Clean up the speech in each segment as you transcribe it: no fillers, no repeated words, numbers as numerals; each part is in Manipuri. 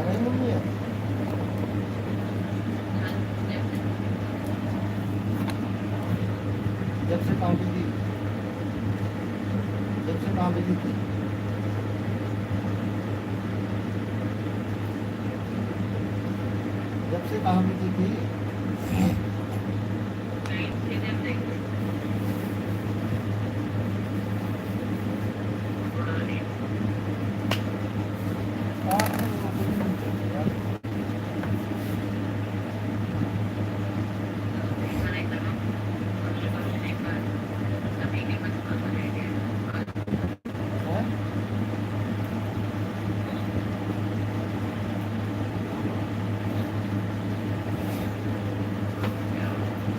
है मम्मी है। जब से कहाँ बिजी थी? जब से कहाँ बिजी थी? जब से कहाँ बिजी थी?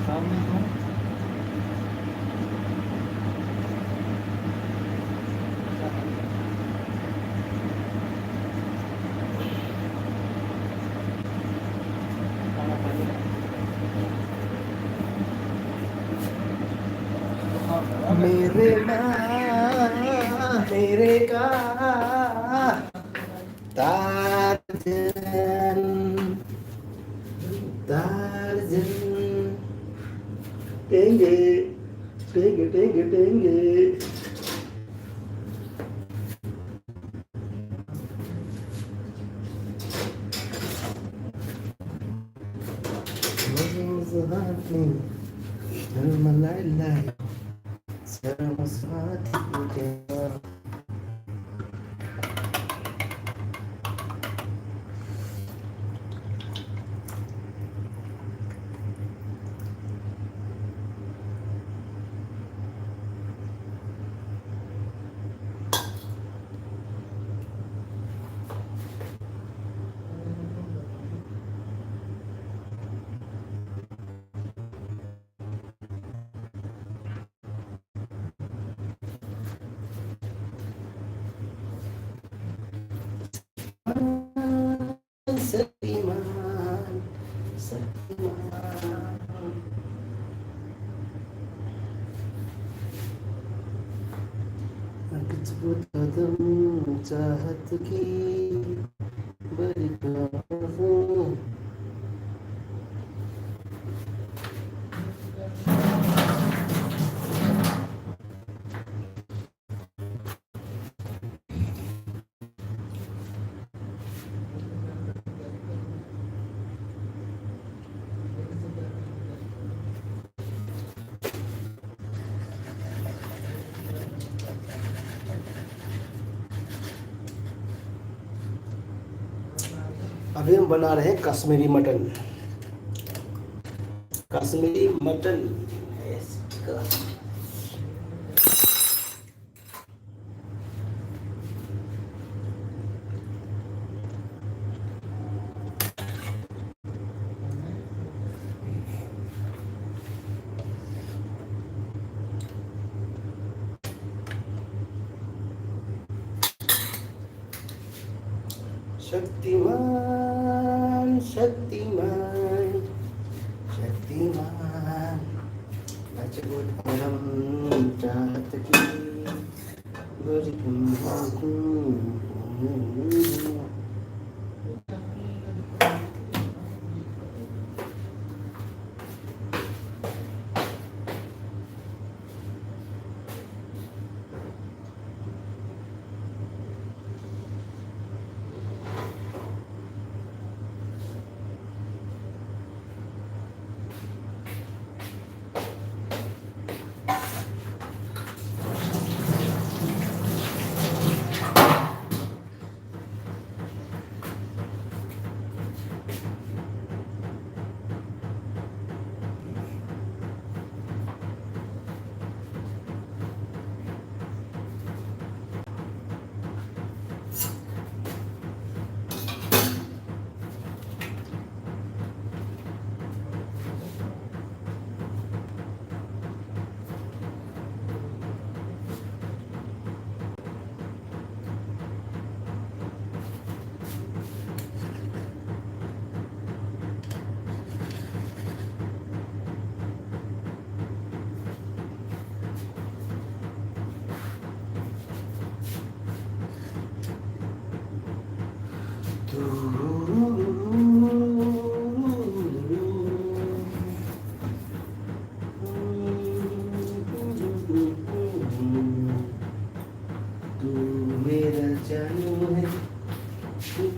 सामने तो खाना खा लिया? मेरे माँ मेरे का तारजन तारजन टेंगे टेंगे टेंगे टेंगे शक्तिमान शक्तिमान मजबूत कदम चाहत की बड़ी हूँ। अभी हम बना रहे हैं कश्मीरी मटन। कश्मीरी मटन शक्तिमान शक्तिमान शक्तिमान मजबूत कदम चाहत की बड़ी हूँ। जानू है तू।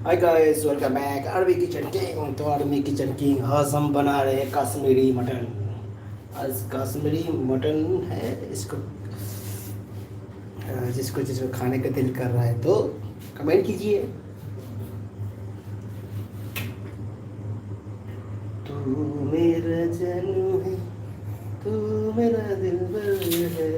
Hi guys, welcome back RB kitchen king. तो आरबी किचन किंग आज हम बना रहे हैं कश्मीरी मटन। आज कश्मीरी मटन है। इसको जिसको जिसको खाने का दिल कर रहा है तो कमेंट कीजिए। तू मेरा जानू है, तू मेरा दिलबर है।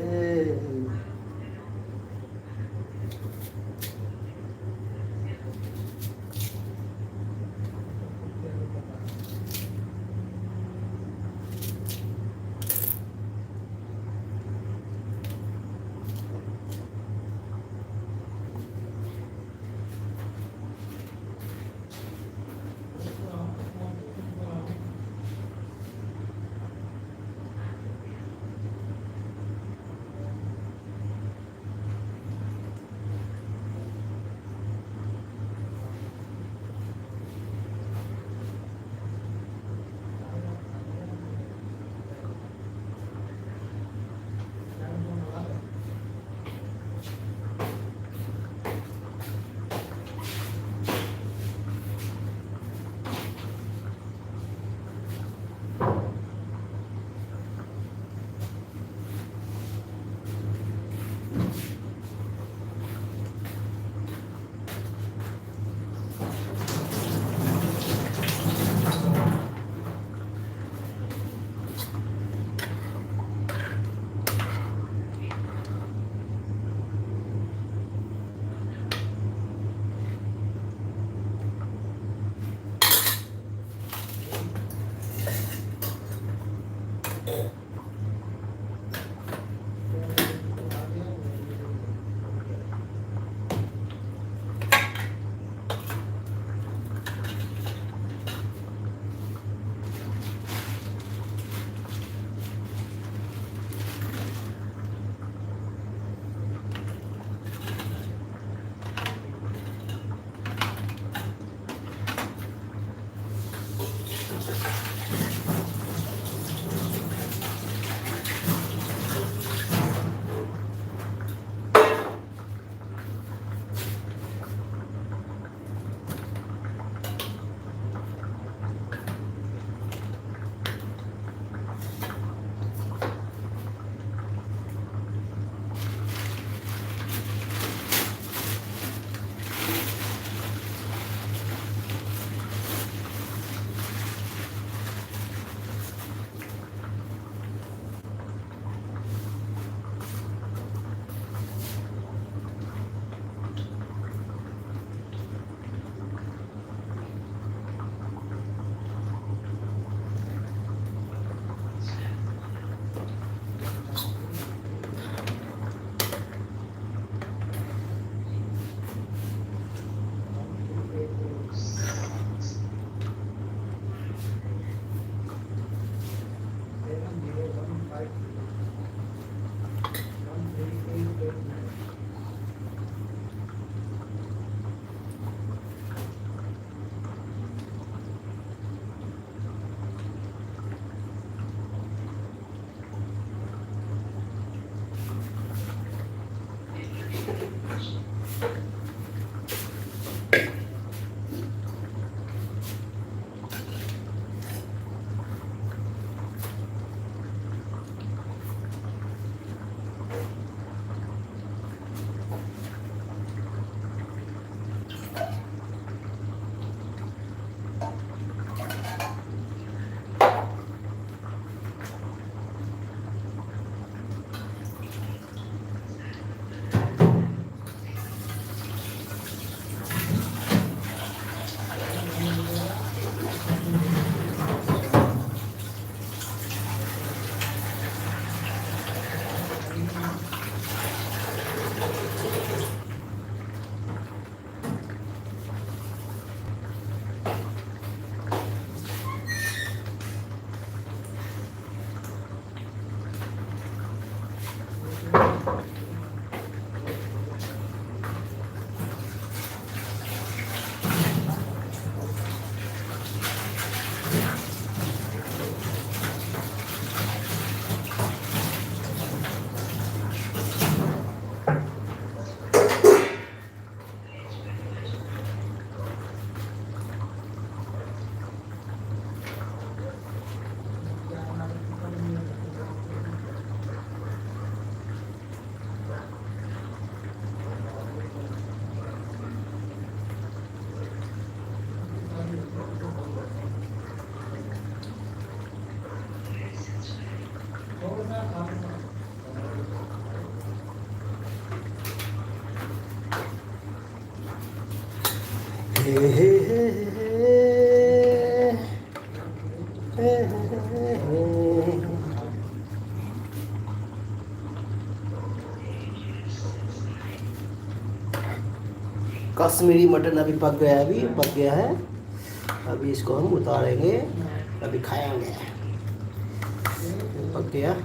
कश्मीरी मटन अभी पक गया है, अभी पक गया है। अभी इसको हम उतारेंगे, अभी खाएंगे। पक गया।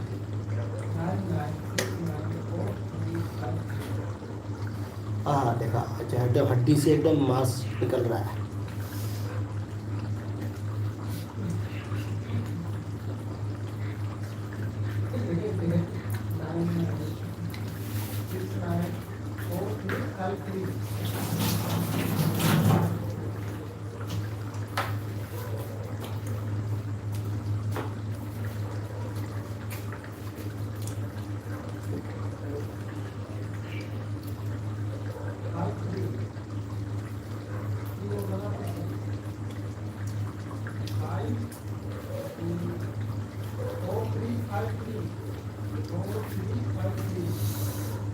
हाँ देखा, अच्छा एकदम हड्डी से एकदम मांस निकल रहा है।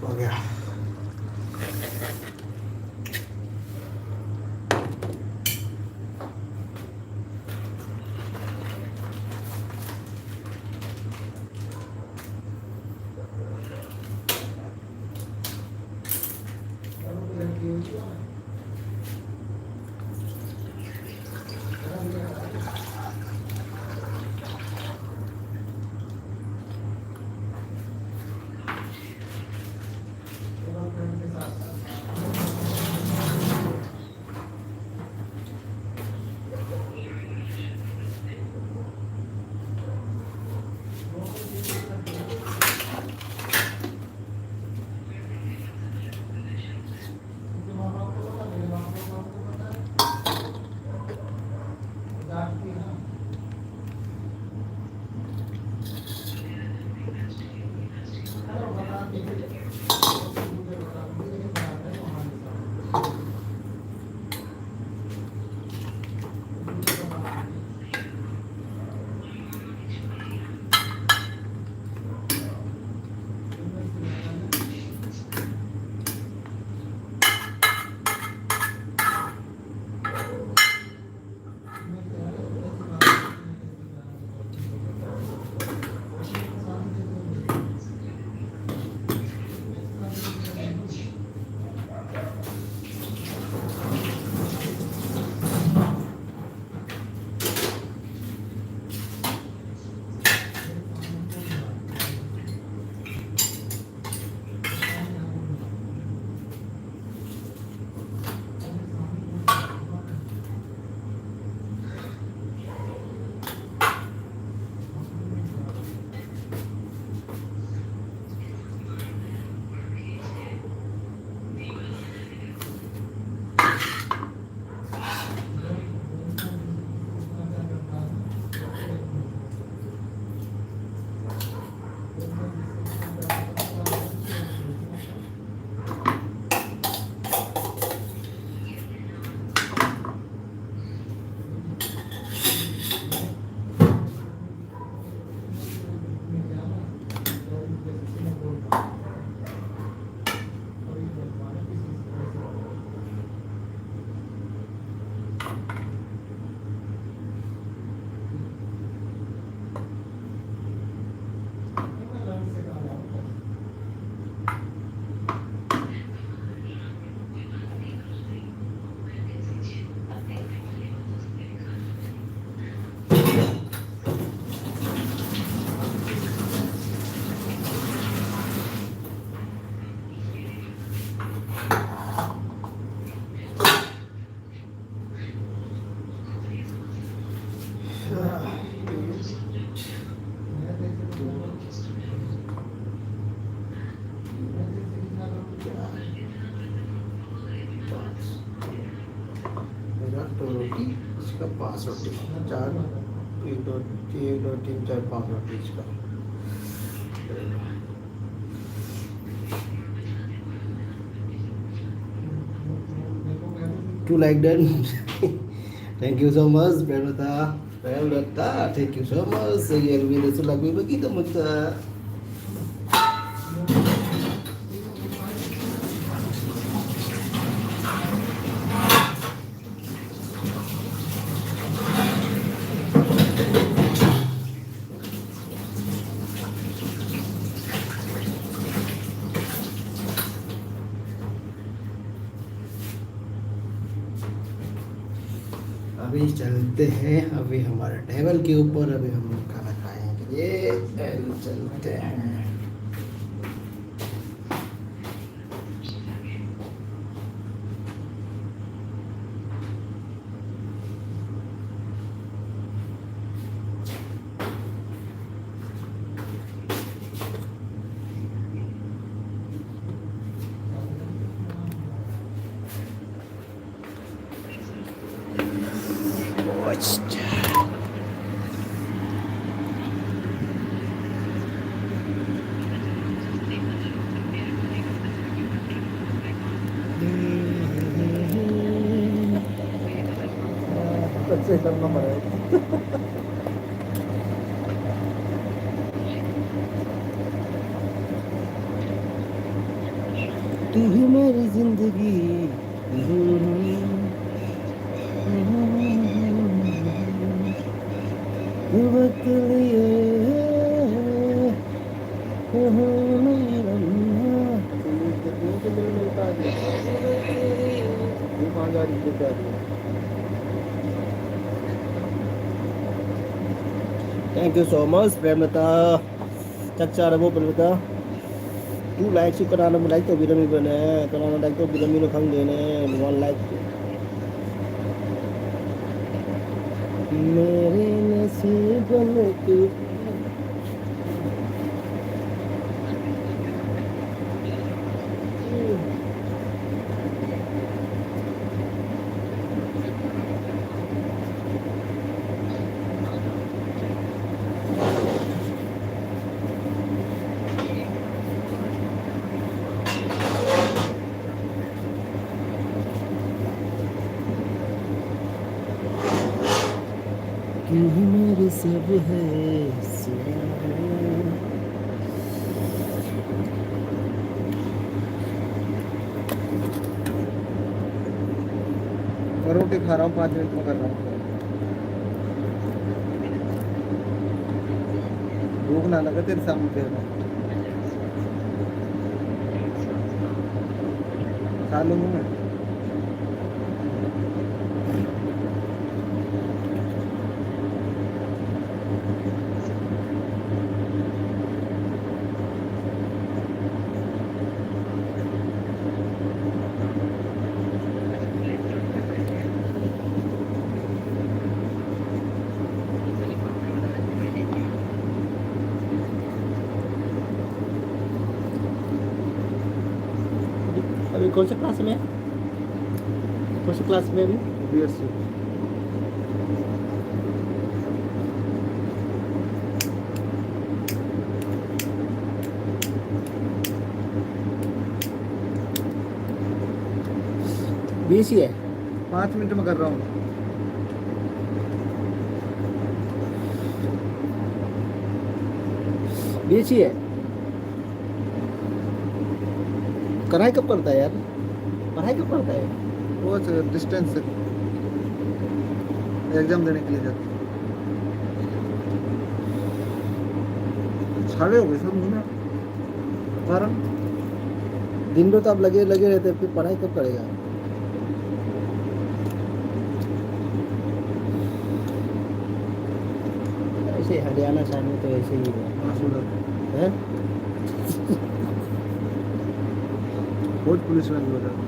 हो गया। इसका 5 रोटी, 4 1 2 3 4 5 रोटी इसका। टू लाइक डन। Thank you so much, Pranata. Pranata, thank you so much. Saya lebih lagi begitu muka. अभी चलते हैं, अभी हमारे टेबल के ऊपर अभी हम खाना खाएंगे। चलते हैं। से करना पड़ेगा। तू ही मेरी जिंदगी, तू वक्त लिए Thank you so much, Premata. Chắc chắn là vô Premata. Tú like chứ cái nào nó like tôi video mình nè, cái nào nó like tôi video mình không được nè, một like. मेरे नसीब में तू मेरे सब है रोटी खा रहा हूँ 5 मिनट में कर रहा हूँ। भूख ना लगे तेरे सामने फिर खा लूँगा मैं। अभी कौन सा क्लास में है? कौन सा क्लास में अभी? BSc BSc है। 5 मिनट में कर रहा हूँ। BSc है। पढ़ाई कब करता है यार? पढ़ाई कब करता है? वो डिस्टेंस से एग्जाम देने के लिए जाते छाड़े हो गए सब मुँह में कारण दिन भर तो आप लगे लगे रहते हैं, फिर पढ़ाई कब करेगा? ऐसे हरियाणा साइड में तो ऐसे ही है। बहुत पुलिस में हो जाता।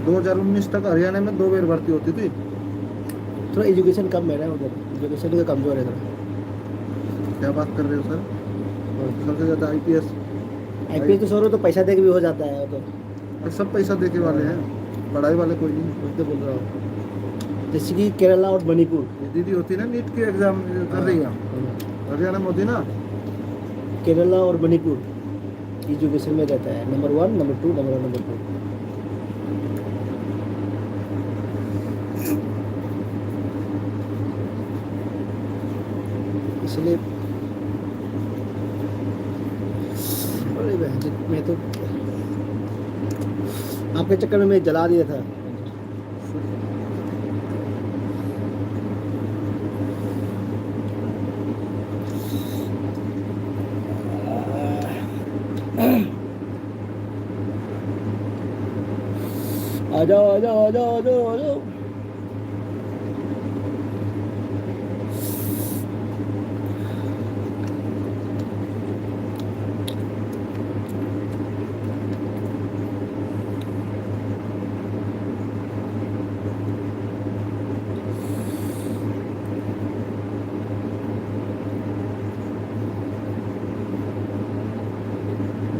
2019 तक हरियाणा में 2 बार भर्ती होती थी। थोड़ा एजुकेशन कम है ना उधर, एजुकेशन का कमजोर है थोड़ा। क्या बात कर रहे हो सर? सबसे ज़्यादा IPS तो सर तो पैसा दे के भी हो जाता है तो। सब पैसा देके वाले हैं, पढ़ाई वाले कोई नहीं। वही तो बोल रहा हूँ। जैसे कि केरला और मणिपुर। ये दीदी होती ना नीट की एग्जाम कर रही है हरियाणा में होती ना। केरला और मणिपुर एजुकेशन में रहता है नंबर 1, नंबर 2, नंबर 2। इसलिए अरे मैं तो आपके चक्कर में मैं जला दिया था। आ जाओ आ जाओ आ जाओ आ जाओ आ जाओ।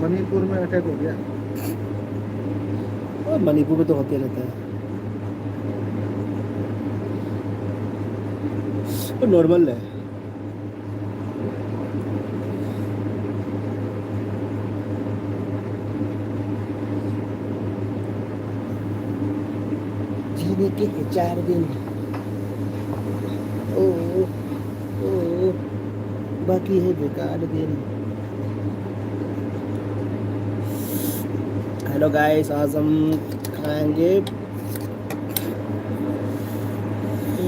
मणिपुर में अटैक हो गया। और मणिपुर में तो होते रहता है, वो नॉर्मल है। जीने के हैं 4 दिन, ओ ओ बाकी है बेकार दिन। हेलो गाइस, आज हम खाएंगे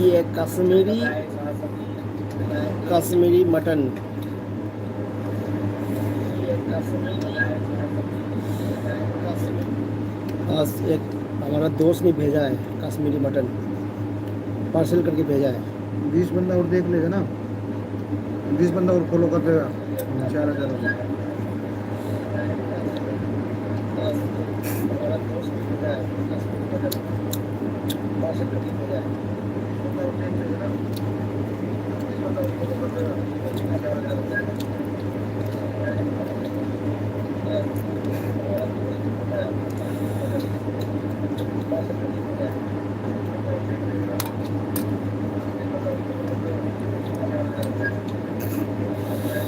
ये कश्मीरी मटन। आज एक हमारा दोस्त ने भेजा है कश्मीरी मटन, पार्सल करके भेजा है। 20 बंदा और देख लेगा ना, 20 बंदा और फॉलो कर देगा 4000 हो जाएगा।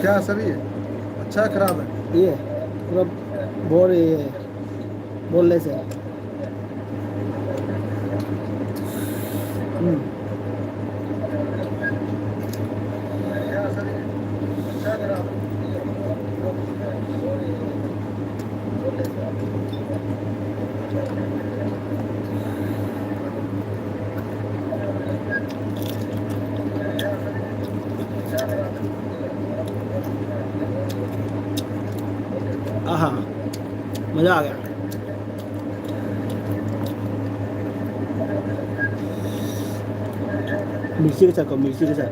क्या सभी है? अच्छा है, खराब है? ये पूरा बोर ये है बोलने से। क्या सभी है? अच्छा है, खराब है? आहा, मज़ा आ गया। मिर्ची के साथ खाओ, मिर्ची के साथ।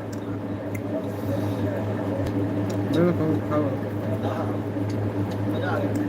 खाओ। मज़ा आ गया।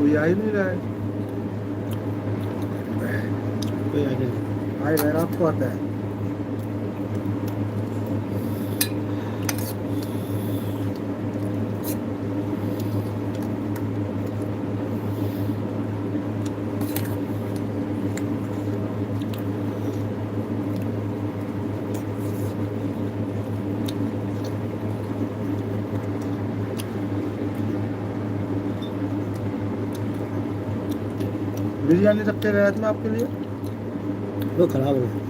अभी आ ही नहीं रहा है। कोई आइडिया आएगा, रात को आता है। बिरयानी रख के गया था मैं आपके लिए। वो खराब हो गया।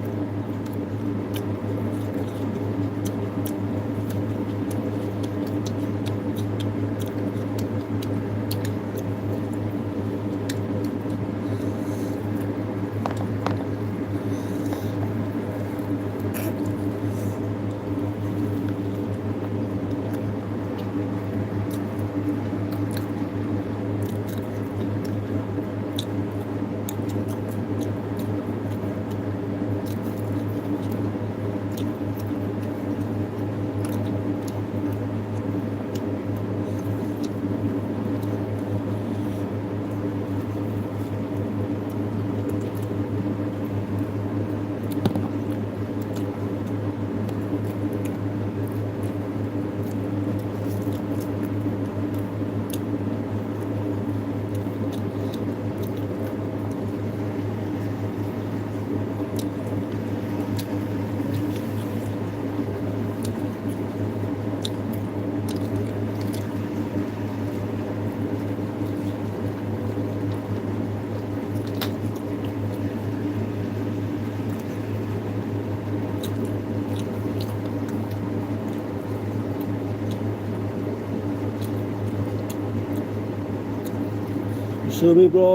सुमी ब्रो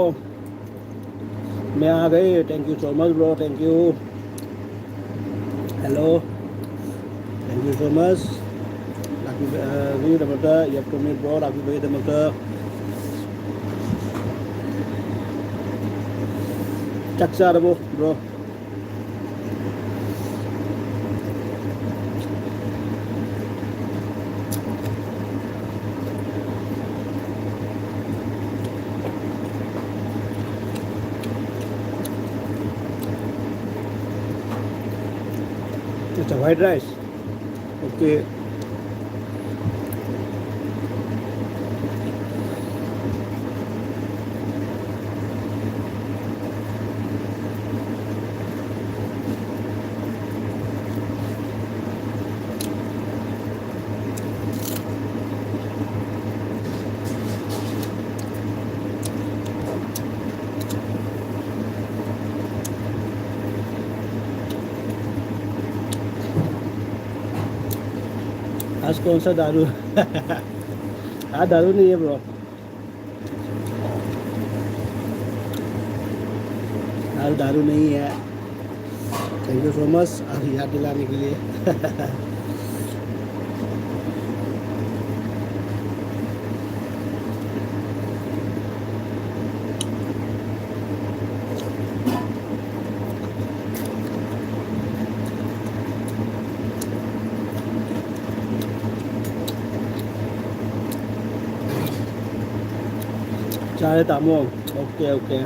मैं आ गई। Thank you so much bro, thank you. Hello, thank you so much. 라키 위에다부터 옆쪽에 브로 라키 위에다부터 짝사라고 브로. It's a white rice. Okay. आज कौन सा दारू हाँ दारू नहीं है ब्रो, आज दारू नहीं है। थैंक यू सो मच आप याद दिलाने के लिए। चाय तामो ओके ओके।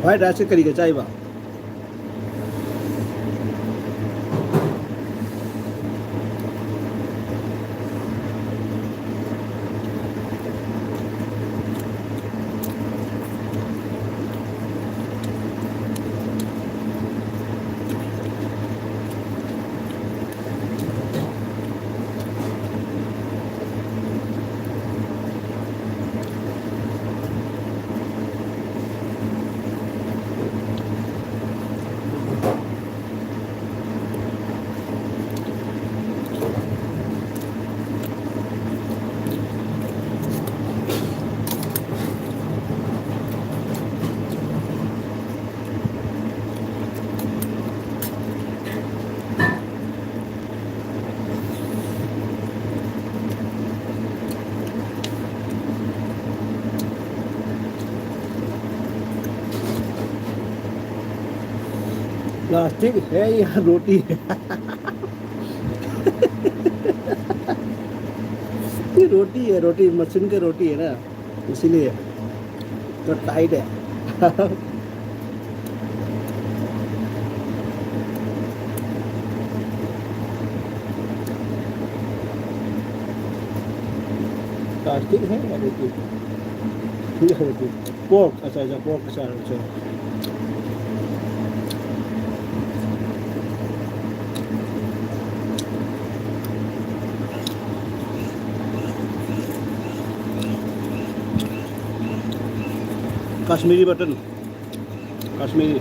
व्हाइट राइस करी चाय बा प्लास्टिक है या रोटी है। ये रोटी है, रोटी मशीन की रोटी है ना, इसीलिए तो टाइट है। ठीक है रोटी, ठीक है रोटी। पोर्क, अच्छा अच्छा, पोर्क अच्छा अच्छा। Kashmiri mutton, Kashmiri.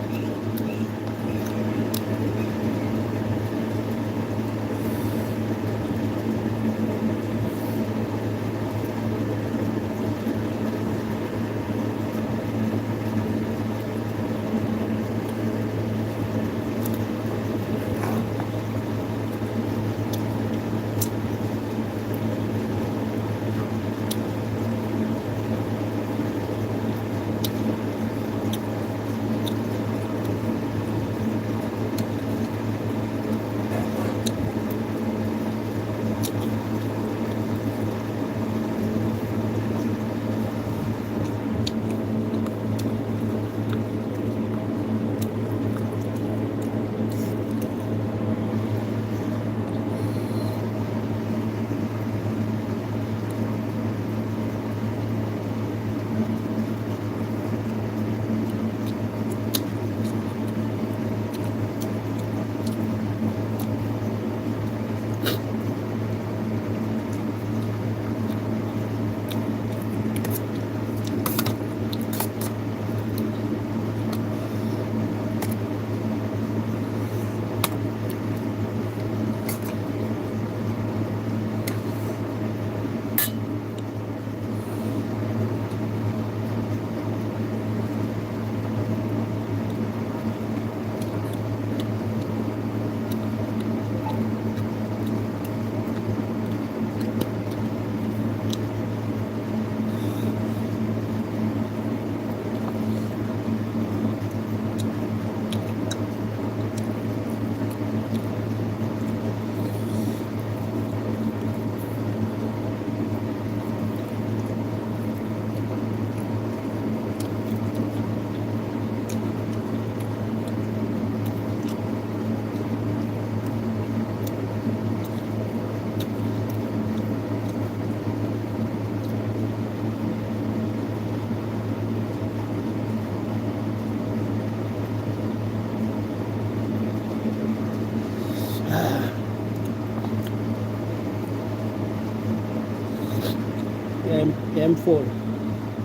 M4,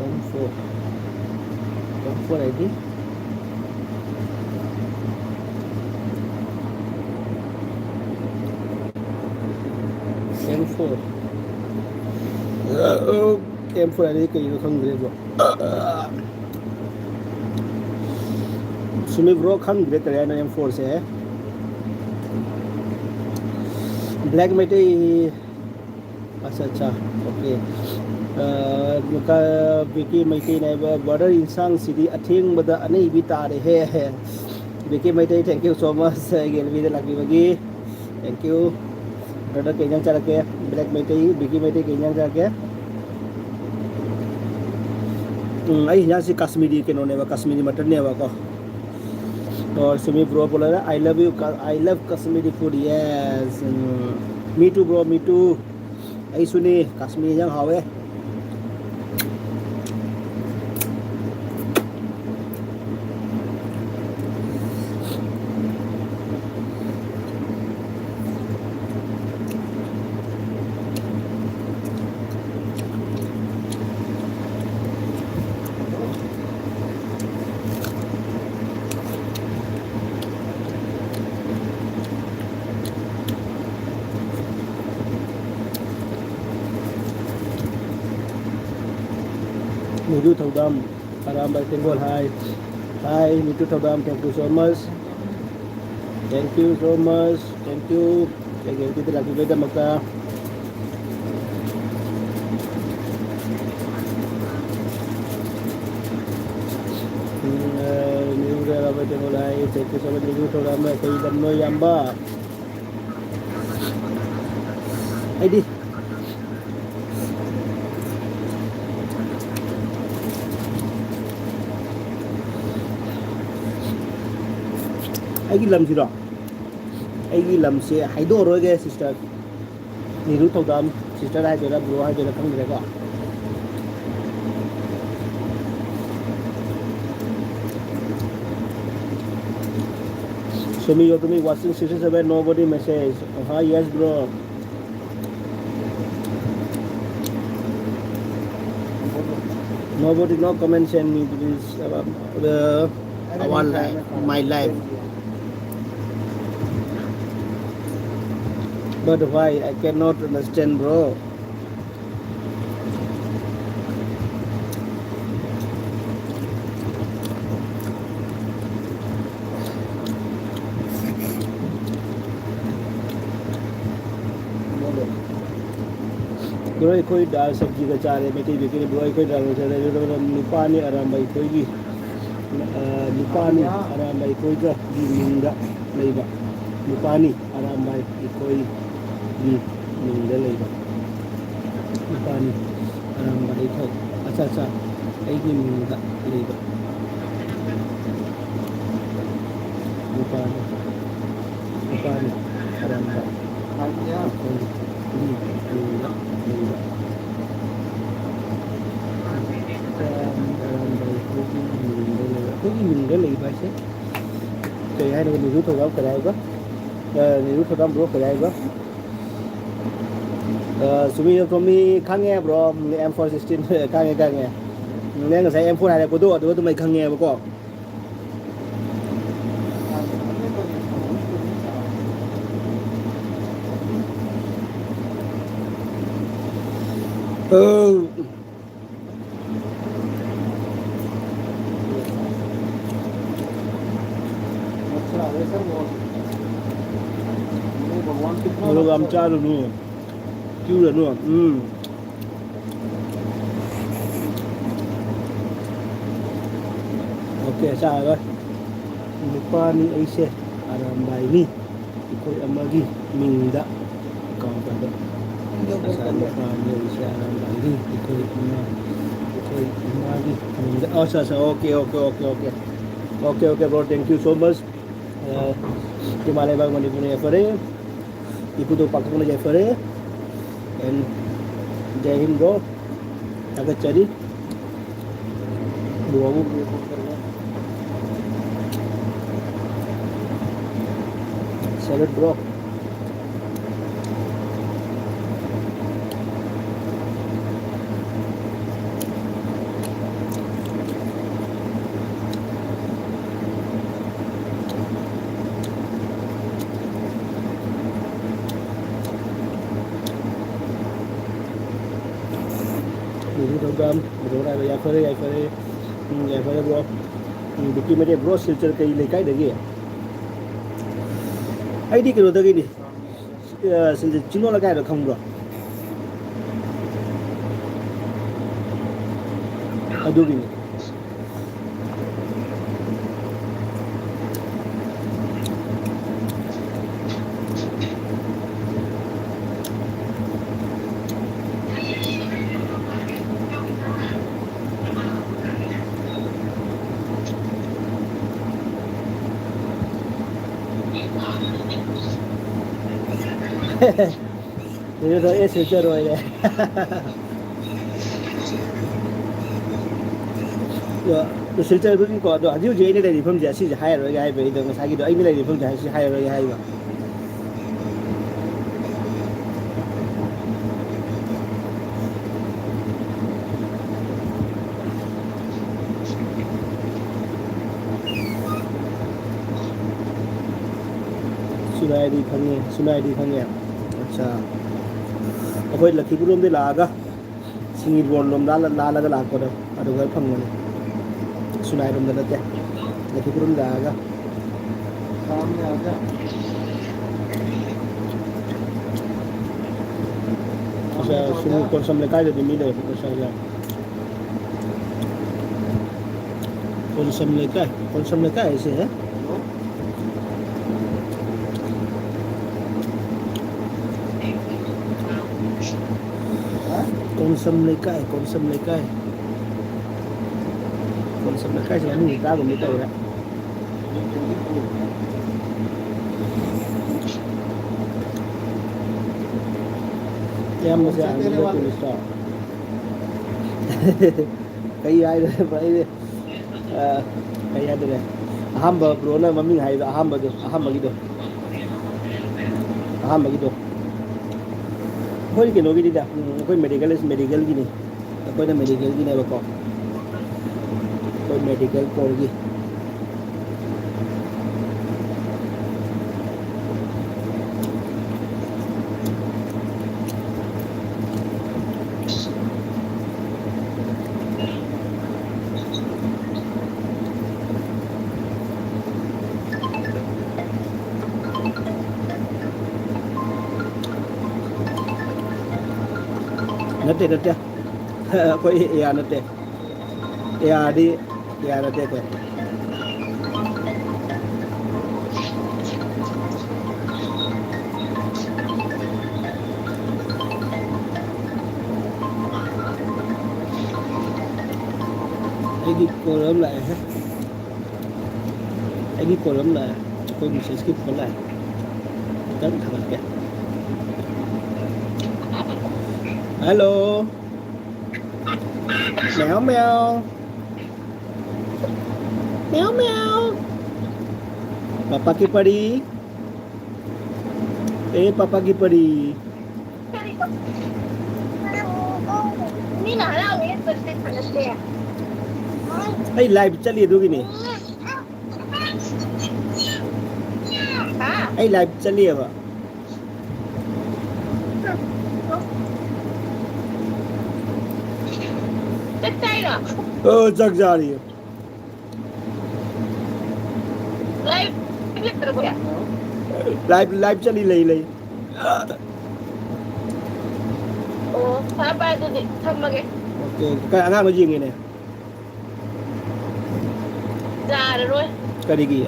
M4, M4 ID, M4, M4 ID कहीं तो खंग रेबो, सुमित ब्रो खंग रे करे ना M4 से है, ब्लैक मेटे, अच्छा अच्छा, ओके। मुका बिकी मैटे ने बॉर्डर इंसान सिटी अथिंग बदा अने भी तारे है बिकी मैटे थैंक यू सो मच गेलवी लगी बगी थैंक यू ब्रदर केजन चल के ब्लैक मैटे बिकी मैटे केजन चल के आई यहाँ से कश्मीरी के नोने वा कश्मीरी मटन ने वा को और सुमी ब्रो बोला ना I love Kashmiri food yes me too bro me too I सुनी कश्मीरी जंग हावे Nidu Thaudam, Aram by Tengol, hi, Nidu Thaudam, thank you so much, thank you so much, thank you, again kita lagi beda maka, Nidu Aram by Tengol, hi, thank you so much, Nidu Thaudam, kay Damno Yamba, ꯑꯩꯗꯤ ꯑꯩꯒꯤ ꯂꯝꯁꯤꯔꯣ ꯑꯩꯒꯤ ꯂꯝꯁꯦ ꯍꯥꯏꯗꯣꯛꯑꯔꯣꯏꯒꯦ ꯁꯤꯁꯇꯔ ꯅꯤꯔꯨ ꯊꯧꯗꯥꯝ ꯁꯤꯁꯇꯔ ꯍꯥꯏꯗꯣꯏꯔꯥ ꯕ꯭ꯔꯣ ꯍꯥꯏꯗꯣꯏꯔꯥ ꯈꯪꯗ꯭ꯔꯦꯀꯣ Sumi Yotumi watching 67 nobody message. Yes bro. Nobody no comment send me please our life my life. But why I cannot understand bro. Bro koi dal sabji ka chare me ti bikini bro koi dal chare nupani arambai koi gi nupani arambai koi ga gi minda leiba nupani arambai koi gi minda leiba nupani arambai koi acha acha ai gi minda leiba nupani nupani arambai koi gi minda leiba cái mình cái lì bài xí cái hai đứa mình rút thầu cái đây quá mình rút thầu bro cái đây quá Sumi from me khang nghe bro M416 khang nghe nên là sẽ M4 này là của tôi mày khang nghe bro Nó làm cha rồi luôn, kêu rồi luôn, ok sao rồi, lupa ni Aisyah Arambai ni, ikut amagi minda kau pada, asal lupa ni Aisyah Arambai ni ikut amagi minda, oh sah, okay bro, thank you so much. Di Malembang Manipur Fare, Ibu tu pakai mana Fare, and Jai Hind bro, agak cari, dua salad bro. Program bro này bây giờ bro được kia mấy bro silver cái lấy cái đấy kìa ai đi cái đồ đấy đi silver chính nó là cái được không bro ai đưa đi rồi sẽ chơi rồi đấy rồi sẽ chơi cũng có rồi ví dụ như này thì phong giải sẽ hay rồi hay vậy đừng sai cái đó anh này thì phong giải sẽ hay rồi hay mà Sunai đi khang nghe अच्छा अखोई लखीपुर लोम दे लागा सिंगी बोल लोम दा लागा लाको दो अदुगा फंगने सुनाई लोम दते लखीपुर लोम लागा सामने आजा अच्छा सुनु कौन समले काय दे मिले अच्छा या कौन समले काय ऐसे है con sâm lấy cay con sâm lấy cay con sâm lấy cay thì người ta cũng biết rồi đấy em mới ăn cái của sọ cái ai đấy vậy cái ai đấy ahamba bro na mami hai ahamba gitu hoi cái nó cái đi đã hoi medical gini hoi na medical gini apa kok hoi medical porgi nete koi ya nete ya di ya nete koi cái column lại hết cái column lại tôi mình sẽ skip cái này rất thằng kẹt hello mèo mèo mèo mèo papa की पड़ी पापा की पड़ीนี่หนาเล่าเนี่ยเป็นพันธุ์เสีย लाइव चलिए दोगी नहीं อ่ะ लाइव चलिए बाใจเหรอ जग जा रही है เลยเรียกตัวเนี่ย लाइव चली ले โอ้ถ้าไปดูดิทำมาไง ओके cái अंगा में जिंगे ने จ่าเลยด้วย करेगी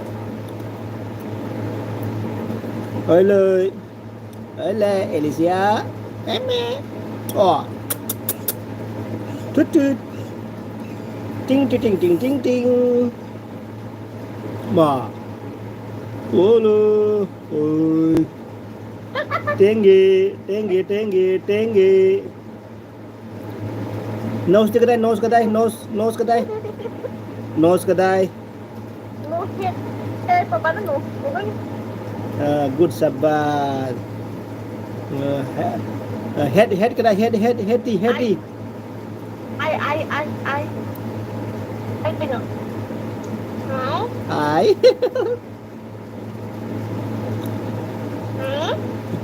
เลยเอลิเซียแม่อ๋อทุดติ้งมาโอ้โลโอ้ยเต็งเกnoseก็ได้ nose ก็ได้ nose ก็ได้ nose ก็ได้ หนูเฮียป๊าป๊าหนูก็ good sabar head ก็ได้ head ไอเป็นเหรอหาว หาย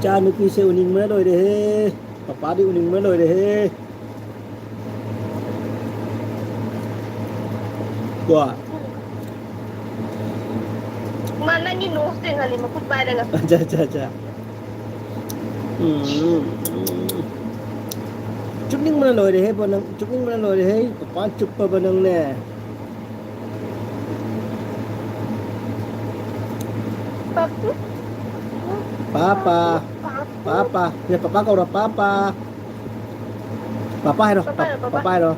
cha nước đi xe uning mới rồi đấy papa đi uning mới rồi đấy wah มานั่งกินหนูเสียงอะไรมาพูดไปเลยเหรอ aja chúc những mana rồi đấy bọn chúc những mana rồi đấy papa chúc pa bọn nèป๊า papa ya papa kau udah papa hay rồi papa hay rồi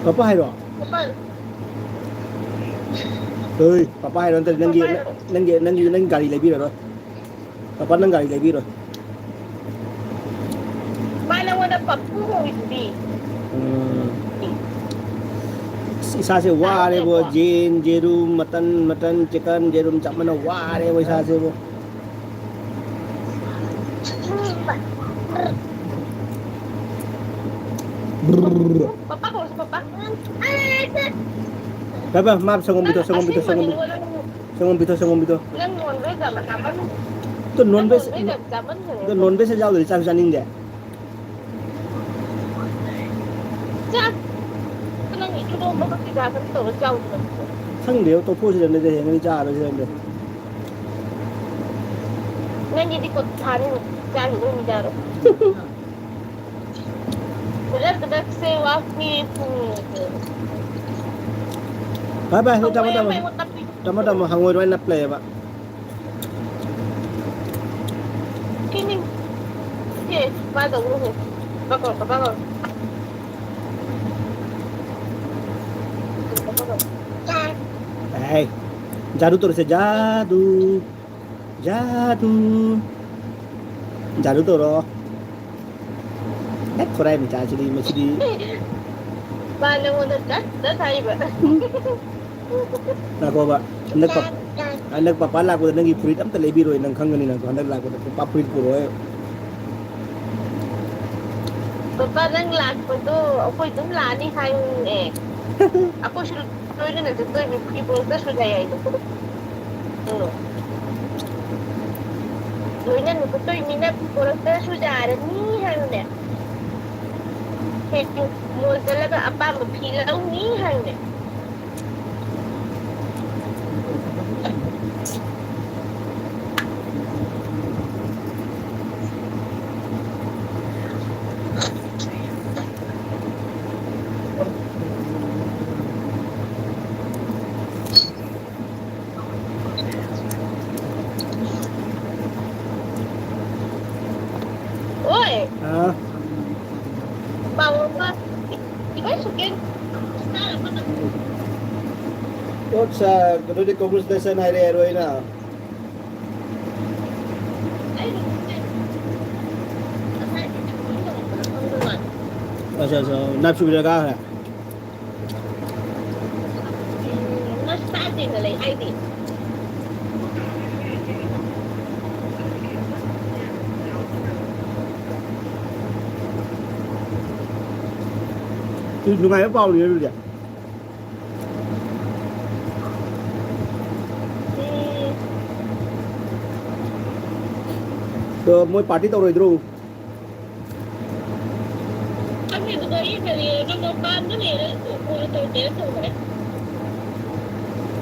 papa hay rồi ป๊า ơi papa hay rồi nang gari lagi rồi papa nang gari lagi rồi ไม่แล้ววันนั้นป๊าพูดอยู่ดี isa se wah deh bo jin jerum mutton chicken jerum cak mana wah deh bo isa se bo ป๊าป๊าของป๊าป๊า Baba maaf songom bito เรื่องนวลด้วยกับมันมัน tu non bes ด้วยกับมัน tu non bes jauh dari cak saning dia จ้าก็นั่งอยู่ตรงปกติการมันตัวเจ้า sang dia tu pun sudah ada yang ni cak ada sudah ada งั้นยินดีกดทานจ้าอยู่ตรงนี้จ้าหรอUdah sewa itu. Baba tama hangoi roi na play ba Kini ba tổng luôn ba còn ba còn Hey, jadu terus ya jadu, jadu, jadu terus. Korai macam jadi macam di. ba năm một đất thay vậy Nak apa? Nak papa lah aku nak iprit am terlebih roi nang kang ni nang hendak lah aku papa prit roi. ba đang làm của tôi ông phải đúng là đi thay nè aku sudah tôi nên là tôi mình khi bố tôi sudah dạy tôi nên là tôi mình đã bố tôi sudah ada ni hay nè thì mua talaga apa mapilaw ni hay nè ôi Ah, bao ba iba sukin tốt sa kalau di komus desa na ere roi na. Asa nap su bila ka. nó xa tiền là lấy ai tiền Tu nungai apa ni dulu dia? Tu moi party tau roi dulu. anh thì tôi ý thì nó một ban cái này đấy tôi đến rồi đấy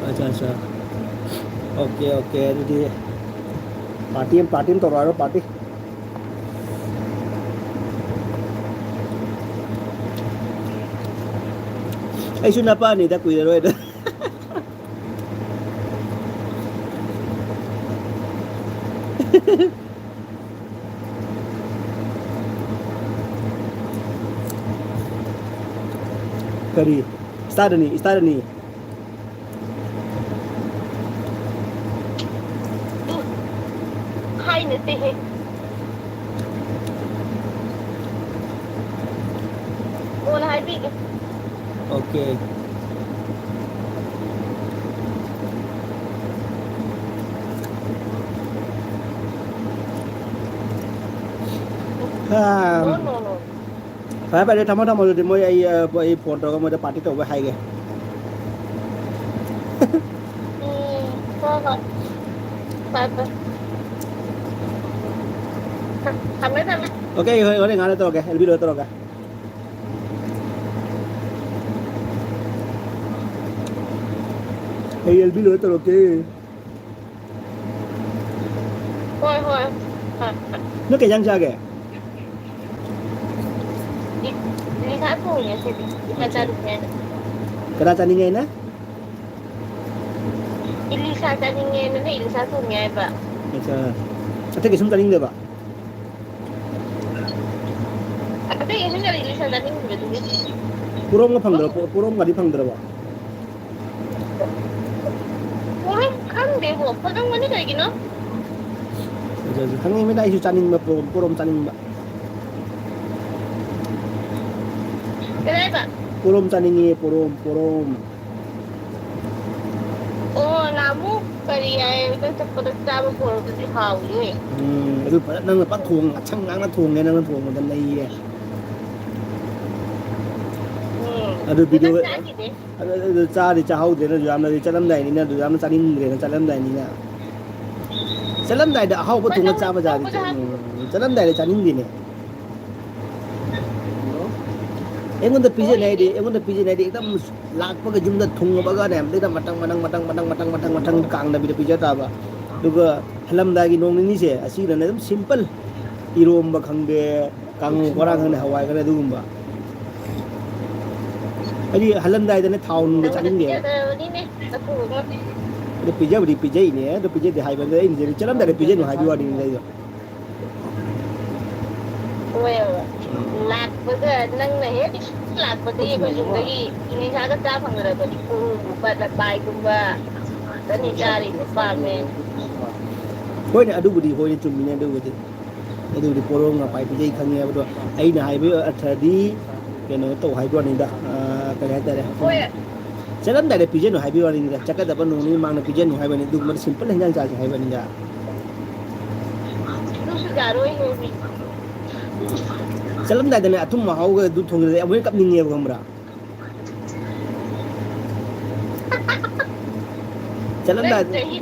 Acha. Okay. Jadi party tau roi party. Ay suna pa ni da kuya roi da. Kari. Start ni. hay nữa thì ô là hai vị Okay. no Phải bây giờ thăm rồi thì mới ai phone rồi mới đã party tàu với hai cái. thôi thầm mấy Okay, hồi đây ngã tàu cái, LB rồi tàu cái. Hey LB rồi tàu cái. thôi Nó cái giang cha cái. đi khá phù nhỉ thì đi ra được nghe Kena tani ngay na? Elisa tadi nghe nó thì Elisa phù nghe vậy Acha. Ate kisum tani nggak, Pak? tapi ini dari Elisa tadi betul Purom nggak pangdra, purom nggak dipangdra, Pak. orang kan deh kok padang mana kayak gini Acha. Kang ini dah isu caning mbak, purom caning mbak. kenapa Purom caningi, purom. oh namu kali ya itu cepet sama puluh di kau ini Itu nang pat thuong, chang nang thuong ngay nang thuong dan này. Ada video ada cha di cha hau de na jam na di chalam dai ni na jam na chaning de na chalam dai ni na. Chalam dai da hau pa thung cha ba ja di. Chalam dai da chaning di ne. Engon da pije nai di, ekdam lak pa ga jum da thung ba ga ne de da matang kang da bi da pije ta ba. Duga halam da gi nong ni se asi da na dam simple. Irom ba khang de kang korang ne hawai ga du ba. Jadi halam da da ne thaun da chaning de. ini nih aku The pizza di pizza ini ya, the pizza di hai benda ini jadi chalam da pizza no hai biwa di ni dai. ꯑꯣꯏꯌꯦꯕ ꯂꯥꯛꯄꯒ ꯅꯪꯅ ꯍꯦꯛ ꯂꯥꯛꯄꯗꯒꯤ ꯑꯩꯈꯣꯏ ꯌꯨꯝꯗꯒꯤ ꯅꯤꯁꯥꯒ ꯆꯥ ꯐꯪꯗ꯭ꯔꯕꯅꯤ ꯄꯨꯒꯨꯝꯕ ꯂꯄꯥꯏꯒꯨꯝꯕ ꯆꯅꯤ ꯆꯥꯔꯤꯁꯦ ꯄꯥꯝꯃꯦ ꯍꯣꯏꯅꯦ ꯑꯗꯨꯕꯨꯗꯤ ꯍꯣꯏꯅꯦ ꯆꯨꯝꯃꯤꯅꯦ ꯑꯗꯨꯕꯨꯗꯤ ꯄꯣꯔꯣꯡ ꯉꯄꯥꯏ ꯄꯤꯖꯩ ꯈꯪꯉꯦ ꯑꯗꯣ ꯑꯩꯅ ꯍꯥꯏꯕ ꯑꯔꯊꯗꯤ ꯀꯩꯅꯣ ꯇꯧ ꯍꯥꯏꯕꯋꯥꯅꯤꯗ ꯀꯔꯤ ꯍꯥꯏꯇꯥꯔꯦ ꯍꯣꯏ ꯆꯠꯂꯝꯗꯥꯏꯗ ꯄꯤꯖꯅꯨ ꯍꯥꯏꯕꯒꯤ ꯋꯥꯅꯤꯗ ꯆꯠꯀꯗꯕ ꯅꯣꯡ ꯅꯤꯅꯤ ꯃꯥꯡꯗ ꯄꯤꯖꯅꯨ ꯍꯥꯏꯕꯅꯤ ꯑꯗꯨꯒꯨꯝꯕ ꯁꯤꯝꯄꯜ ꯍꯦꯟꯖꯥꯡ ꯆꯥꯁꯦ ꯍꯥꯏꯕꯅꯤꯗ ꯑꯗꯨꯁꯨ ꯌꯥꯔꯣꯏꯍꯦ ꯃꯤ ꯆꯠꯂꯝꯗꯥꯏꯗꯅꯦ ꯑꯊꯨꯝ ꯑꯍꯥꯎꯒ ꯑꯗꯨ ꯊꯣꯡꯖꯤꯜꯂꯗꯤ ꯑꯃꯨꯛ ꯍꯦꯟꯅ ꯀꯞꯅꯤꯡꯉꯦꯕ ꯈꯪꯕ꯭ꯔꯥ ꯅꯪ ꯆꯠꯂꯝꯗꯥꯏꯗ ꯆꯍꯤ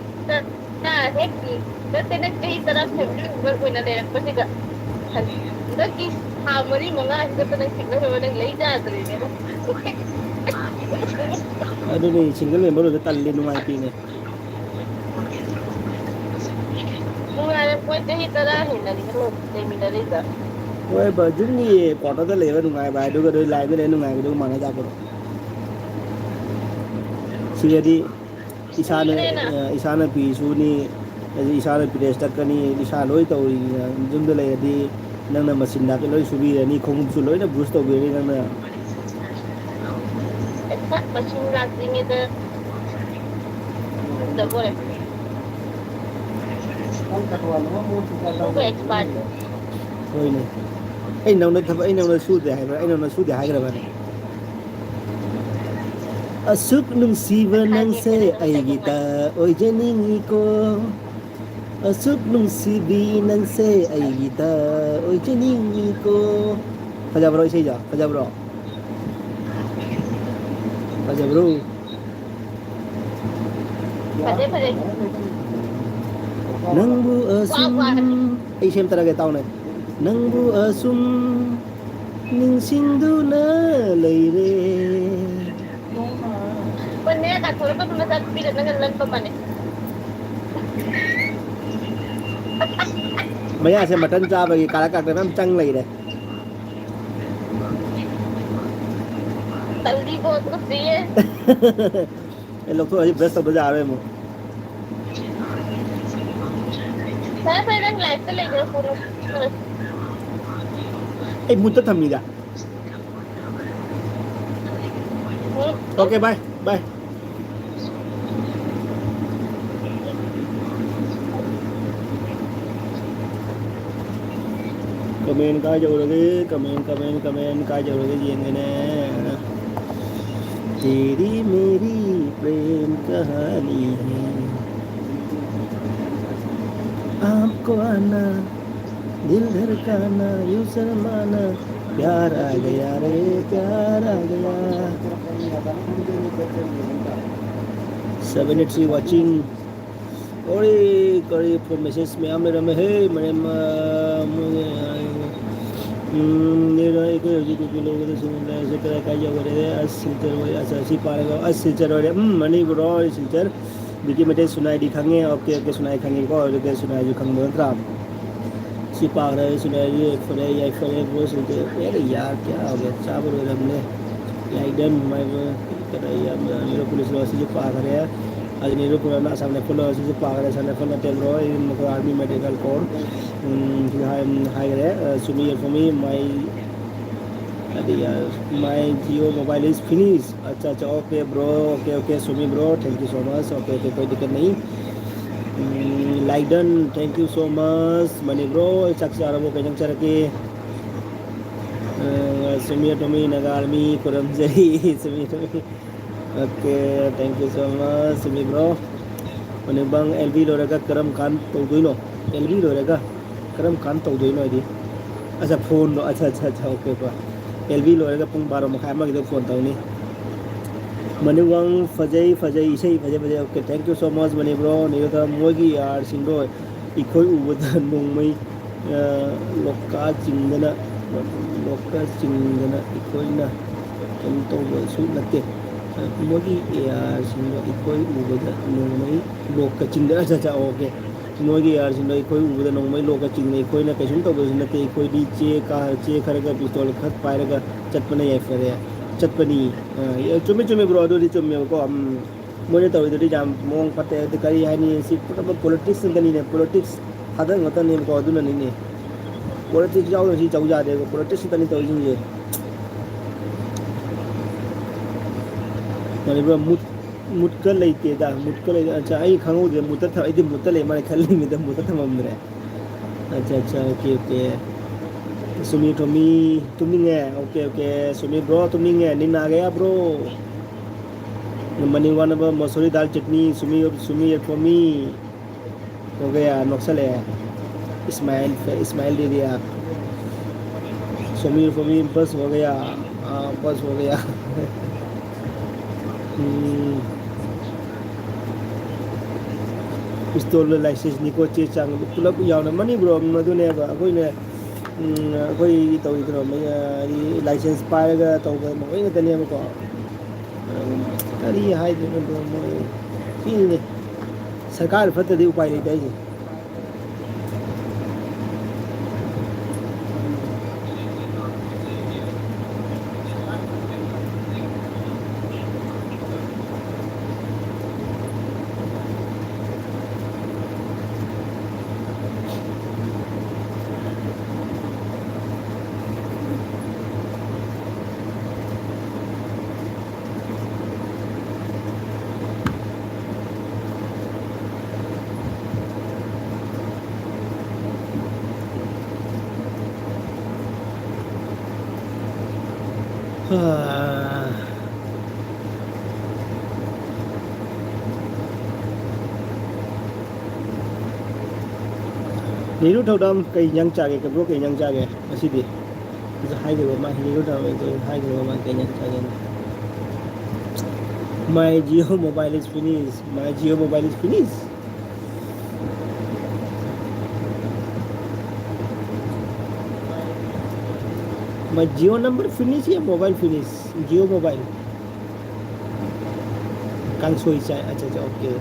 ꯍꯦꯛ ꯅꯠꯇꯦ ꯅꯪ ꯆꯍꯤ ꯇꯔꯥ ꯐꯦꯃꯤꯂꯤ ꯃꯦꯝꯕꯔ ꯑꯣꯏꯅ ꯂꯩꯔꯛꯄꯁꯤꯒ ꯍꯟꯗꯛꯀꯤ ꯊꯥ 4-5 ꯅꯪ ꯁꯤꯡꯅꯕ ꯅꯪ ꯂꯩ ꯌꯥꯗ꯭ꯔꯤꯅꯦ ꯑꯗꯨꯅꯤ ꯁꯤꯡꯒꯜ ꯃꯦꯝꯕꯔ ꯑꯣꯏꯕ ꯇꯜꯂꯦ ꯅꯨꯡꯉꯥꯏꯇꯦꯅꯦ ꯅꯨꯡꯉꯥꯏꯔꯛꯄꯣꯏ ꯆꯍꯤ 10 ꯍꯦꯟꯅꯅꯤ ꯂꯩꯃꯤꯟꯅꯔꯤꯗꯣ ꯍꯣꯏꯕ ꯌꯨꯝꯒꯤ ꯀ꯭ꯋꯥꯇꯔꯗ ꯂꯩꯕ ꯅꯨꯡꯉꯥꯏꯕ ꯍꯥꯏꯗꯨꯒ ꯂꯥꯏꯐꯇ ꯂꯩꯕ ꯅꯨꯡꯉꯥꯏꯕꯗꯨꯒ ꯃꯥꯟꯅꯖꯥꯠꯄꯣ ꯁꯤꯗꯗꯤ ꯏꯁꯥꯅ ꯀꯨꯏꯔꯦꯅ ꯏꯁꯥꯅ ꯐꯤ ꯁꯨꯅꯤ ꯑꯗꯩ ꯏꯁꯥꯅ ꯄꯦꯔꯦꯁ ꯇꯛꯀꯅꯤ ꯏꯁꯥ ꯂꯣꯏ ꯇꯧꯔꯤꯅꯤꯅ ꯌꯨꯝꯗ ꯂꯩꯔꯗꯤ ꯅꯪꯅ ꯃꯆꯤꯟ ꯅꯥꯀ ꯂꯣꯏ ꯁꯨꯕꯤꯔꯅꯤ ꯈꯣꯡꯎꯞꯁꯨ ꯂꯣꯏꯅ ꯕ꯭ꯔꯨꯁ ꯇꯧꯕꯤꯔꯅꯤ ꯅꯪꯅ ꯃꯁꯤꯡ ꯂꯥꯛꯇ꯭ꯔꯤꯉꯩꯗ ꯁꯨꯗꯕꯣꯏꯔꯦ ꯁꯨꯕ ꯑꯦꯛꯁꯄꯥꯔꯠ ꯍꯣꯏꯅꯦ ꯑꯩ ꯅꯪꯅ ꯊꯕꯛ ꯑꯩ ꯅꯪꯅ ꯁꯨꯗꯦ ꯍꯥꯏꯕ꯭ꯔꯥ ꯑꯩ ꯅꯪꯅ ꯁꯨꯗꯦ ꯍꯥꯏꯈ꯭ꯔꯕꯅꯦ ꯑꯁꯨꯛ ꯅꯨꯡꯁꯤꯕ ꯅꯪꯁꯦ ꯍꯥꯏꯒꯦ ꯅꯪꯅ ꯑꯩꯒꯤꯇ ꯀꯩꯗꯧꯉꯩ ꯑꯣꯏꯖꯅꯤꯡꯉꯤꯀꯣ ꯑꯁꯨꯛ ꯅꯨꯡꯁꯤꯕꯤ ꯅꯪꯁꯦ ꯑꯩꯒꯤꯗ ꯑꯣꯏꯖꯅꯤꯡꯉꯤꯀꯣ ꯐꯖꯕ꯭ꯔꯣ ꯏꯁꯩꯖꯦ ꯐꯖꯕ꯭ꯔꯣ ꯐꯖꯕ꯭ꯔꯣ ꯐꯖꯩ ꯐꯖꯩ ꯅꯪꯕꯨ ꯋꯥ ꯑꯁꯨꯝ ꯋꯥꯅꯤ ꯑꯩ ꯁꯦꯝꯇꯔꯒꯦ ꯇꯥꯎꯅꯦ ꯅꯪꯕꯨ ꯑꯁꯨꯝ ꯅꯤꯡꯁꯤꯡꯗꯨꯅ ꯂꯩꯔꯦ ꯄꯨꯟꯅ ꯀꯥꯊꯣꯔꯄ ꯃꯆꯥꯅꯨꯄꯤꯗ ꯅꯪꯅ ꯂꯟꯕ ꯃꯥꯟꯅꯩ ꯃꯌꯥꯁꯦ ꯃꯇꯟ ꯆꯥꯕꯒꯤ ꯀꯥꯔꯛ ꯀꯥꯔꯛꯇ ꯃꯌꯥꯝ ꯆꯪ ꯂꯩꯔꯦ ꯇꯜꯂꯤꯀꯣ ꯇꯨꯀꯠꯆꯩꯌꯦ ꯑꯩ ꯂꯧꯊꯣꯛꯑꯁꯤ ꯕ꯭ꯔꯁ ꯇꯧꯗ ꯌꯥꯔꯣꯏ ꯑꯃꯨꯛ ꯐꯔꯦ ꯐꯔꯦ ꯅꯪ ꯂꯥꯏꯐꯇ ꯂꯩꯖꯔꯣ ꯑꯩ ꯃꯨꯠꯇ ꯊꯝꯃꯤꯗ ꯑꯣꯀꯦ ꯕꯥꯏ ꯕꯥꯏ कमेंट कहाँ जरूरगे कमेंट कमेंट कमेंट कहाँ जरूरगे जिएंगे ने तेरी मेरी प्रेम कहानी है आपको आना दिल धड़काना यूं शर्माना प्यार आ गया रे प्यार आ गया 73 watching और करी मैसेज में हम मेरा में है मेरे मेरा एक हज़ार किलो के सुन रहे से करा काय जाओ रे सिल्चर वो ऐसा सी पारेगा सिल्चर रे मनी ब्रो सिल्चर बिकी मेटे सुनाई दी खंगे ओके ओके सुनाई खंगे को और के सुनाई जो खंग मंत्रा सी पाग रहे सुनाई ये फरे या फरे वो सिल्चर अरे यार क्या हो गया चाबल हो हमने लाइडन मैं करा या मेरे पुलिस वाले जो पाग रहे हैं आज नेहरू पुराना सामने फुल से पाग रहे सामने फुल टेल रो इन आर्मी मेडिकल कोर हाई रहे Sumi for me my my Jio mobile is finish अच्छा अच्छा okay bro okay okay Sumi bro thank you so much okay okay कोई दिक्कत नहीं लाइडन थैंक यू सो मच मनी ब्रो चक्स आ रहा वो कहीं चल के सुमी टोमी नगारमी कुरमजई सुमी टोमी okay thank you so much Sumi bro मने बंग एलबी लोरेगा करम कान तौदोइनो एलबी लोरेगा करम कान तौदोइनो आदि अच्छा फोन लो अच्छा अच्छा अच्छा ओके ओके एलबी लोरेगा पुंग 12 मखाय मा फोन तौनी मने वंग फजई फजई इसे फजई फजई okay thank you so much मने ब्रो नेगा मोगी यार सिंगो इखोय उबदा नोंमै लोका चिंगना इखोयना कम तौबसु नते मोगी यार सिंगो इखोय उबदा नोंमै लोका चिंगना अच्छा अच्छा ओके मोगी यार सिंगो इखोय उबदा नोंमै लोका चिंगना इखोयना कैसुम तौबसु नते इखोयदी चे खरगा पिस्तौल खत पायरगा चटपना याय फरे चटपनी चुमे चुमे ब्रो अदुदी चुमे को मोने तौदुदी जाम मोंग फते करी हानी सि पुरा पॉलिटिक्स गनी ने पॉलिटिक्स हादर ngata ne ko aduna ni ne politics ꯌꯥꯎꯗꯅ ꯁꯤ ꯇꯧ ꯌꯥꯗꯦꯕ ꯄꯣꯂꯤꯇꯤꯛꯁꯇꯅꯤ ꯇꯧꯔꯤꯁꯤꯡꯁꯦ ꯃꯅꯤꯄꯨꯔ ꯃꯨꯠꯀ ꯂꯩꯇꯦꯗ ꯃꯨꯠꯀ ꯂꯩꯇꯦ ꯑꯠꯆꯥ ꯑꯩ ꯈꯪꯍꯧꯗ꯭ꯔꯦ ꯃꯨꯠꯇ ꯑꯩꯗꯤ ꯃꯨꯠꯇ ꯂꯩ ꯃꯥꯅ ꯈꯜꯂꯤꯉꯩꯗ ꯃꯨꯠꯇ ꯊꯝꯃꯝꯗ꯭ꯔꯦ ꯑꯠꯆꯥ ꯑꯠꯆꯥ okay okay Sumi Tommy tuminge oke Sumi bro tuminge Nina gaya bro Mani wanaba masuri dal chutney Sumi for me हो गया नक्सल है इस्माइल दे दिया सुमी फमी बस हो गया बस हो गया पिस्तौल लाइसेंस निको चे चांग पुलप यावना मनी ब्रो मदुनेबा अखोइने अखोई तौइद्रो लाइसेंस पाएगा तौगा मोइने तनेबको करी हाइदनो ब्रो मोइ फिने सरकार फतदि उपाय लेते है Niru thodam kai yang chage ke bro kai yang chage asidi is hai de ma niru thodam is hai de ma kai yang chage my Jio mobile is finished my Jio mobile is finished my Jio number finish ya mobile finish Jio mobile kang soi chai acha acha okay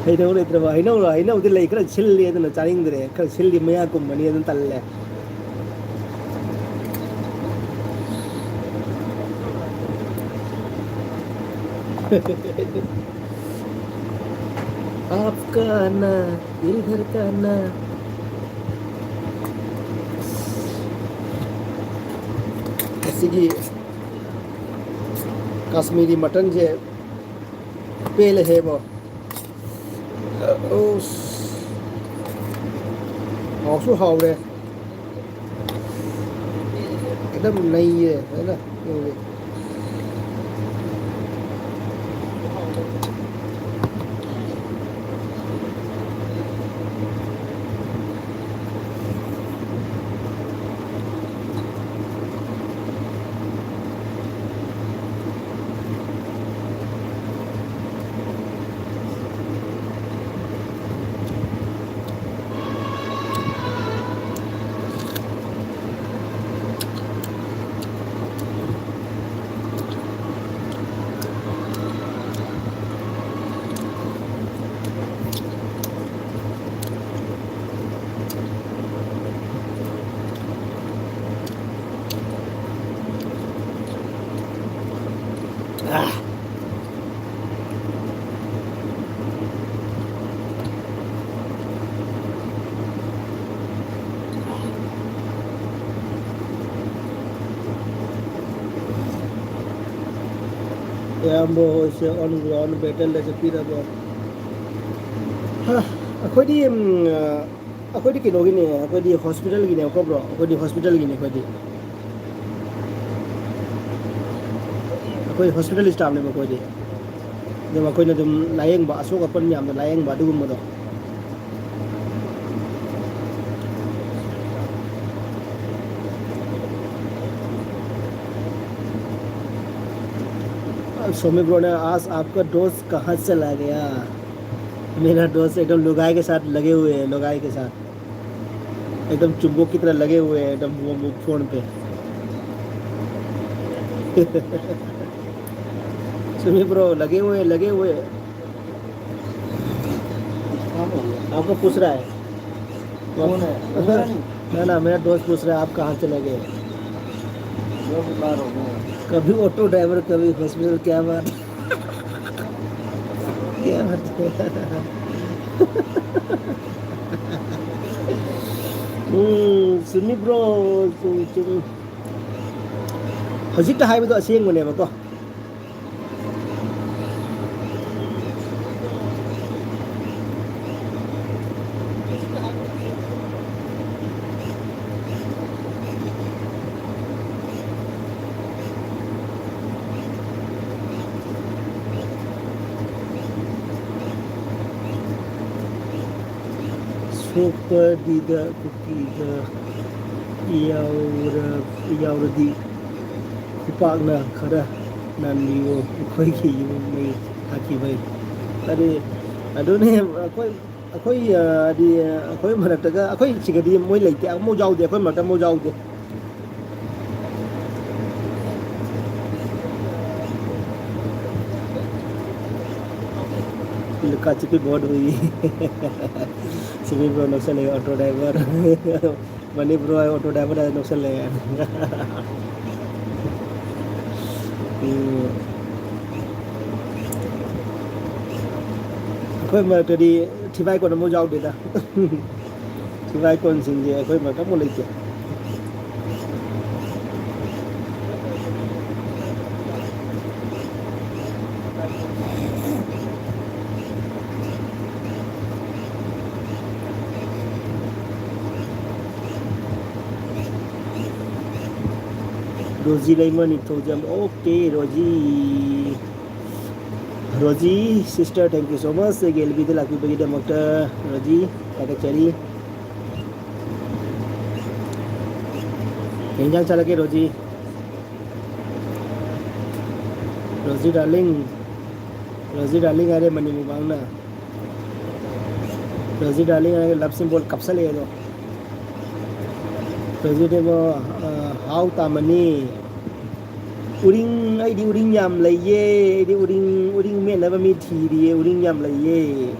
Heinau letraba heinau de lei kara chilli aduna charingdre kara chilli maya kumbani adun talle आपका आना दिल धड़काना ऐसी कश्मीरी मटन जे पेल है वो हाउसु हावरे एकदम नई है ना Yambo se on ground battle le chapira bo ha akhodi kino gine akhodi hospital gine ko bro akhodi hospital gine akhodi hospital staff ne ko de dema koi na dum layeng ba aso ka pan yam da layeng ba dugum do Somi bro ने आज आपका डोज कहाँ चला गया मेरा डोज एकदम लुगाई के साथ लगे हुए हैं लुगाई के साथ एकदम चुंबक की तरह लगे हुए हैं एकदम वो फोन पे। सुमित ब्रो लगे हुए हैं, लगे हुए हैं। काम हो गया आपको पूछ रहा है। कौन है मेरा नहीं ना ना, मेरा दोस्त पूछ रहा है आप कहाँ चले गए। वो बीमार हो गया कभी ऑटो ड्राइवर, कभी हॉस्पिटल, क्या बात। क्या बात है। सुमित ब्रो हजिता हाइबदो असेंबनेबको। Super Dida Kukida Yauradi Kupagna Kara Nandiwo Koiki Yumi Hakibai. Tadi adone akoi di akoi manataga akoi chigadi moi leite mo jaude akoi mata mo jaude. काची की बहुत हुई। सुबह ब्रो नक्सल है ऑटो ड्राइवर। मनी ब्रो है ऑटो ड्राइवर है नक्सल है। कोई मैं कभी ठिबाई को नमो जाओ देता। ठिबाई कौन सिंगे कोई मैं कब बोले क्या। Rosie Raymond Ithojam. Okay, Rosie. Rosie, sister, thank you so much. Again, be the lucky bagi Dr. Rosie, kata cari. Kenjang chala ke Rosie. Rosie darling. Rosie darling are mani mubang na. Rosie darling are love symbol kapsal hai do. Rosie demo how tamani. Uring ai di uring yam lai ye di uring me na ba mi thi di uring yam lai ye.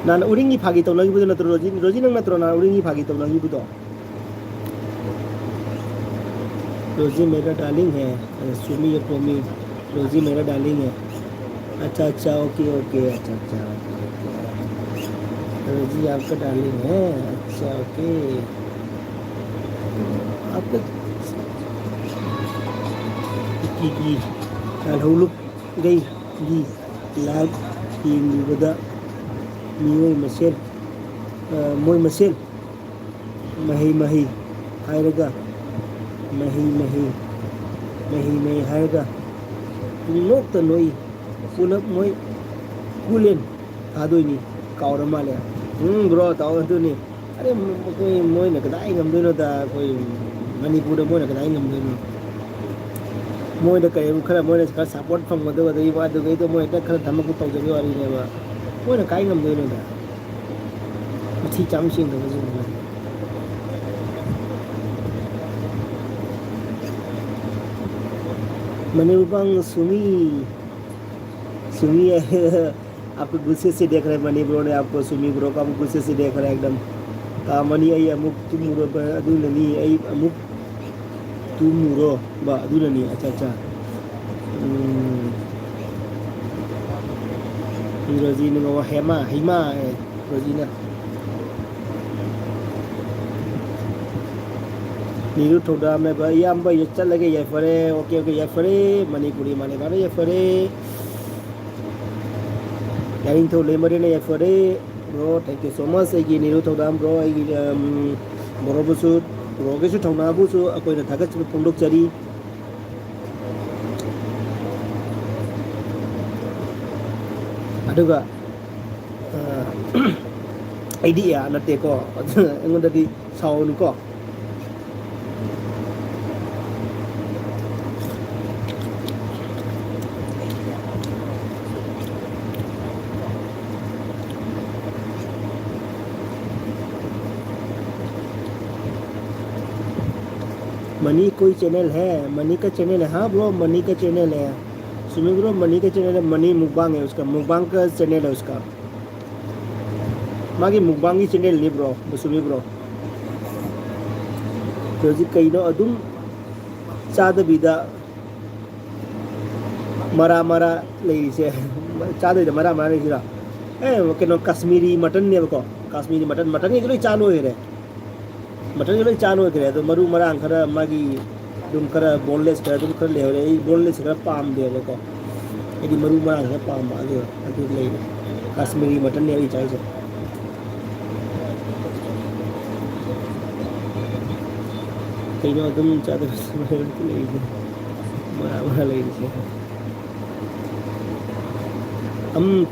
Nan uring ni phagi to lagi bu na to Rosie nang na to na uring ni phagi to lagi bu to. Rosie मेरा डार्लिंग है, सुमी ये कोमी, रोजी मेरा डार्लिंग है। अच्छा अच्छा ओके ओके अच्छा अच्छा रोजी आपका डार्लिंग है। अच्छा ओके आपका की हलुक गई गी लाग की बदा मियोय मसेल मोय मसेल मही मही हायरगा मही मही मही मही हायरगा लोक तो नोई पुनः मोय कुलेन आदोनी काउर माले ब्रो ताऊ तो नहीं अरे कोई मोय न कदाई ngam दोनो दा कोई मणिपुर मोय न कदाई ngam दोनो मोय द कई खरा मोय न सपोर्ट फंग मदो दई वा दो गई तो मोय त खरा धमक तौ जबे वाली ने बा मोय न काई ngam दोनो दा मथि चामसिंग द बजु मने उबंग सुमी सुमी आपको गुस्से से देख रहे हैं मनी ब्रो ने आपको सुमी ब्रो को गुस्से से देख रहा है एकदम का मनी आई अमुक तुम मुरो अदुलनी आई अमुक तुम मुरो बा अदुलनी अच्छा अच्छा रोजी ने वो हेमा हिमा रोजी ने नीरू थोड़ा में भाई हम भाई चल लगे ये फरे ओके ओके ये फरे मणिपुरी माने बारे ये फरे यारिंग तो लेमरे ने ये फरे bro thank you so much I Neeru थोड़ा ब्रो आई बोरो बुसु ब्रो के सु थोना बुसु अकोई न थागत फोंदोक चरी अदुगा आइडिया नते को अंगोंददी साउन को मनी कोई चैनल है, मनी का चैनल है। हाँ ब्रो, मनी का चैनल है सुमी ब्रो, मनी का चैनल है। मनी मुकबांग है उसका, मुकबांग का चैनल है उसका। मागी मुकबांग की चैनल नहीं ब्रो, सुमी ब्रो। तो जी कहीं ना अदुम चाद बिदा मरा मरा ले से चाद बिदा मरा मरा नहीं सिरा ए के नो कश्मीरी मटन ने को कश्मीरी मटन मटन ये कोई चालू है रे मटन ये कोई चालू है रे तो मरु मरा खरा मागी दुम खरा बोनलेस खरा दुम खरा ले रे बोनलेस खरा पाम दे रे को यदि मरु मरा खरा पाम आ दे अदु ले कश्मीरी मटन ने भी चाहिए कहीं ना तुम चाहते हो ले मरा मरा ले से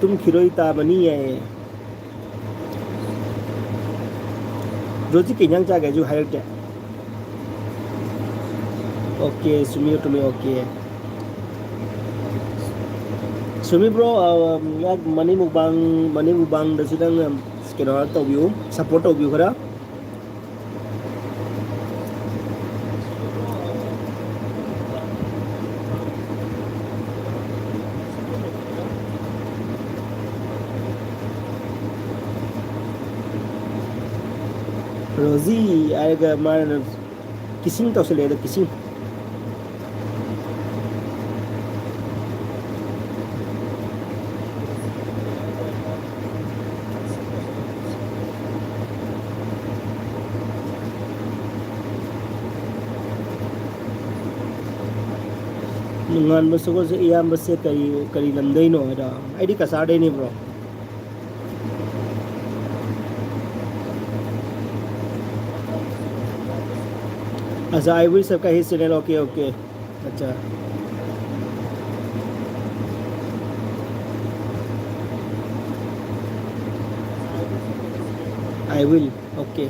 तुम खिरोई ताबनी है रोजी किन्यां चा गए जो हाइट ओके सुमी तुम्हें ओके सुमी ब्रो यार मनी मुबांग दसिदंग केनो तौबियो सपोर्ट तौबियो खरा रोजी आएगा मार किसिंग तो से ले दो kissing ngan ba so se iyam ba se kari lamdai no da ai di ka sa dai ni bro अच्छा आई विल सबका हिट चैनल ओके ओके अच्छा आई विल ओके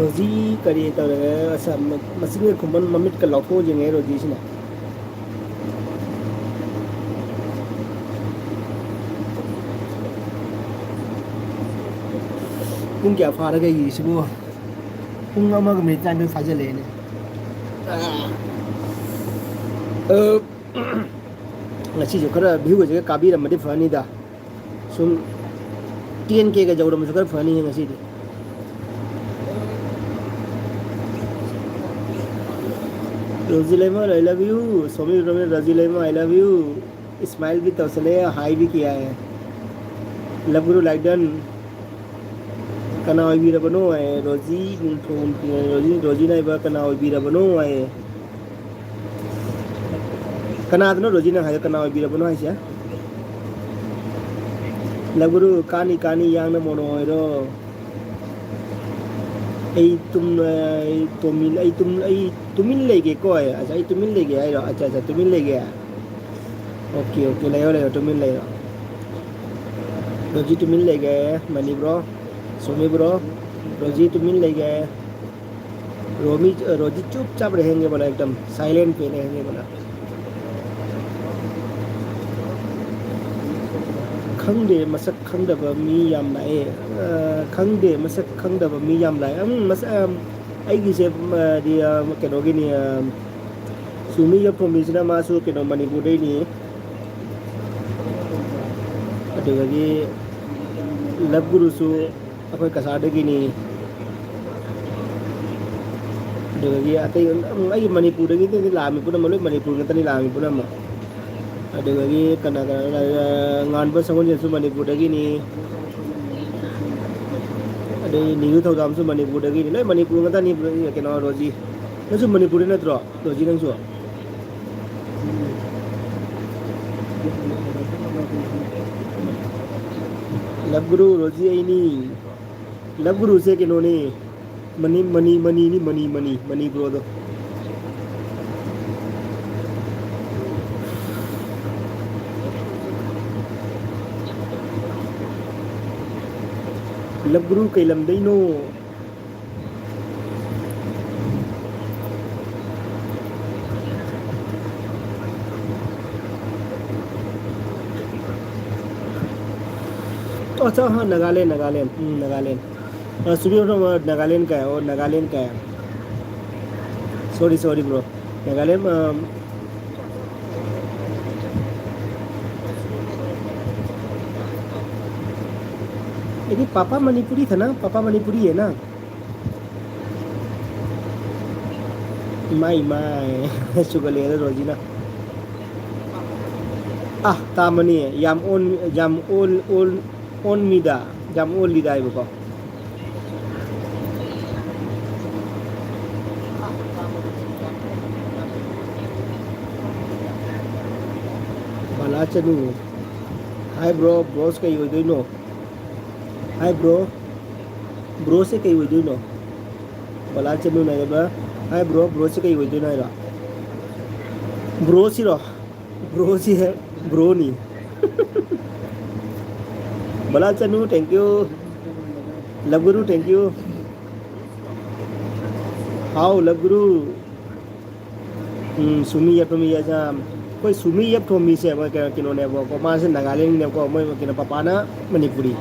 रोजी करी तो अच्छा मसीन खुमन ममिट का लौटो जेंगे रोजी से ना पुंग क्या फाड़ गई इसको पुंग अमग में जान फाजे लेने ngasi jo kara view je ka bi ramadi fani da sum TNK ga jawra musukar fani ngasi di रोजिलेमा आई लव यू सोमी रोमी रोजिलेमा आई लव यू स्माइल भी तवसले हाई भी किया है लव गुरु लाइक डन कना ओई भी रबनो है रोजी रोजी ना बा कना ओई भी रबनो है कना आदनो रोजी ना हाय कना ओई भी रबनो है छा लव गुरु कानी यांग न मोनो रो तुमिन लेके को है अच्छा तुमिन लेके आए रो अच्छा तुमिन लेके ओके ओके ले तुमिन ले रोजी तुमिन ले गए मनी ब्रो सोमी ब्रो रोजी तुमिन ले गए रोजी चुपचाप रहेंगे बोला एकदम साइलेंट पे रहेंगे बोला खंगदे मसक खंगदब मी याम लाए खंगदे मसक खंगदब मी याम लाए मस आईगी से दी केनोगी नि सुमी या प्रोमिसना मासु केनो मणिपुर दे नि अदुगी लब गुरुसु अखोय कसादगी नि अदुगी अतै आई मणिपुर दगी ते लामी पुना मलोय मणिपुर नतनी लामी पुना म अदुगी कना ngàn bơ संगोन जेसु मणिपुर दगी नि đây níu thâu đám số Manipur đây cái này Manipur người ta níu cái nó rồi gì nó số Manipur này rồi rồi gì đang số Love Guru rồi gì ấy ni Love Guru से cái nó này money bro đó Love Guru kay lam day no तो अच्छा हाँ नागालैंड सुबह नागालैंड का है और नागालैंड का है सॉरी ब्रो नागालैंड ini पापा मणिपुरी था ना पापा मणिपुरी है ना माई शुगर ले रोजी ना तामनी है याम ओन मिदा याम ओल लिदा है बको बाला चनु हाय ब्रोस का यो दो नो हाय ब्रो से कई हुई नो बाला चनु ना बा हाय ब्रो से कई हुई ना ब्रो सी है ब्रो नहीं बाला चनु thank you love Guru thank you how love गुरु सुमी या तुम या जा कोई सुमी या तुम मी से वो क्या किन्होंने वो को मां से नागालैंड ने को मैं किन्हों पापा ना मणिपुरी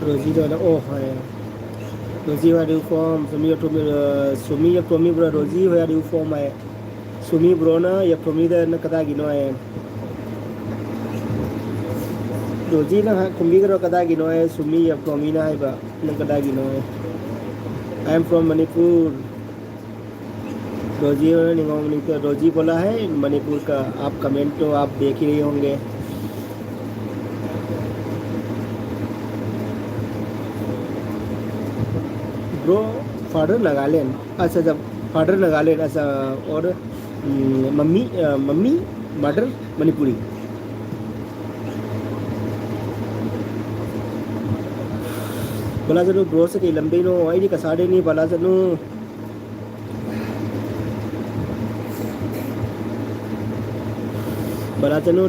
रोजी जो ना ओह है रोजी वाला ड्यू फॉर्म सुमी या तुम मी ब्रो रोजी वाला ड्यू फॉर्म है सुमी ब्रो ना या तुम मी ना कदा गिनो है रोजी ना कुंभी करो कदा गिनो है सुमी या तुम मी ना है बा ना कदा गिनो है आई एम फ्रॉम मणिपुर रोजी रोजी बोला है मणिपुर का आप कमेंट तो आप देख ही रहे होंगे ब्रो फादर नागालैंड अच्छा जब फादर नागालैंड अच्छा और मम्मी मदर मणिपुरी बला जनु ब्रो से कई लंबे नो आई नी कसाड़े नहीं बला जनु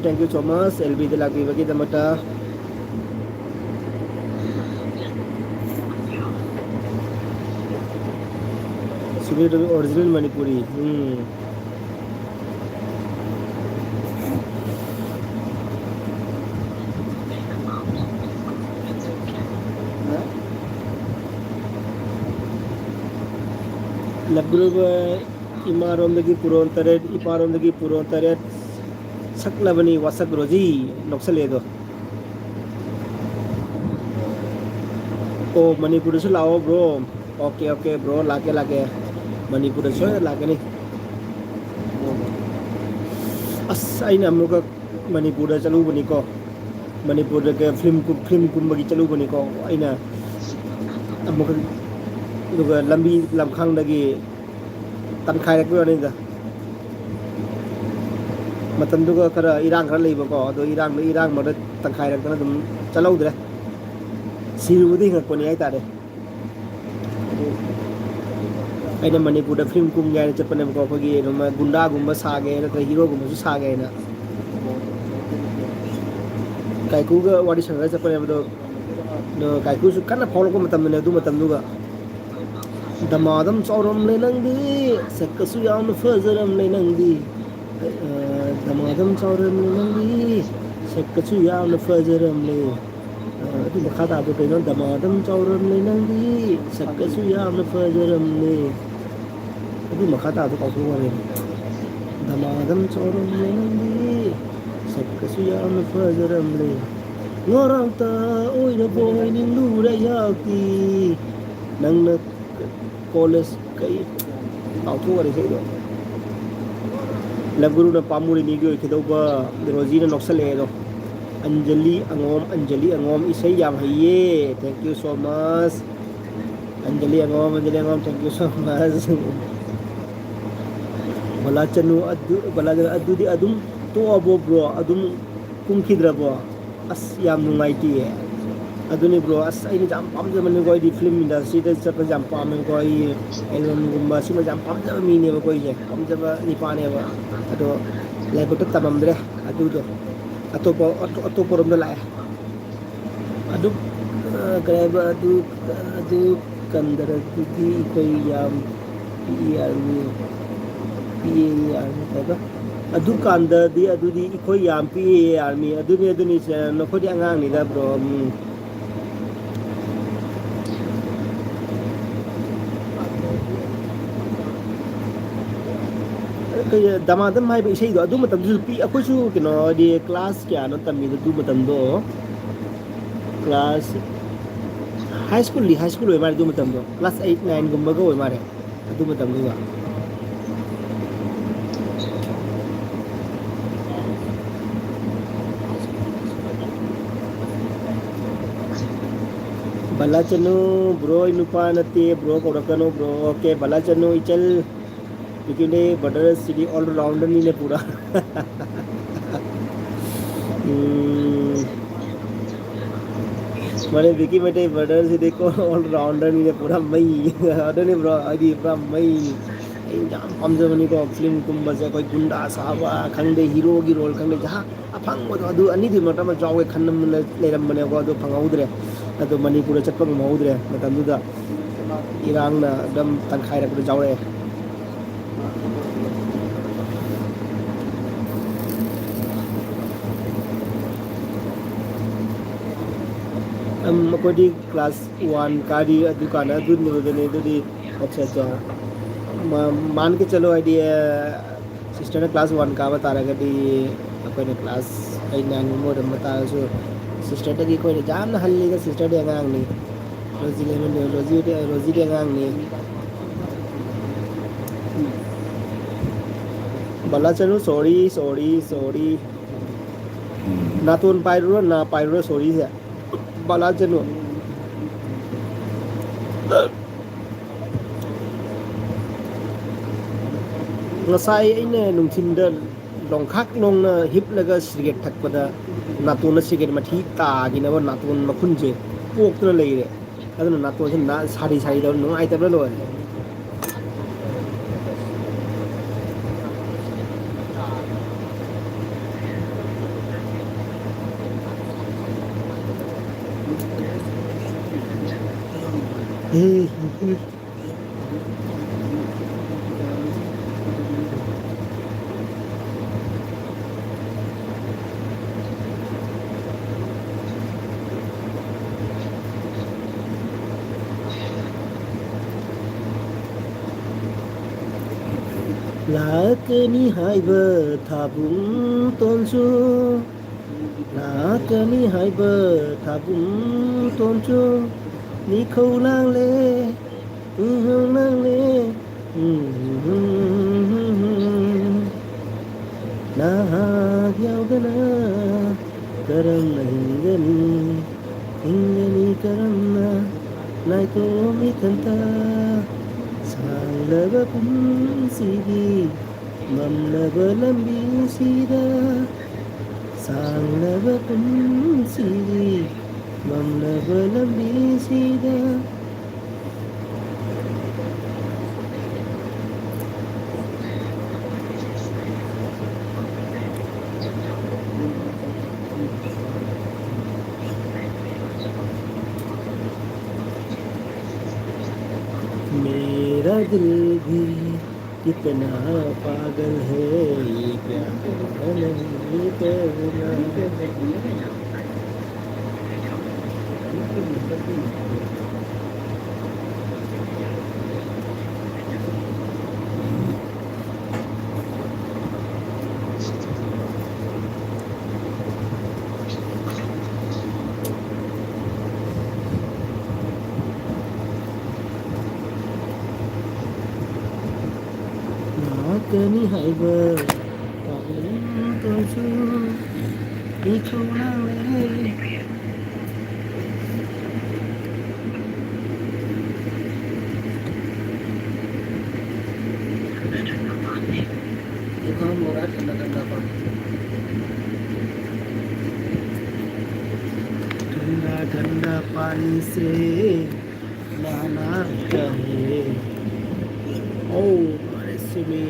thank you so much LB de lagi bagi damata सुबह तो ओरिजिनल मणिपुरी लबग्रुब इमारोंदगी पुरोन तरेट इपारोंदगी पुरोन तरेट सकलबनी वसक रोजी नक्सलेदो ओ मणिपुर से लाओ ब्रो ओके ब्रो लाके मणिपुर से लाके नहीं असाइन अमुका मणिपुर चलू बनी को मणिपुर के फिल्म कुंबगी चलू बनी को आइना अमुका दुगा लंबी लमखांग दगी तनखाई रखबो नहीं दा मतम दुगा खरा इरांग खरा लेबो को दो इरांग मद तनखाई रखना तुम चलौद्रे सिरुदी ngakoni ai tare aina manipur da film kum ngai chapane ko khogi noma gunda gumba sage na ka hero gumba su sage na kaiku ga wadi sanga chapane do no kaiku su kana follow ko matam ne du matam duga damadam chauram le nangdi sakkasu yawn fazaram le nangdi damadam chauram le nangdi sakkasu yawn fazaram le itu makata tu kainon damadam chauram le nangdi sakkasu yawn fazaram le itu makata tu kau suwa le damadam chauram le nangdi sakkasu yawn fazaram le ngorang ta oi na boy ning lu ra yakti nang na college कई काउथोरे से दो लबगुरु ना पामुरी निगो खिदौबा रोजी ना नक्सले दो अंजलि अंगोम इसे याम हइये thank you so much Anjali Angom thank you so much बलाचनु अदुदी अदुम तो अबो ब्रो अदुम कुमखिद्रबो अस याम नुंगाइती है अदुनी ब्रो अस आइनि जाम पामजबने कोई दी फिल्म इंडस्ट्री दे चप जाम पामे कोई एल्बम गुम्बा सिम जाम पामजब मीने कोई जे पामजब निपाने बा अदो लेबट तममद्रे अदुदो अतोप रोम लाए अदु ग्रेब अदु कंदर दुदी कोई याम यामी ꯄꯤꯌꯦ ꯑꯗꯨ ꯀꯥꯟꯗꯗꯤ ꯑꯗꯨꯗꯤ ꯑꯩꯈꯣꯏ ꯌꯥꯝ ꯄꯤꯌꯦ ꯑꯥꯔꯃꯤ ꯑꯗꯨꯅꯤ ꯅꯈꯣꯏꯗꯤ ꯑꯉꯥꯡꯅꯤꯗ ꯕ꯭ꯔꯣ ꯗꯃꯥꯗꯝ ꯍꯥꯏꯕ ꯏꯁꯩꯗꯣ ꯑꯗꯨ ꯃꯇꯝꯗꯨꯁꯨ ꯄꯤ ꯑꯩꯈꯣꯏꯁꯨ ꯀꯩꯅꯣꯗꯤ ꯀ꯭ꯂꯥꯁ ꯀꯌꯥꯅꯣ ꯇꯝꯃꯤꯗꯣ ꯑꯗꯨ ꯃꯇꯝꯗꯣ ꯀ꯭ꯂꯥꯁ ꯍꯥꯏ ꯁ꯭ꯀꯨꯜ ꯑꯣꯏ ꯃꯥꯜꯂꯦ ꯑꯗꯨ ꯃꯇꯝꯗꯣ ꯀ꯭ꯂꯥꯁ 8, 9 ꯒꯨꯝꯕꯒ ꯑꯣꯏ ꯃꯥꯜꯂꯦ ꯑꯗꯨ ꯃꯇꯝꯗꯨꯒ Balachanu bro inupa nate bro korakano bro okay balachanu ichal bikine border city all rounder ni ne pura माने विकी बेटे border city को all rounder ni ne pura mai adone bro adi pura mai जाम पामजबनी को फिल्म कुंबा से कोई गुंडा साहबा खंडे हीरो की रोल खंडे जहां अफंग अदु अनि दि मटम जावे खन्नम लेरमने को अदु फंगौद्रे अदु मणिपुर चटप मौद्रे मतंदुदा इरांगना दम तनखाइरक जावे कोई क्लास 1 कारी अदु काना अदु निरोदने दुदी अच्छा मान के चलो आइडिया सिस्टर ने क्लास 1 का बता रहा कि कोई ने क्लास 8, 9 मोर बता सो सिस्टर की कोई जाम न हल्ली का सिस्टर दे गांग नहीं रोजी दे गांग नहीं बला चलो सॉरी ना तोन पाइरो ना पाइरो सॉरी से बला चलो ngasai aine nungthinda longkhak longna hiplaga cigarette thakpada natuna cigarette mathi ta gina ba natun makhunje poktuna leire aduna natun sin na sari da nungai tabla lo Lakani haiba thabum tonsu Lakani haiba thabum tonsu Ni khâu lang le Na gyao gana karam hingani karam na Nai to mi thanta Sanglaba punsidi Mamlaba lambi sida Sanglaba punsidi Mamlaba lambi sida मेरा दिल भी कितना पागल है ये प्यार नहीं करना ꯉꯥꯛꯀꯅꯤ ꯍꯥꯏꯕ ꯇꯧꯁꯨ 이초랑래 दुकान हो रहा है ठंडा ठंडा पानी ठंडा ठंडा पानी से नहाना चाहिए ओ अरे Sumi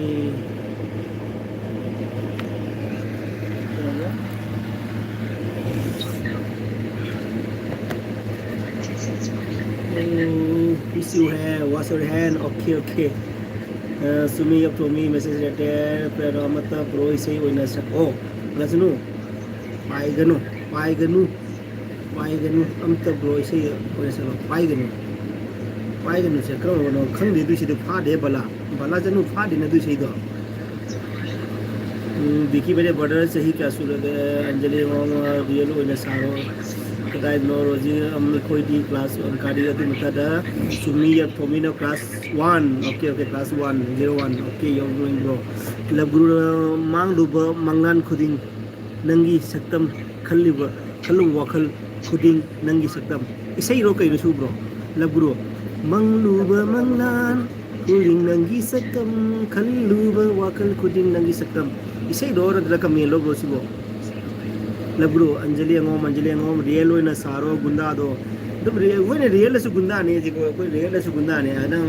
Miss you hand, wash your hand. Okay, okay. Sumi up to me message letter. Pero mata bro isay oy nasa. Oh, nasa no. Paigano, paigano, paigano. Amta bro isay oy nasa. Paigano, paigano siya. Kung ano, kung dito siya do pha de bala, bala janu pha de na do siya do. Vicky मेरे बॉर्डर से ही क्या सूरत है अंजलि रियल ओय नसा रो. Kaya no Roji amni koi di class 1 kari atu mutada sumi ya pomino class 1 okay class 1 01 okay you're going bro lab guru mang duba mangan khuding nangi saktam khalliba khalum wakhal khuding nangi saktam isai ro kai su bro lab guru mangluba manglan khuding nangi saktam khalluba wakhal khuding nangi saktam isai ro ra ka melo bro si bro Labro Anjali angom real oy na saro gunda do dum real oy ne real su gunda ne ji ko real su gunda ne adang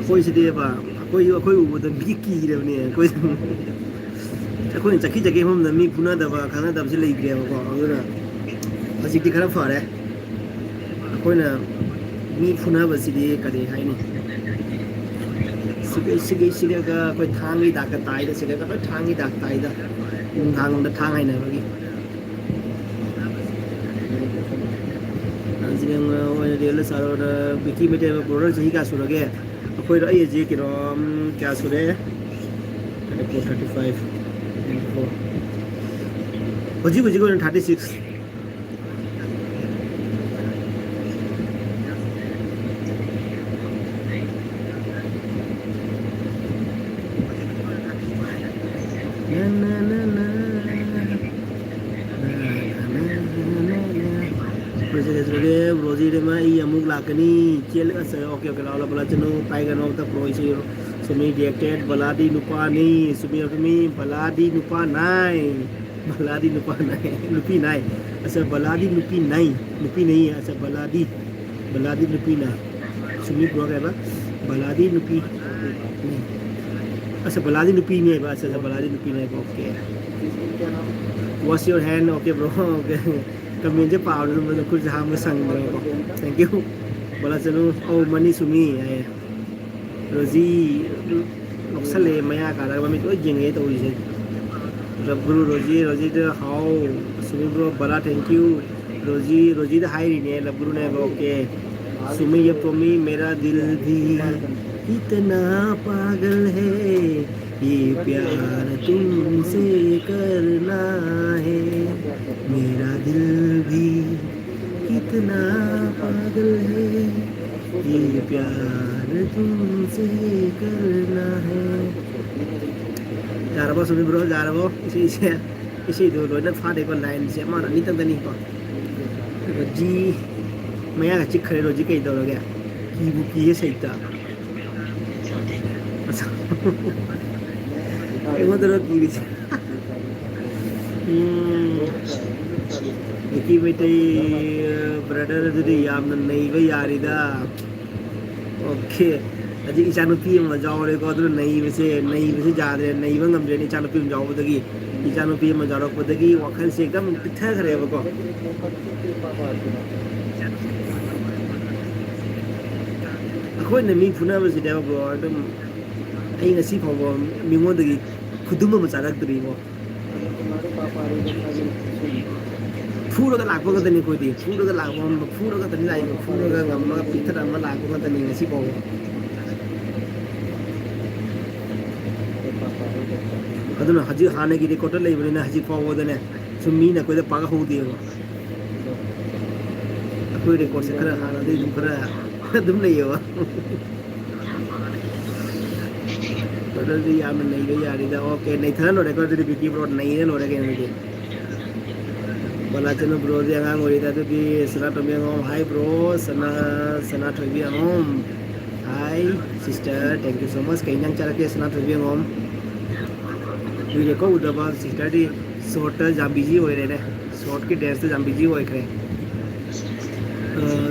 koi si de ba koi u da biki de ne koi koi chaki chaki hom na mi puna da ba khana da si lai gre ba ko agora asi ti khara fare koi na mi puna ba si de ka de hai ni sige ka koi thangi da ka tai da sige ka koi thangi da tai da thang da thang hai na ba gi Jing one real सारो बिकी मेटे प्रोडक्ट सही का सुरगे कोई र ये जे के रोम क्या सुरे 435 बजी बजी को 36 ना ना ना Roji de ma iya mug lakani chel asa okay la bala chano tiger no ta pro isi sumi reacted baladi nupa ni sumi mi baladi nupa nai nupi nai asa baladi nupi nai asa baladi nupi nai sumi pro ka ba baladi nupi asa baladi nupi ni ba asa baladi nupi nai okay wash your hand okay bro okay kami je pau dulu mana kuj ham sang bro thank you bala chanu oh mani sumi roji oksale maya ka la mami to jeng e to ise rabru roji de how sumi bro bala thank you roji de hi ne rabru ne okay sumi ye promi mera dil bhi इतना पागल है ये प्यार तुमसे करना है मेरा दिल भी कितना पागल है ये प्यार तुमसे करना है जारबो सुनी ब्रो जारबो इसी दो लो ना फाड़े को लाइन से माना नहीं तंग नहीं को जी मैं यार चिक खरे रोजी कहीं दो गया की बुकी है सही था Emang terus kiri sih. Iki betai brother jadi yam nahi bhai yari da. Okay. Aji ichanu pi ma jao re ko tu nahi wese ja re nahi bang am jeni ichanu pi ma jao bodagi. Ichanu pi ma jao bodagi wakhan se ekdam pitha kare ba ko. Aku ni mi puna ba sida ba bro. Ekdam ai ngasi phaw mingondagi khudum ma charak tri mo phuro ga lakpa ga tani koi di phuro ga tani lai phuro ga ngamma pithara ma lakpa ga tani ngasi phaw aduna haji hane gi record lai bani na haji phaw da ne sumi na koi da paga ho di ho koi record se kara hana de dum kara dum lai ho brother याम नहीं गई यार इधर ओके नहीं था लोड़े को तो बिकी ब्रो नहीं है लोड़े के नहीं बला चनो ब्रो दे अंगांग ओरी दा तो भी सना तो भी अंगम हाय ब्रो सना सना तो भी अंगम hi sister thank you so much कहीं नंग चला के सना तो भी अंगम वीडियो को उधर सिस्टर दी शॉर्ट जाम बिजी हो रहे हैं शॉर्ट की डेंस जाम बिजी हो रहे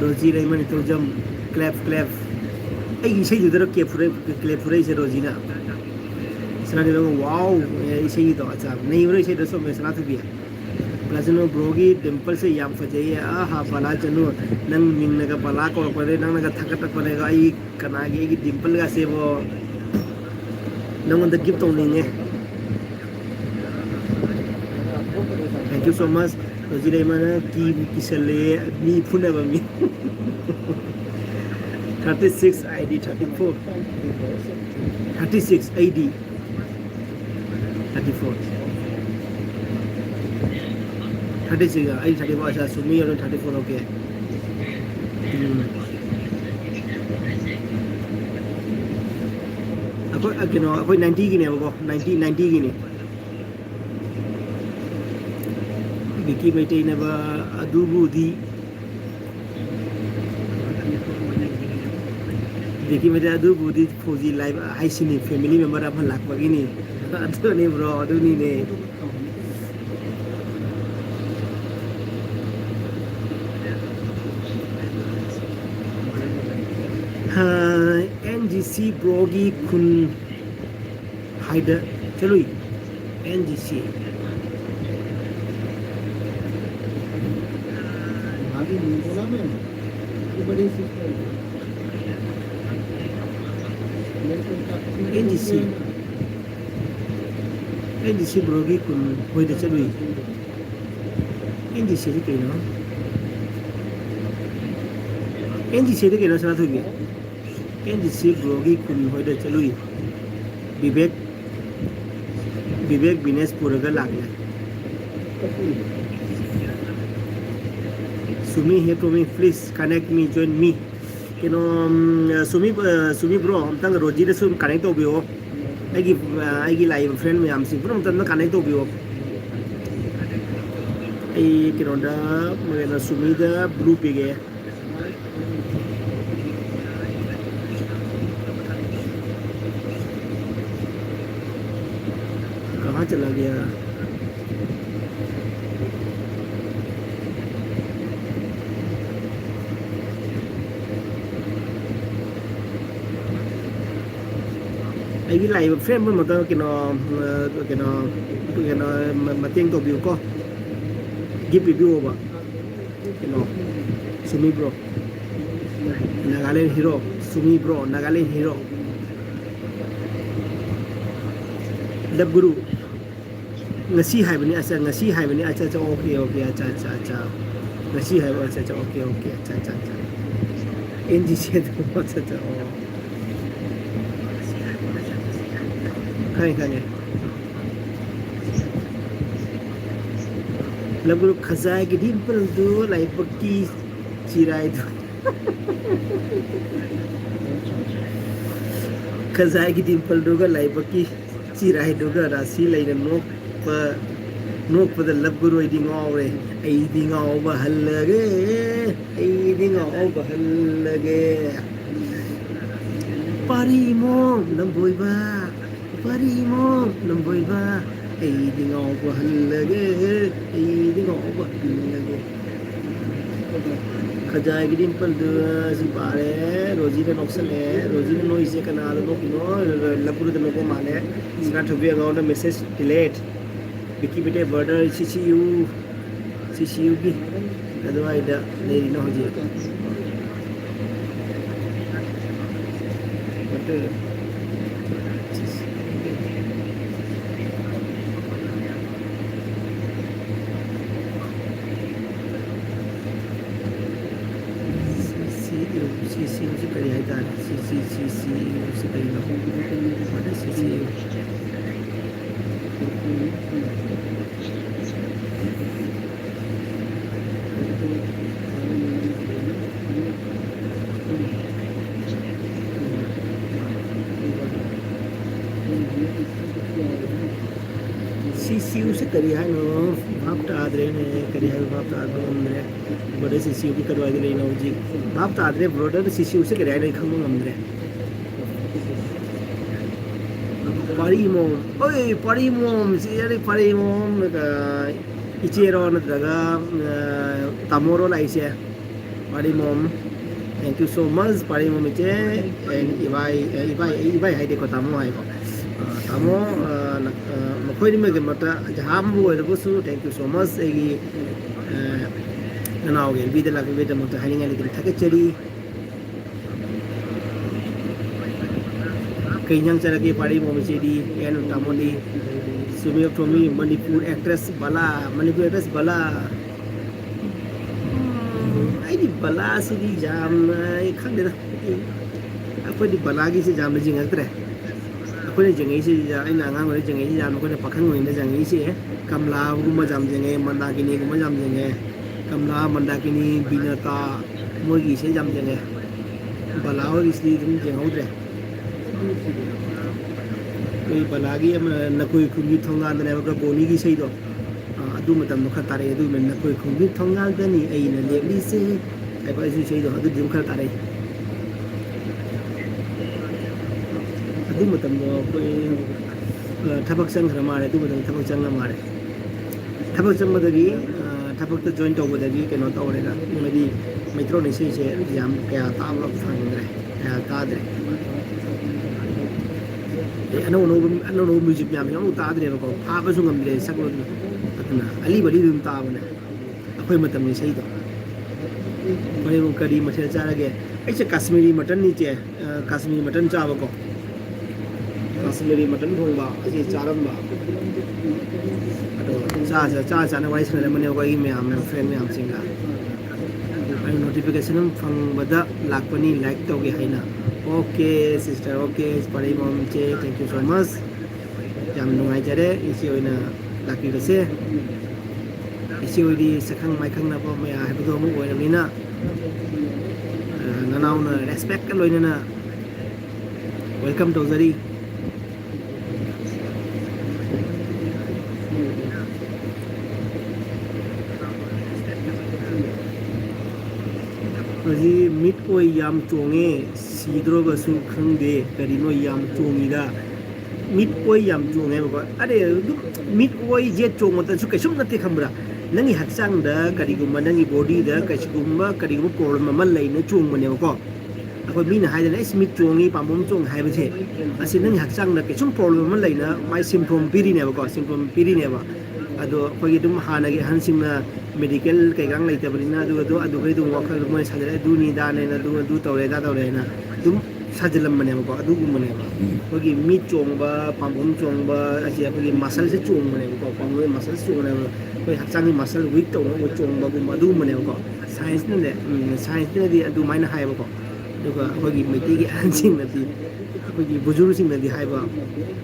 रोजी रेमन तो जम क्लैप क्लैप इसे जुदर के क्लैप इसे रोजी ना सना तो वाओ इसे ही तो अच्छा नहीं हो रही इसे दसों में सना तो भी पलाजनो ब्रोगी डिंपल से याम फजाइए आहा पलाजनो नंग मिंग नगा पला को परे नंग नगा थक तक परेगा आई कनागे की डिंपल का से वो नंग the gift owning thank you so much रोजी रेमन की किसले मी फुने बमी 36 ID 34 36 ID 34 36 आई 34 अच्छा सुमी और 34 ओके अखोई 90 की ने बको 90 की ने बिकी मेटे ने बा अदुबुदी बिकी मेटे अदुबुदी फौजी लाइव आईसीनी फैमिली मेंबर अब लाख बगिनी अदुनी ब्रो अदुनी ने NGC ब्रोगी खुन हाइडर चलो NGC भाभी बोला मैं ये बड़ी सिस्टर NGC ब्रोगी खुन होइदे चलो NGC के ना NGC के ना सना थोगी NGC ब्रोगी खुन होइदे चलो विवेक बिनेश पुरगा लागले Sumi here to me please connect me join me you know Sumi bro हम तंग रोजी दे सुम कनेक्ट हो बियो आइगी लाइव फ्रेंड में हम सिंह हम तंग कनेक्ट हो बियो आई किरोंडा मेरा सुमी दा ब्लू पे गया कहाँ चला गया आई लाइव फ्रेंड में मतलब कि nó mating to view ko give review over Sumi bro Nagaland hero Sumi bro Nagaland hero Love Guru ngasi haibani acha okay acha ngasi haib acha okay acha NGC to acha खाएं लगभग खजाए की डिंपल दो लाइफ पक्की चिराए दो खजाए की डिंपल दो का लाइफ पक्की चिराए दो का राशि लाइन नोक पर लगभग रोई दिंगाओ रे आई दिंगाओ बहल लगे पारीमो नंबोइबा Parimo namboiba aiding ako halage aiding ako halage khajai gi dimple du si pare roji ne noxel hai roji ne noise kanal no kino lapuru de ko mane sina thobi account message delete biki bete border ccu gi otherwise da nei no hoji but CC usi kari aida CC usi kari no mana CC CCU से करी है नो भाप तादरे ने करी है भाप तादरे हमरे बड़े CCU की करवा दे रही ना जी भाप तादरे ब्रोडर CCU से करी है नहीं खंगो हमरे परीमोम सी यानी परीमोम का इचेरो नत्रगा तामोरो लाइसे परीमोम thank you so much परीमोम इचे इबाई हाइडे को तामो हाई को तामो मखोई में के मता जहां वो है वो सु thank you so much एगी ननाओगे वीडियो लगे वीडियो मत हाइनिंग लेकिन थके चली कहीं चरके पाड़ी मोमिचेडी एन तामोली सुबह टोमी मणिपुर एक्ट्रेस बला आई बला सिदी जाम खंदे अखोदी बलागी से जाम जिंगतरे अखोने जंगई से आइना आंगां ओरे जंगई से जाम अखोने पखंग ओइने जंगई से कमला गुमा जाम जंगे मंदाकिनी गुमा जाम जंगे कमला मंदाकिनी बिनता मोगी से जाम जंगे बला और इसलिए तुम जंगौद्रे कोई बलागी नकोई खुंगी थोंगांदने बका बोनी की सही दो अदु मतम खर तारे अदु में नकोई खुंगी थोंगांदनी अइना लेबली से आइबा इसी सही दो अदु दिम खर तारे अदु मतम कोई थबक संग मारे अदु मतम थबक संग मारे थबक संग मदगी थबक तो जॉइन तौबदगी केनो तौरेगा मेदी मेट्रो ने से याम क्या ताब फंगरे क्या तादरे अनो म्यूजिक मैम यम ताद्रेबको फाबसु ngамद्रे सकलो अतना अली बली दुम ताबने अखोय मतम नि सही दो बरे मु करी मथे चारगे ऐसे काश्मीरी मटन नीचे काश्मीरी मटन चाबको काश्मीरी मटन भोंबा ऐसे चारमबा अतो चा ना वाइस ने मने को मैम फ्रेंड मैम सिंगा आई नोटिफिकेशन फंगबदा लाकपनी लाइक तोगे हैना ओके सिस्टर ओके पढ़ी मम चे थैंक यू सो मच जाम नुंगाई जरे इसी ओइना लाकी बसे इसी ओइदी सखंग माइखंग ना बो मया हाइबदो मु ओइनमिना ननाउना रेस्पेक्ट का लोइना वेलकम टू जरी जी मिट ओइ याम चोंगे सीद्रोगसु खंगदे करिनो याम चोंगीदा मिट ओइ याम चोंगे बा अरे मिट ओइ जे चोंगमतसु कैसुम नते खंबरा नंगी हक्सांग दा करिगुम नंगी बॉडी दा कैसुम प्रॉब्लम अमा लैने चोंगमनेबको अखोय मीना हाइदना इस मिट चोंगी पामबम चोंग हाइबसे असि नंगी हक्सांग दा कैसुम प्रॉब्लम अमा लैना माइ सिम्पटम पिरिनेबको सिम्पटम पिरिनेबा अदो अखोय दुम हानागे हनसिंगना मेडिकल कैगांग लेतबनिना अदु गैदु वखल मोय साजरे दुनी दाने ना दु तौरे ना दुम साजलम मनेबको अदु गुमनेबा अखोय मी चोंगबा पामबम चोंगबा असे अखोय मसल से चोंगमनेबको पामबम मसल चोंगनेबा अखोय हक्सांगी मसल वीक तौनो चोंगबा गुम अदु मनेबको साइंस ने दि अदु माइना हायबको दुगा अखोय मैतिगी अनसिंग नदि अखोय बुजुर्ग सिंग नदि हायबा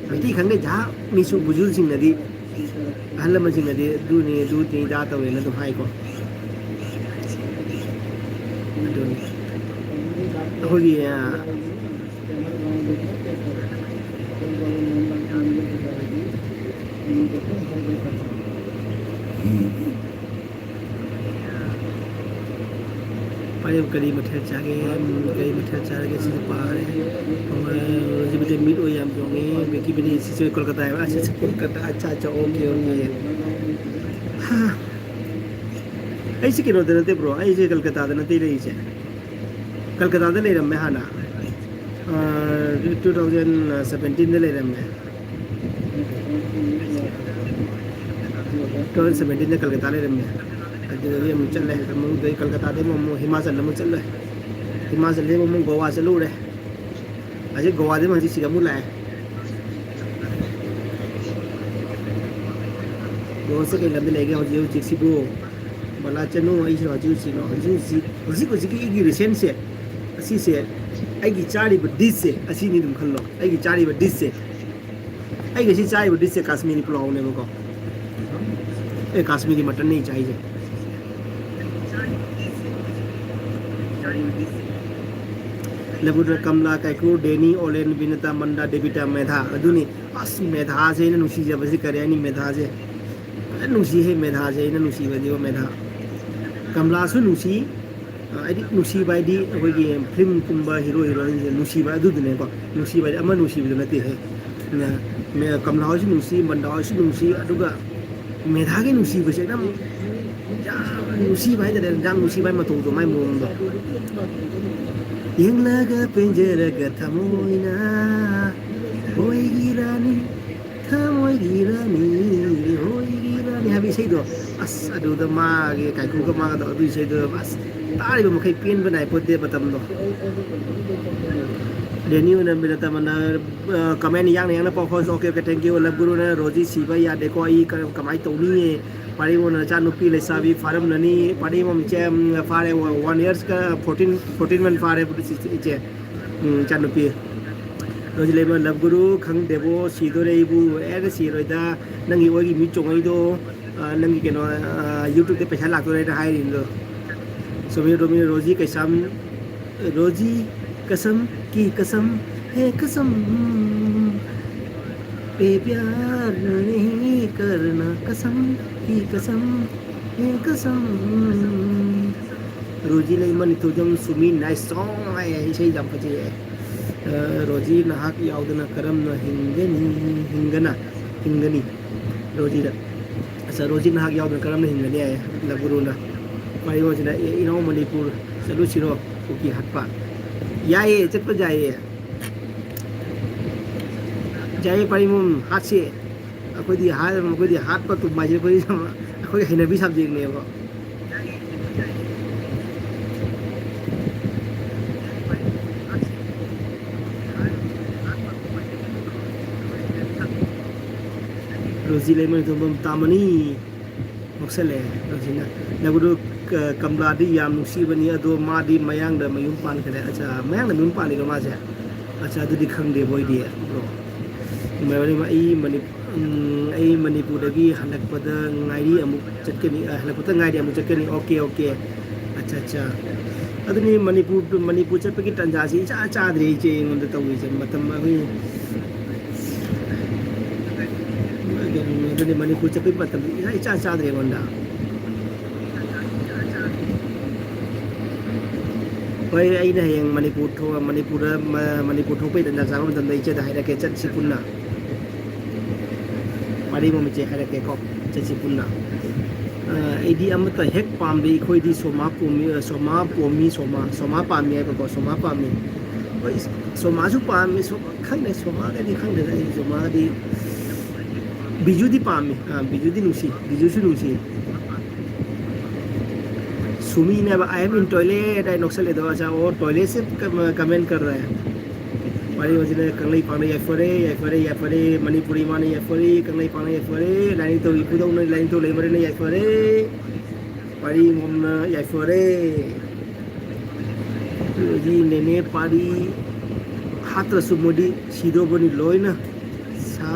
मैति खंगे जा मिसु बुजुर्ग सिंग नदि अहल मसिंग नदि दुनी दुती दा तौरे ना दु हायको अखोय पायब करी मठे चागे से पारे जिबते मीट ओ याम जोंगे बेकी बनी से कोलकाता है अच्छा कोलकाता अच्छा ओके हां ऐसे के नते ब्रो ऐसे कोलकाता नते रही से कोलकाता ले रमे हाना 2017 ले रमे 2017 ने कोलकाता ले रमे अदुगे मु चले मु दे कोलकाता दे मु हिमाचल मु चले हिमाचल ले मु गोवा चलू रे अजे गोवा दे मंजी सिगा मु लाए गोवा से के लंदे लेके हो जिक्सिबो बला चनु आई से हजू सिनो हजू की रिसेंट से असी से आइगी चारी डिश से असी नि दुम खल्लो आइगी चारी डिश से आइगी सी चारी डिश से कश्मीरी पुलाव ने मको ए कश्मीरी मटन नहीं चाहिए लबुद्र कमला कैकू डेनी ओलेन विनता मंडा डेबिटा मेधा अदुनी ꯑꯁ ꯃꯦꯙꯥꯁꯦ ꯑꯩꯅ ꯅꯨꯡꯁꯤꯖꯕꯁꯤ ꯀꯔꯤ ꯍꯥꯏꯅꯤ ꯃꯦꯙꯥꯁꯦ ꯐꯖꯅ ꯅꯨꯡꯁꯤꯍꯦ ꯃꯦꯙꯥꯁꯦ ꯑꯩꯅ ꯅꯨꯡꯁꯤꯕꯗꯤꯀꯣ ꯃꯦꯙꯥ ꯀꯃꯂꯥꯁꯨ ꯅꯨꯡꯁꯤ ꯍꯥꯏꯗꯤ ꯅꯨꯡꯁꯤꯕ ꯍꯥꯏꯗꯤ ꯑꯩꯈꯣꯏꯒꯤ ꯐꯤꯂꯝꯒꯨꯝꯕ ꯍꯤꯔꯣ ꯍꯤꯔꯣꯏꯟꯁꯦ ꯅꯨꯡꯁꯤꯕ ꯑꯗꯨꯗꯨꯅꯦꯀꯣ ꯅꯨꯡꯁꯤꯕ ꯍꯥꯏꯗꯤ ꯑꯃ ꯅꯨꯡꯁꯤꯕꯗꯨ ꯅꯠꯇꯦꯍꯦ ꯀꯃꯂꯥ ꯍꯣꯏꯁꯨ ꯅꯨꯡꯁꯤ ꯃꯟꯗꯥ ꯍꯣꯏꯁꯨ ꯅꯨꯡꯁꯤ ꯑꯗꯨꯒ ꯃꯦꯙꯥꯒꯤ ꯅꯨꯡꯁꯤꯕꯁꯦ ꯌꯥꯝ ꯅꯨꯡꯁꯤꯕ ꯍꯥꯏꯇꯥꯔꯦ ꯌꯥꯝ ꯅꯨꯡꯁꯤꯕ ꯍꯥꯏ ꯃꯇꯧꯗꯣ ꯃꯥꯏ ꯃꯑꯣꯡꯗꯣ ꯌꯦꯡꯂꯒ ꯄꯦꯟꯖꯔꯒ ꯊꯃꯣꯏꯅ ꯍꯣꯏꯒꯤ ꯔꯥꯅꯤ ꯊꯃꯣꯏꯒꯤ ꯔꯥꯅꯤ ꯍꯣꯏꯒꯤ ꯔꯥꯅꯤ ꯍꯥꯏꯕ ꯏꯁꯩꯗꯣ ꯑꯁ ꯑꯗꯨꯗ ꯃꯥꯒꯤ ꯀꯥꯏꯀꯨꯒ ꯃꯥꯒꯗꯣ ꯑꯗꯨ ꯏꯁꯩꯗꯣ ꯑꯁ ꯇꯥꯔꯤꯕ ꯃꯈꯩ ꯄꯦꯟꯕ ꯅꯥꯏꯄꯣꯠꯇꯦ ꯃꯇꯝꯗꯣ Denny udah teman komen yang pokok oke thank you lab guru na roji siba ya deko ai kamai to ni pari mo na cha nupi le sabi farm nani pari mo che fare 1 years ka 14 man fare che cha nupi roji le lab guru khang debo sido re bu er si roida nangi ogi mi chongai do nangi keno youtube te paisa lak to re hai rin do so mi roji kaisam roji कसम की कसम है कसम पे प्यार नहीं करना कसम की कसम है कसम रोजी ले मन तो जम सुमी नाइस सॉन्ग है इसे जम पचे रोजी नाहक याउदना करम न हिंगनी रोजी दा अच्छा रोजी नाहक याउदना करम न हिंगनी है लगुरु ना पाई हो जना इनो मणिपुर चलो चिरो कुकी हटपा याये चटप जाये जाये परिमुम हाथ से अखोदी हाथ पर तुम माजे कोई अखोई हैनबी सब्जेक्ट ने वो रोजी ले मन तुम तामनी मक्सले रोजी ना लगुरु कमला दी याम नुसीबनी अदो मादी मयांग द मयुम पान करे अच्छा मयांग द मयुम पान के मासे अच्छा दुदी खंगदे बोयदी ब्रो मेवनी मा आई मणिपुर दगी हलकपद ngairi amuk चटकनी हलकपद ngairi amuk चटकनी ओके ओके अच्छा अच्छा अदनी मणिपुर चटपकी तंजासी चा चाद्रे चे इंगोंद तवी से मतम अभी अदनी मणिपुर चटपकी मतम चा चाद्रे गोंदा भाई अगर हयेंग मणिपुर थोपे दना जाग मतम इचे हाइरके चटसी पुन्ना पारी मोमिचे हाइरके को चटसी पुन्ना एदी अमत हेक पामबे खोइदी सोमा पामी है को सोमा पामी भाई सोमा सु पामी सो खंगने सोमा गदी खंगने सोमा दी बिजू दी पामी बिजू दी नुसी बिजू सु नुसी सुमी ने आई एम इन टॉयलेट आई नक्सल दो अच्छा और टॉयलेट से कमेंट कर रहा है मारी वजह कंगलई पानी याफरे मणिपुरी माने याफरे कंगलई पानी याफरे लाइन तो इपुदों ने लाइन तो लेमरे ने याफरे पारी मोमना याफरे जी नेने पारी हाथ सुमोदी सीधो बनी लोइना सा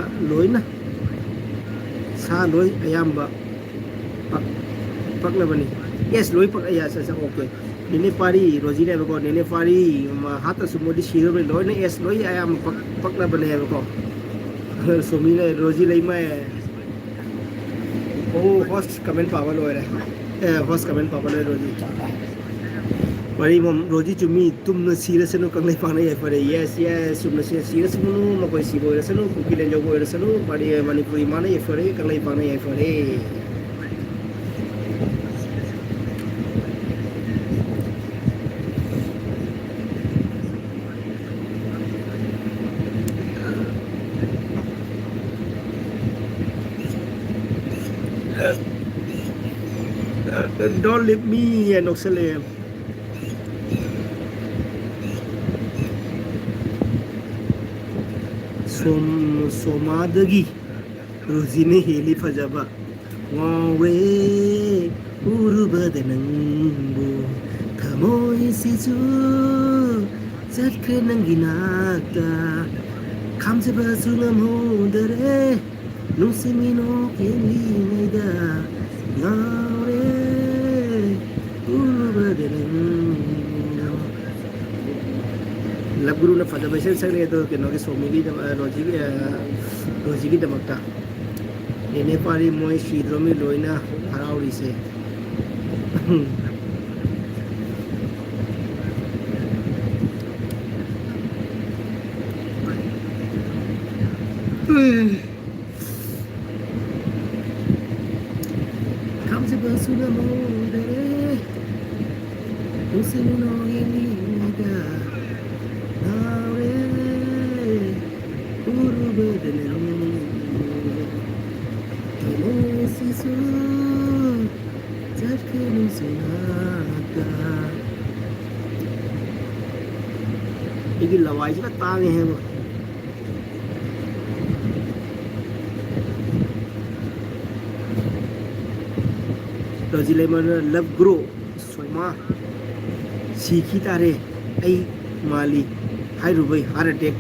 लोइ अयाम्बा पकला बनी yes loi pak ya sa okay nene pari roji ne ko nene pari hata sumodi shiro me loi ne yes loi ayam pak na bane ko sumi ne roji lai mai oh host comment power loi re host comment power loi roji pari mom roji chumi tum na serious no kanglai pa na ya pare yes sum na serious no ma koi si boi rasano kuki le jo boi rasano pari manipuri ma na ya pare kanglai pa na ya pare Don't leave me and Oxley. Somadagi Rosine Heli Fajaba Wawe Urubadanambo Tamoi Sisu Zatkananginata Kamsabasulam Hodare Nusimino Kelida Yawe ꯂꯕ ꯒꯨꯔꯨꯅ ꯐꯖꯕ ꯏꯁꯩ ꯁꯛꯂꯦ ꯑꯗꯣ ꯀꯩꯅꯣꯒꯤ ꯁꯣꯃꯤꯒꯤ ꯔꯣꯖꯤꯒꯤꯗꯃꯛꯇ ꯅꯦꯅꯦ ꯄꯥꯔꯤ ꯃꯣꯏ ꯁꯤꯗ꯭ꯔꯣꯃꯤ ꯂꯣꯏꯅ ꯍꯔꯥꯎꯔꯤꯁꯦ 감사가 수나모데 웃으면 어린이가 나를 우르르대는 에네시소 작은 웃음하다 이게 라와이지가 땅에 해봐 Roji Lemon Love Grow Soma Sikitare Ai Mali Hairubai Heart Attack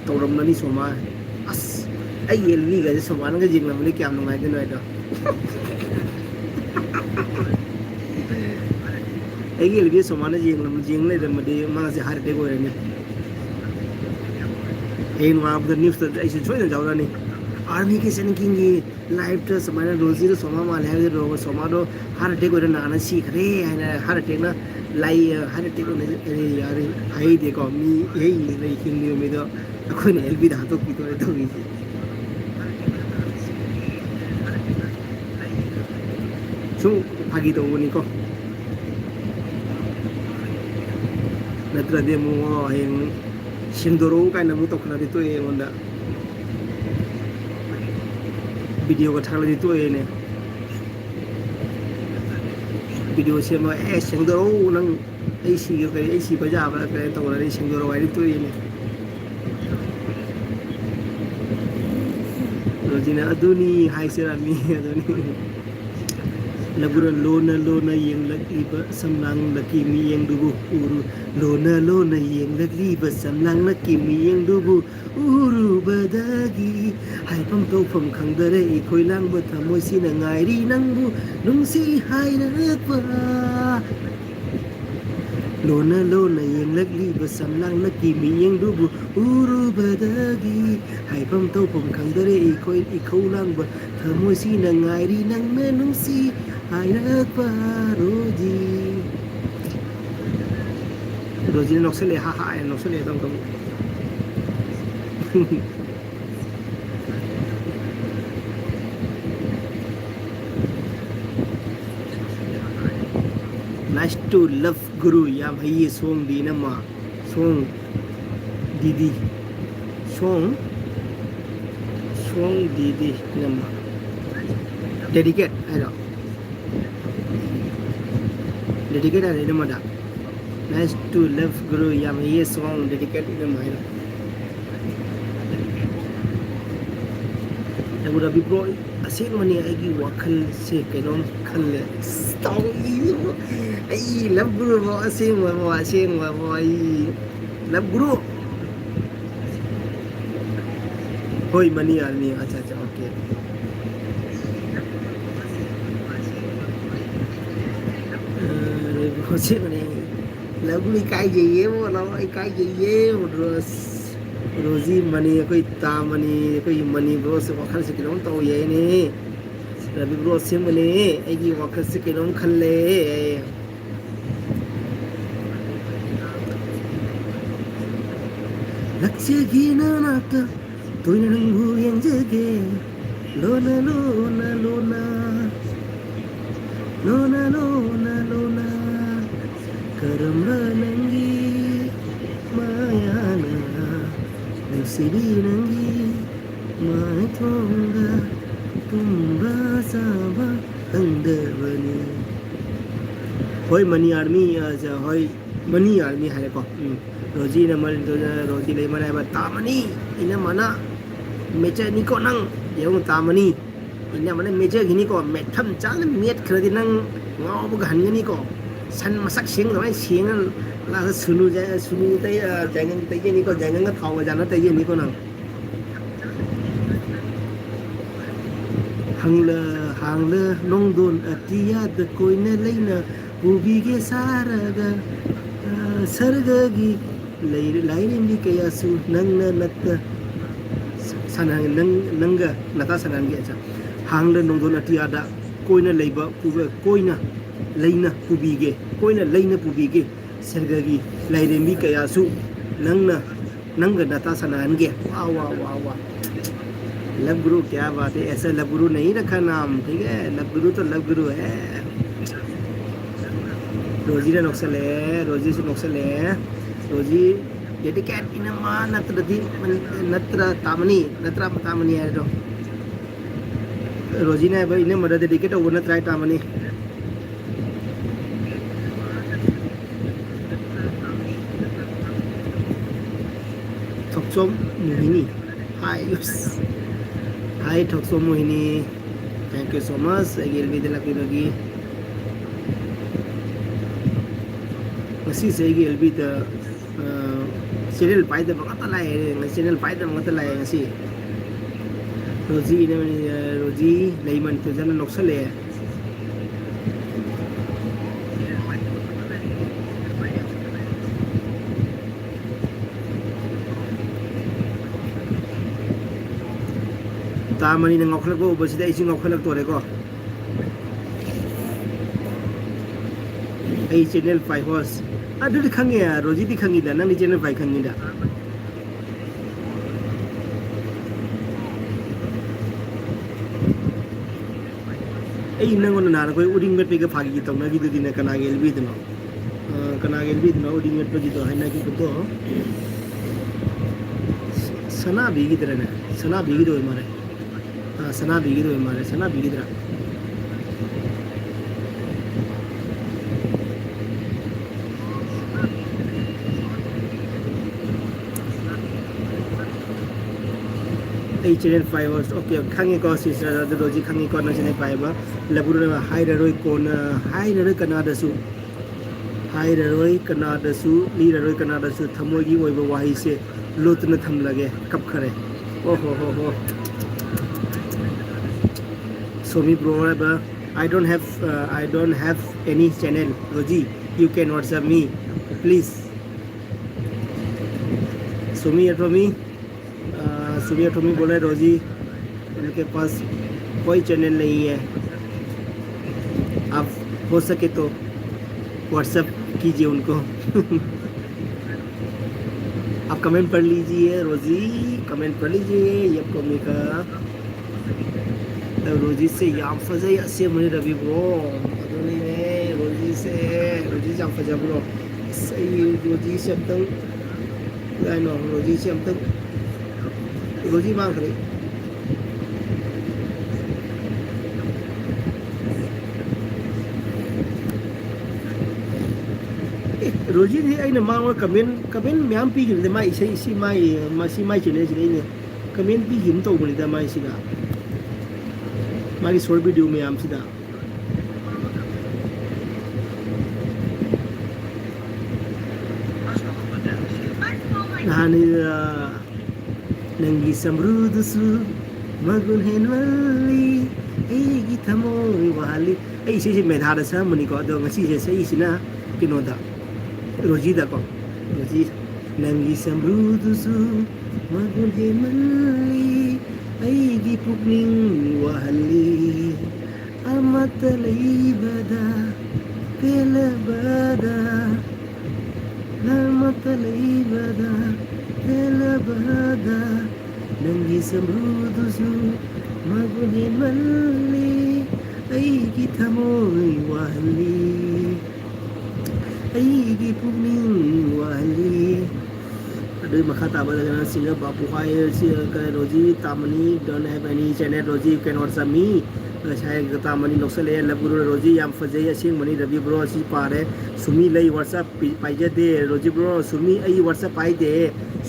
Tauramnani Soma As Ai Yelli Gaji Soma Nanga Jinglamli Kiam Nungai Dino Ai Yelli Soma Jinglam Jingle Madi Mangasi Heart Attack Orani Ein one of the news that I should join the Jaurani Army के सैनिकों की लाइफ तो समाना रोजी तो सोमा माल है जो रोग सोमा तो हर टेक और नाना सीख रहे हैं हर टेक ना लाई हर टेक को नहीं यार हाई देखो मी यही नहीं किन्हीं में तो कोई नहीं एलबी धातु की तो भी शुं भागी तो वो निको नत्र दे मुँह है शिंदोरो का नमूँ तो खुला तो ये मुंडा वीडियो का थाला दितो ये ने वीडियो से मैं शेंगदरो नंग ऐसी बजा वाला करे तो वाला शेंगदरो वाली तो ये ने रोजिना अदुनी हाई से रामी अदुनी लगुरन लोना येंग लगी ब समलांग लकी मी येंग दुबु उरु लोना येंग लगी ब समलांग लकी मी येंग दुबु उरु बदगी हाई पम तो पम खंगदरे इखोई लांग ब थमोई सी न ngairi nangbu nungsi hai nakwa लोना येंग लगी ब समलांग लकी मी येंग दुबु उरु बदगी हाई पम तो पम खंगदरे इखोई लांग ब थमोई सी न ngairi nang me nungsi Aina Roji Roji noksele haha noksele tong tong Nice to love Guru ya bhai song di nama song didi song didi nama dedicate ayo dedicate ada nama dah nice to love Guru ya bhai song dedicate nama ayo Abu Dhabi bro asyik mani aigi wakal se kenom khalle stop ai love Guru bro asyik ma ai love Guru hoi mani army acha okay asyik mani love Guru kai je ye wo la kai je ye रोजी मनी कोई ता मनी ब्रो से वखल से किलोम तो ये ने रवि ब्रो से मनी एगी वखल से किलोम खल्ले लक्ष्य गिना नाता तो नंगू यंजगे लोना करम नंगी मायाना Sidi nangi mai thonga tumba saba andavani hoi mani army aja hoi mani army hai ko roji na mal roji le mana ba tamani ina mana mecha ni ko nang yong tamani ina mana mecha gini ko metham chang met khradi nang ngau bu gan ni ko san masak sing mai sing là sunu tay jangan tay ni ko jangan ka thau jana tay ni ko nang hang le nong don atia de koi na leina ubi ge saraga sarga gi ꯂꯥꯏꯔꯦꯝꯕꯤ ꯀꯌꯥꯁꯨ ꯅꯪꯅ ꯅꯠꯇ ꯅꯪꯒ ꯅꯇꯥ ꯁꯅꯥꯟꯒꯤ ꯑꯆꯥ ꯍꯥꯡꯗ ꯅꯣꯡꯗꯣꯟ ꯑꯇꯤꯌꯥꯗ ꯀꯣꯏꯅ ꯂꯩꯕ ꯀꯣꯏꯅ ꯂꯩꯅ ꯄꯨꯕꯤꯒꯦ ꯀꯣꯏꯅ ꯂꯩꯅ ꯄꯨꯕꯤꯒꯦ ꯁꯔꯒꯒꯤ ꯂꯥꯏꯔꯦꯝꯕꯤ ꯀꯌꯥꯁꯨ नंगा नता सनानगे वाह वाह वाह वाह लव गुरु क्या बात है ऐसा लव गुरु नहीं रखा नाम ठीक है लव गुरु तो लव गुरु है रोजी ने नक्सले रोजी से नक्सले रोजी jadi cat ina ma natra di natra tamani है तो रोजी ने भाई इन्हें मदद दी के तो वो नत्रा tamani Thoksom Mohini. Hi Thoksom Mohini. Thank you so much. Again with the lucky lagi. Masih saya gil with the channel pai the bangat lah channel pai the bangat lah masih. Roji ini Roji Laiman tu jangan noksal ya. तामनी ने ngọc khlag bo sida isi ngọc khlag tore ko ai channel 5 hours adu di khangi ya roji di khangi da nang channel 5 khangi da ai nang on na ko uding met pe ka phagi ki tong na gi du din kana gel bi dino uding met pe gi to haina ki to sana bi gi dra na sana bi gi do mare सना बिगी दो हमारे सना बिगी दरा এই চ্যানেল 5 hours ওকে খাঙ্গে কো সিস্টার দ রোজি খাঙ্গে কো না চ্যানেল 5 বা লাবুর হাই রই কোন হাই রই कनाडसु ली रई कनाडसु थमोगी ओइबो वाही से लोतन थम लगे कब खरे ओ हो Somi bro, I don't have any channel. Roji, you can WhatsApp me, please. Somi बोले रोजी उनके पास कोई चैनल नहीं है आप हो सके तो व्हाट्सएप कीजिए उनको आप कमेंट पढ़ लीजिए रोजी कमेंट पढ़ लीजिए ये कमी का रोजी से याम फजा से मुझे रवि ब्रो अदोनी ने रोजी से याम फजा ब्रो सही रोजी से अब तक लाइनो रोजी से अब तक रोजी मांग रही रोजी थी अगर मांग कमेंट मैम पी गिरते माई इसी माई चले चले कमेंट पी गिम तो बोली था माई सिगा मारी शॉर्ट वीडियो में आम सिदा नानी नंगी समृद्धसु मगुन हेनवली एगी थमोई वाली ऐ इसे मेधा द समनी को दो ngasi je sai sina kinoda roji da ko roji नंगी समृद्धसु मगुन हेनवली अईगी पुकनिंग वाली अमत लईबदा तेलबदा अमत लईबदा तेलबदा नंगी समृद्धसु मगुने मल्ली अईगी थमोई वाली अईगी पुकनिंग वाली Aduh makata ba dengan singer Bapu Hai singer Roji Tamani don't have any channel Roji you can WhatsApp me saya Tamani noksale laburu Roji yang fazai asing mani Ravi bro si pare Sumi lai WhatsApp पाइजे दे रोजी ब्रो सुमी आई WhatsApp पाई दे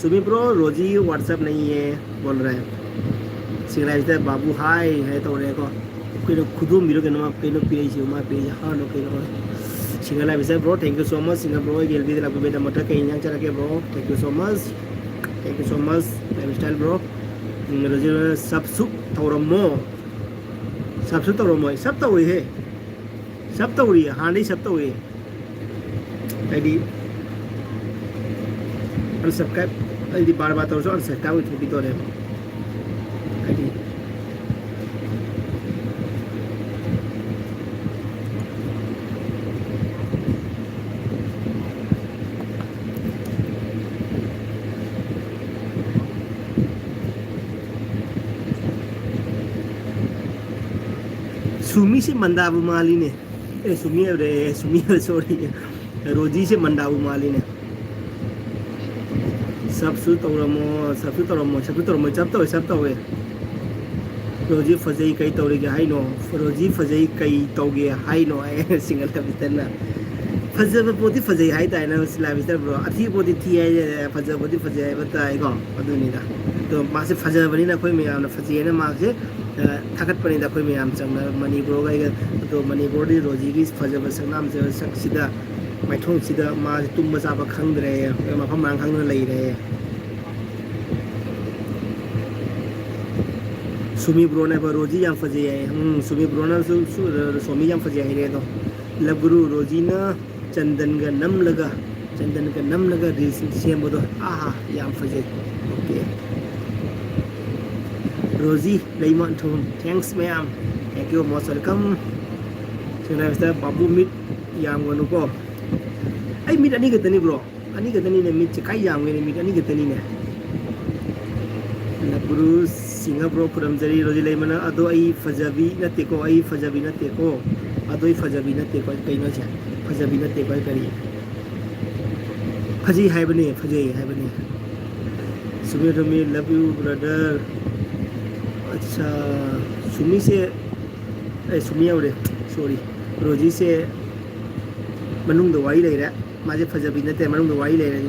सुमी ब्रो रोजी WhatsApp नहीं है बोल रहे हैं सिंगलाइज बाबू हाय है तो रे को कोई खुदो मिलो के नाम पे नो पे छी मा पे हां नो के सिंगला विषय bro thank you so much सिंगल ब्रो गेल भी लग बेटा मटा के yang चला के bro thank you so much lifestyle bro Roji सब सुख तौरमो सब तो हुई है सब तो हुई है हाँ नहीं सब तो हुई है unsubscribe ꯑꯩꯗꯤ ꯕꯥꯔ ꯕꯥꯔ ꯇꯧꯔꯁꯨ unsubscribe ꯑꯣꯏꯊꯣꯛꯈꯤꯗꯣꯔꯦꯕ ꯍꯥꯏꯗꯤ सुमी से मंदाबू माली ने सुमी रे सुमी सॉरी रोजी से मंदाबू माली ने सबसु तौरमो सब तौवे रोजी फजई कई तौरेगे हाइनो रोजी फजई कई तौगे हाइनो है सिंगल कवितना फजब पोती फजई हाइ ताइना सिलाबिस्टर ब्रो अथी पोती थी है फजब पोती फजई बताए को अदुनीदा तो मासे फजबनी ना कोई मियाम ना फजई ना मासे थागतपनी दा कोई मियाम चंगना मणिपुर गाइगा तो मणिपुर दी रोजी की फजब संगनाम से सक्सिदा माइथों सिदा मा तुम मजाबा खंगरे मफम मांग खंगना लई रहे सुमी ब्रो ने रोजी याम फजे है सुमी ब्रो ने सोमी याम फजे है तो लबगुरु रोजी ना चंदन का नम लगा रील्स सेम बोलो आहा याम फजे ओके रोजी लेमन थूम thanks ma'am thank you most welcome सिंगना मिस्टर बाबू मिट याम गनु को आई मिट अनी गतनी ब्रो अनी गतनी ने मिट काय याम गनी मिट अनी गतनी ने लबगुरु सिंगा ब्रो खुरमजरी रोजी लेमन अदो आई फजबी नते को आई फजबी नते को अदो आई फजबी नते को कइनो छे फजबी नते को करी फजी हाइबने सुमी रमी लव यू ब्रदर अच्छा सुमी से सुमी और सॉरी रोजी से मनुंग दवाई ले रहा माजे फजबी नते मनुंग दवाई ले रहा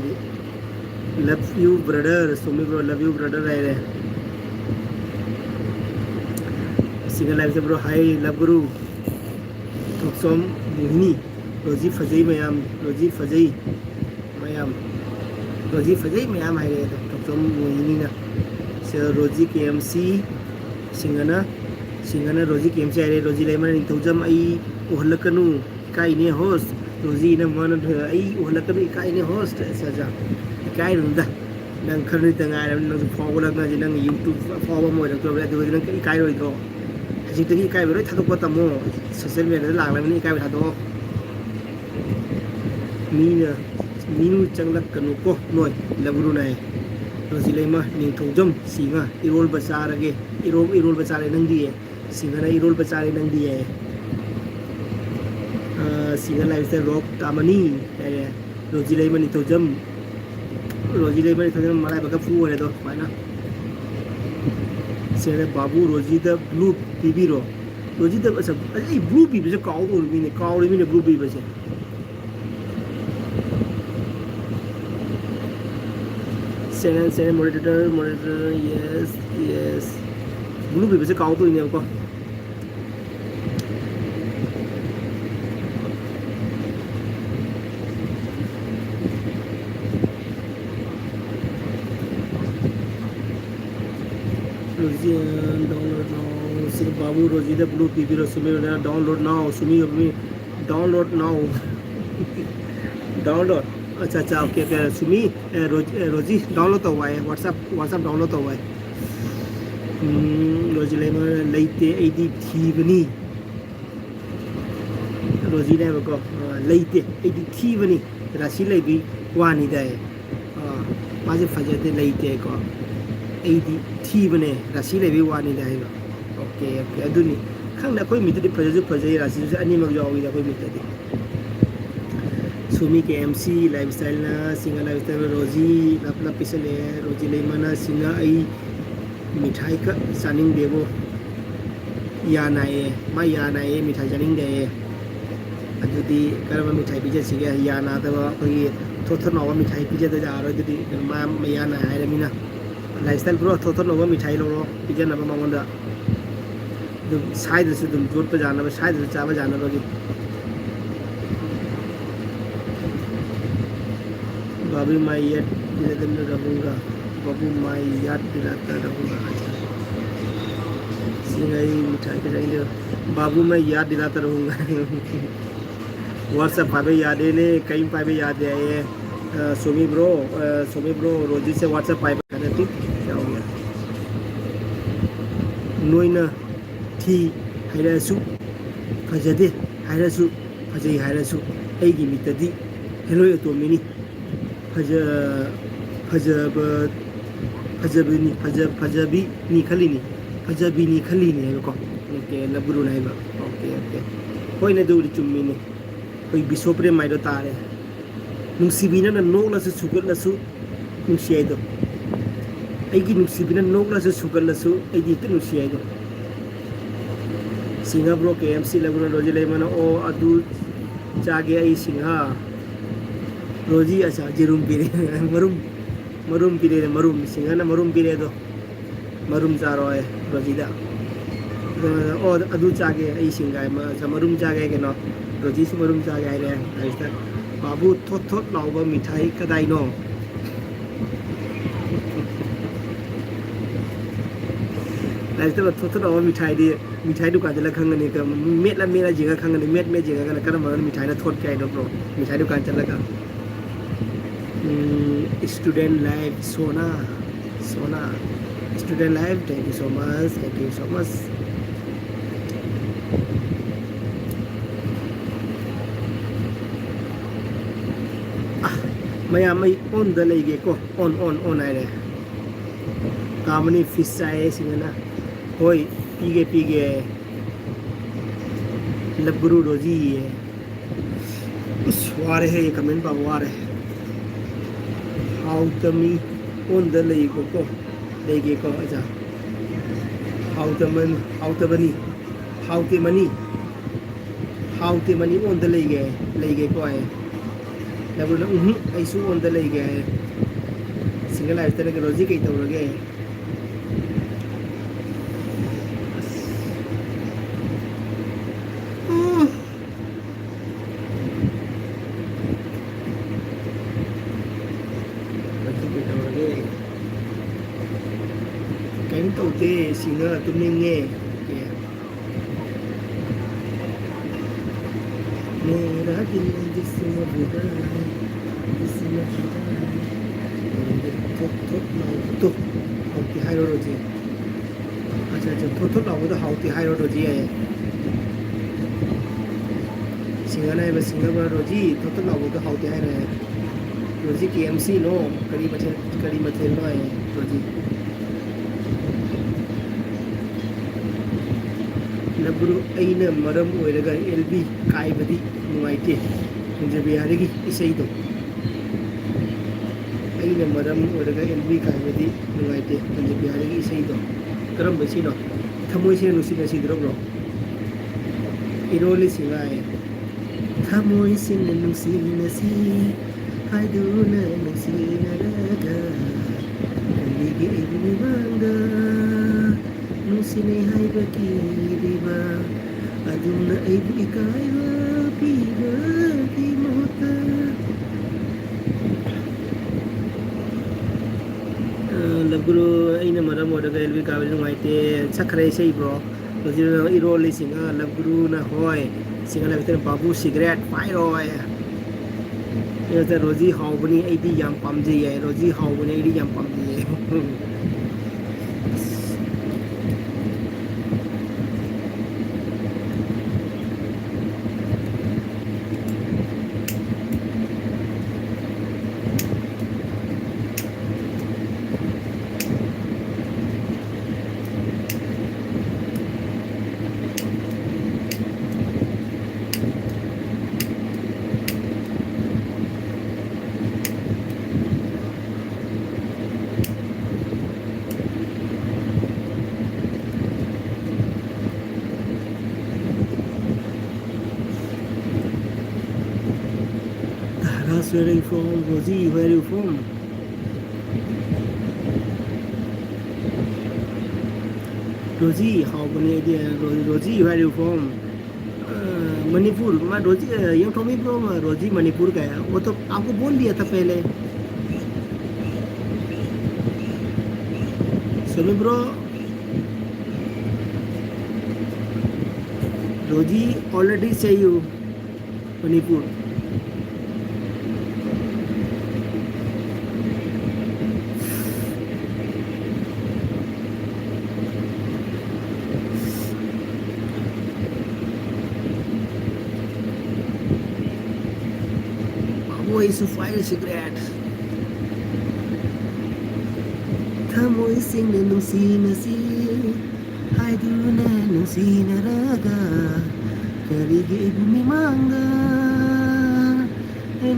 love you brother Sumi bro love you brother रहे सिंगल लाइफ से ब्रो हाय लव गुरु थोक्सोम मोहिनी रोजी फजई मैम हाय रे थोक्सोम मोहिनी ना से रोजी केएमसी सिंगना रोजी केएमसी हाय रे रोजी लेमन निथौजम आई उहलकनु काइने होस्ट रोजी ना मन आई उहलकनु काइने होस्ट सजा काइ रुंदा नंग खरनि तंगाय नंग फॉगलकना जे नंग यूट्यूब फॉब मोय तो रे दो नंग काइ रोय तो हजितगी काइ रोय थादोक तमो सोशल मीडिया दा लागलामनि काइ थादो मीनु चंगलक कनु को नोय लबरु नाय रोजी लेमा निथौजम सिंगा इरोल बचारगे इरोल बचारे नंग दिए सिंगना इरोल बचारे नंग दिए सिंगा लाइफ से रॉक तामनी रोजी लेमा निथौजम मलाई बका फू है तो मायना सेरे बाबू रोजी द ब्लू पीबी रो रोजी द अच्छा अरे ब्लू पीबी से काउ तो भी ने ब्लू पीबी से सेरे मॉडरेटर यस ब्लू पीबी से काउ तो इने को डाउनलोड नाउ सिर्फ बाबू रोजी द ब्लू पीबी रो Sumi download now Sumi download now download अच्छा ओके सुमी रोजी डाउनलोड तो हुआ है व्हाट्सएप डाउनलोड तो हुआ है रोजी लेते एदी थीबनी रोजी ने को लेते एदी थीबनी राशि लेबी वानी दे माजे फजते लेते को एदी थीबने राशि लेबी वानी दे ओके अदुनी खंगना कोई मितदी फजै राशि से अनीमक जावी दा कोई मितदी सुमी के एमसी लाइफस्टाइल ना सिंगल लाइफस्टाइल रोजी अपना पिछले रोजी लेमना सिंगा आई मिठाई का सानिंग देवो या नाए मिठाई जानिंग दे अदुदी करम मिठाई पिजे सिगे या ना तब कोई थोथनवा मिठाई पिजे द जारो दुदी मा या ना है मिना लाइफस्टाइल ब्रो थोथनवा मिठाई लो पिजे ना मंगोंदा साइड से तुम जोट पे जाना साइड से चावा जाना लोगी बाबू मैं याद दिलाता रहूँगा सिंगाई मिठाई के जाएंगे बाबू मैं याद दिलाता रहूँगा व्हाट्सएप पावे याद है ने कहीं पावे याद है सोमी ब्रो रोजी से व्हाट्सएप पाइप कर ठीक क्या हो गया नोइना थी हाइरसु फजदे हाइरसु फजई हाइरसु एगी मितदी हेलो अटोमिनी फज फजब फजबनी फजबी नि खलीनी फजबीनी खलीनी है को ओके लबरू नाइबा ओके ओके होइना दुरी चुम्मीनी होई बिसोप्रे माइदो तारे नुसीबीना नोकलासु सुगतलासु नुसियाइदो ꯑꯩꯒꯤ ꯅꯨꯡꯁꯤꯕꯤꯅ ꯅꯣꯛꯂꯁꯨ ꯁꯨꯒꯠꯂꯁꯨ ꯑꯩꯗꯤ ꯍꯦꯛꯇ ꯅꯨꯡꯁꯤ ꯍꯥꯏꯗꯣ ꯁꯤꯡꯍꯥ ꯕ꯭ꯔꯣ KMC ꯂꯩꯕꯅ ꯔꯣꯖꯤ ꯂꯩꯕꯅ ꯑꯣ ꯑꯗꯨ ꯆꯥꯒꯦ ꯑꯩ ꯁꯤꯡꯍꯥ ꯔꯣꯖꯤ ꯑꯆꯥ ꯖꯦꯔꯨꯝ ꯄꯤꯔꯦ ꯃꯔꯨꯝ ꯄꯤꯔꯦ ꯃꯔꯨꯝ ꯁꯤꯡꯍꯥꯅ ꯃꯔꯨꯝ ꯄꯤꯔꯦ ꯑꯗꯣ ꯃꯔꯨꯝ ꯆꯥꯔꯣꯏ ꯔꯣꯖꯤꯗ ꯑꯣ ꯑꯗꯨ ꯆꯥꯒꯦ ꯑꯩ ꯁꯤꯡꯍꯥ ꯃꯔꯨꯝ ꯆꯥꯒꯦ ꯀꯩꯅꯣ ꯔꯣꯖꯤꯁꯨ ꯃꯔꯨꯝ ꯆꯥꯒꯦ ꯍꯥꯏꯔꯦ ꯍꯥꯏꯁꯤꯗ ꯕꯥꯕꯨ ꯊꯣꯠ ꯊꯣꯠ ꯂꯥꯎꯕ ꯃꯤꯊꯥꯏ ꯀꯗꯥꯏꯅꯣ लाइफ थोड़ा थोड़ा मिठाई दुकान चला खंगने का मेला मेला जगह खंगने मेट जगह का करम मिठाई ना थोड़ के आई ब्रो मिठाई दुकान चला का स्टूडेंट लाइफ सोना student life thank you so much मैं ऑन द लेगे को ऑन आए रे कामनी फिश चाहे सिंगना होय पीगे लबरू रोजी है उस वारे है ये कमेंट बा वारे हाउ तमी ओन द लेगे को अच्छा हाउ तमनी हाउ ते मनी ओन द लेगे को आए लबरू ऐसु ओन द लेगे सिंगल लाइफ तने रोजी कई तौरगे कहीं तो दे सिंगा तुमने मेरा दिल जिसमें बुराई तो हाउती हाइरो रोजी अच्छा थोड़ा लाओ तो हाउती हाइरो रोजी है सिंगा ना बस सिंगा बड़ा रोजी थोड़ा लाओ तो हाउती हाइरो है रोजी KMC नो करी मथेल नो है रोजी लबरू अइना मरम ओइरगा LB काइबदी नुआइते मुझे बिहारी इसई दो अइना मरम ओइरगा LB काइबदी नुआइते मुझे बिहारी इसई दो करम बसिनो थमोय से नुसी नसी द्रब्रो इरोली सिंगाए थमोय से नुसी नसी हाइदुना नुसी नरगा कलिगे इबनी बांगा नुसिने हाइबकी दिबा अदुना इब इकाइवा पीगा की मोता लबरू अइना मरम ओरगा LB काबल नुआइते सखरे से ब्रो रोजिना इरोली सिंगा लबरू ना होय सिंगा लबते बाबू सिगरेट पाइरोय ये रोजी हाउबनी आईडी याम पामजे है रोजी हाउबनी आईडी याम पामजे है Where are you from, Rosie? Where are you from? Rosie, how many idea? Rosie, where are you from? Manipur मैं रोजी ये टॉमी ब्रो रोजी मणिपुर का है वो तो आपको बोल दिया था पहले सुनो ब्रो रोजी ऑलरेडी से यू मणिपुर ꯊꯃꯣꯏꯁꯨ ꯐꯥꯏꯔ ꯁꯤꯒ꯭ꯔꯦꯠ ꯊꯃꯣꯏꯁꯤꯡꯅ ꯅꯨꯡꯁꯤꯅꯁꯤ ꯍꯥꯏꯗꯨꯅ ꯅꯨꯡꯁꯤꯅꯔꯒ ꯀꯔꯤꯒꯤ ꯑꯩꯕꯨ ꯃꯤꯃꯥꯡꯗ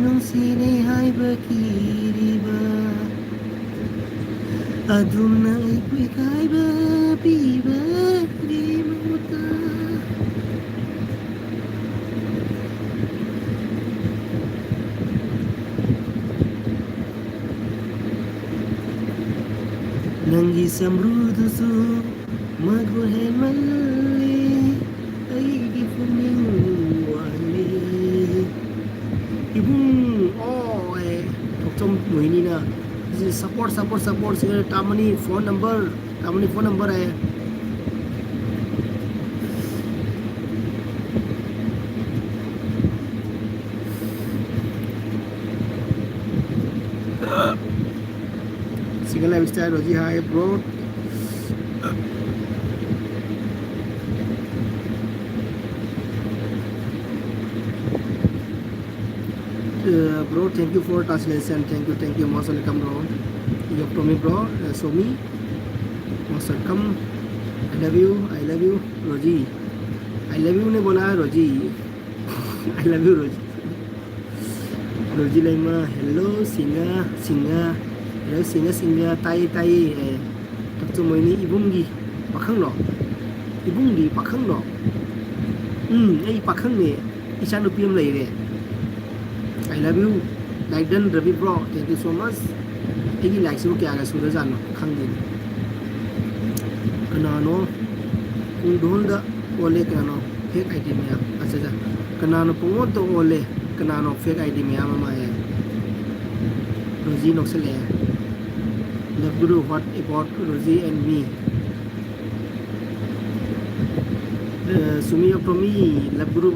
ꯅꯨꯡꯁꯤꯅꯩ ꯍꯥꯏꯕ ꯀꯤꯔꯤꯕ ꯑꯗꯨꯝꯅ ꯑꯩꯕꯨ ꯏꯀꯥꯏꯕ ꯄꯤꯕꯒꯤ ꯃꯍꯨꯠꯇ ꯅꯪꯒꯤ ꯁꯝꯕ꯭ꯔꯨꯗꯨꯁꯨ ꯃꯒꯨꯟ ꯍꯦꯟꯃꯜꯂꯤ ꯑꯩꯒꯤ ꯄꯨꯛꯅꯤꯡ ꯋꯥꯍꯜꯂꯤ 이분 독점 모인이나 이제 support से टामनी फोन नंबर है सिंगल लाइफ स्टाइल रोजी hi bro bro, thank you for translation. Thank you. Most welcome, bro. You to me, bro. So me, most welcome. I love you, Roji. I love you ने बोला है Roji. I love you, Roji. Roji Lema, hello, singer. Hello, singer. Tai. Tập trung mới ní ibungi, pakang lo. Ấy pakang này, ishan nó piam lấy đấy. I love you. Like done, Ravi bro. Thank you so much. Egi like se kya ga sura jano khang din. Kanano kung dol da ole kanano fake ID me ya. Acha kanano pungo to ole kanano fake ID me ya mama ya. Roji noksale. Love Guru, what about Roji and me? Sumi of me, Love Guru,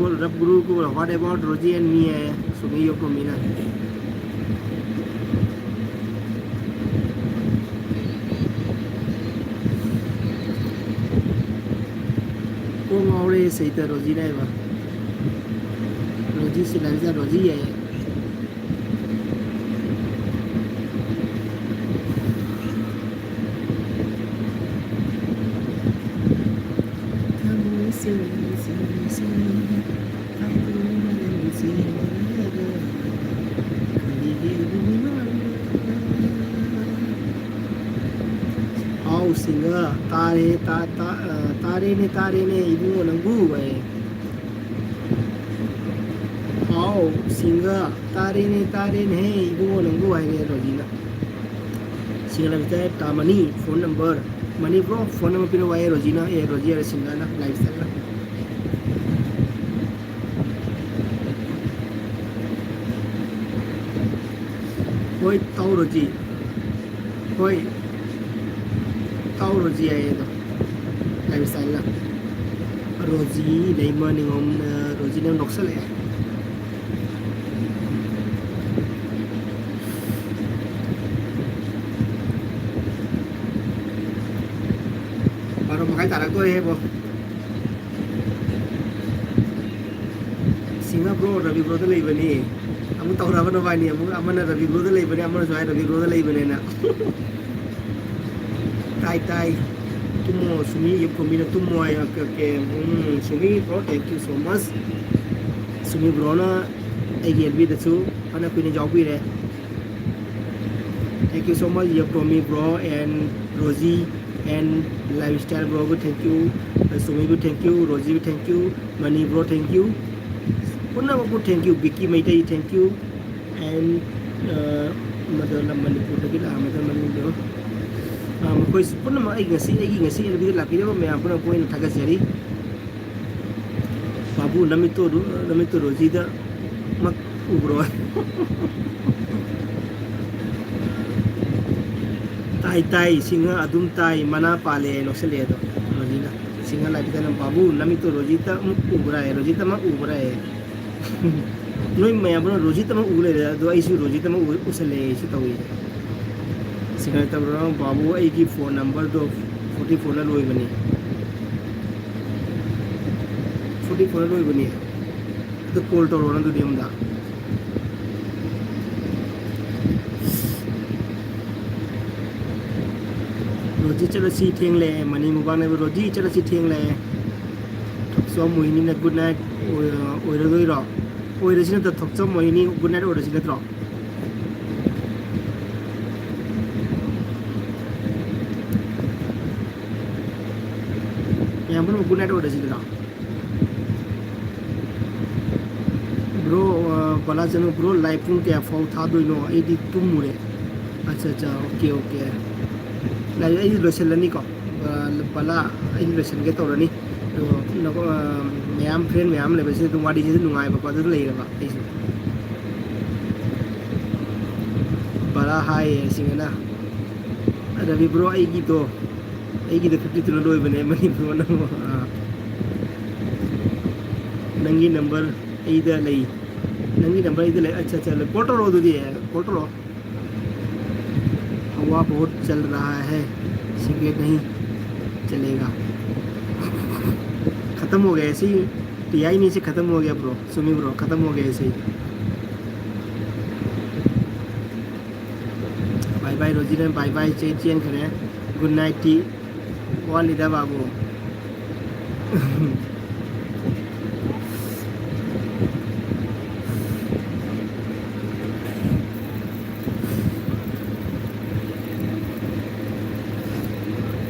what about Roji and me? Sumi of me na. Cô mau đi xây tờ Roji đây mà. Roji sẽ làm ra Roji vậy. Singer tare ne ibu nanggu ai आओ सिंगर तारे ने इबो नंगो ai ne Rojina सिंगर लगता है तामनी फोन नंबर मनी ब्रो फोन नंबर पिनो ai Rojina Roji है सिंगर ना लाइव स्टाइल ना कोई ताऊ Roji ai तो लाइव स्टाइल ना Roji Neymar ningom Roji ne noksal है baru makai tarak tu bo singa bro Ravi bro tu lagi bani kamu tahu apa nama ni kamu amana Ravi bro tu lagi bani amana soal Ravi bro tu lagi bani na tai tumo sumi ye komina tumo ay ke sumi bro thank you so much sumi bro na ay gelbi dasu ana pini job bi re thank you so much ye komi bro and Roji and lifestyle bro thank you Sumi bro thank you Roji thank you Mani bro thank you punna bro thank you Vicky Maitai thank you and madala Manipur dagi la madala Manipur koi punna ma ai ngasi video la video me apna koi na thaga jari babu namito Roji da mak bro tai singa adum tai mana pale noksele do Rojina singa la bidana babu namito Roji ta ubra hai Roji ta ma ubra hai noi me abna Roji ta ma ule do ai si Roji ta ma usale si tawi singa ta bro babu ai ki phone number do 44 la loi bani 44 la loi bani to call to ron do dim da रोजी चलसी थेंगले मनी मुबांग ने रोजी चलसी थेंगले थक्सो मुहिनी ने गुड नाइट ओइरदोइरो ओइरसिना त थक्सो मुहिनी गुड नाइट ओइरसिना त्रो yang pun guna ada udah sih dah bro bala janu bro live pun kayak fall thado ino ini tuh mure acha oke oke lah ini lotion lani kok bala ini lotion ke tau ni nó có mẹ friend mẹ này bây giờ tôi qua đi chứ nungai bapak tu lagi lah pak bala hai singana ada bi bro ai gitu ai gitu 52 doi bane mani bro na नंगी नंबर इधर ले नंगी नंबर इधर ले अच्छा चल फोटो लो दीदी है फोटो लो हवा बहुत चल रहा है सिगरेट नहीं चलेगा ख़त्म हो गया ऐसे ही टीआई नीचे ख़त्म हो गया ब्रो सुमी ब्रो ख़त्म हो गया ऐसे ही बाय बाय रोजी ने बाय बाय चेन करें गुड नाइट टी वन इधर बाबू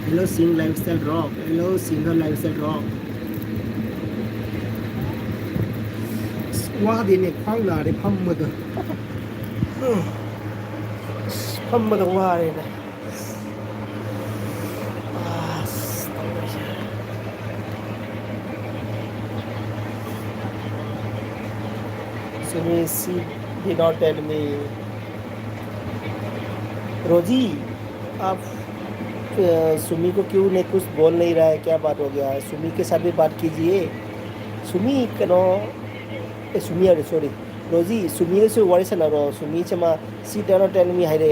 Hello Sing Lifestyle Drop. Hello Singer Lifestyle Drop. Quá đi này khoang là để phâm mà được. Phâm mà được qua đây này. Sumi she did not tell me. Roji, आप सुमी को क्यों नहीं कुछ बोल नहीं रहा है क्या बात हो गया है सुमी के साथ भी बात कीजिए सुमी कनो सुमी अरे सॉरी रोजी सुमी से वारी सना रो सुमी चमा सी डन टेल मी हाय रे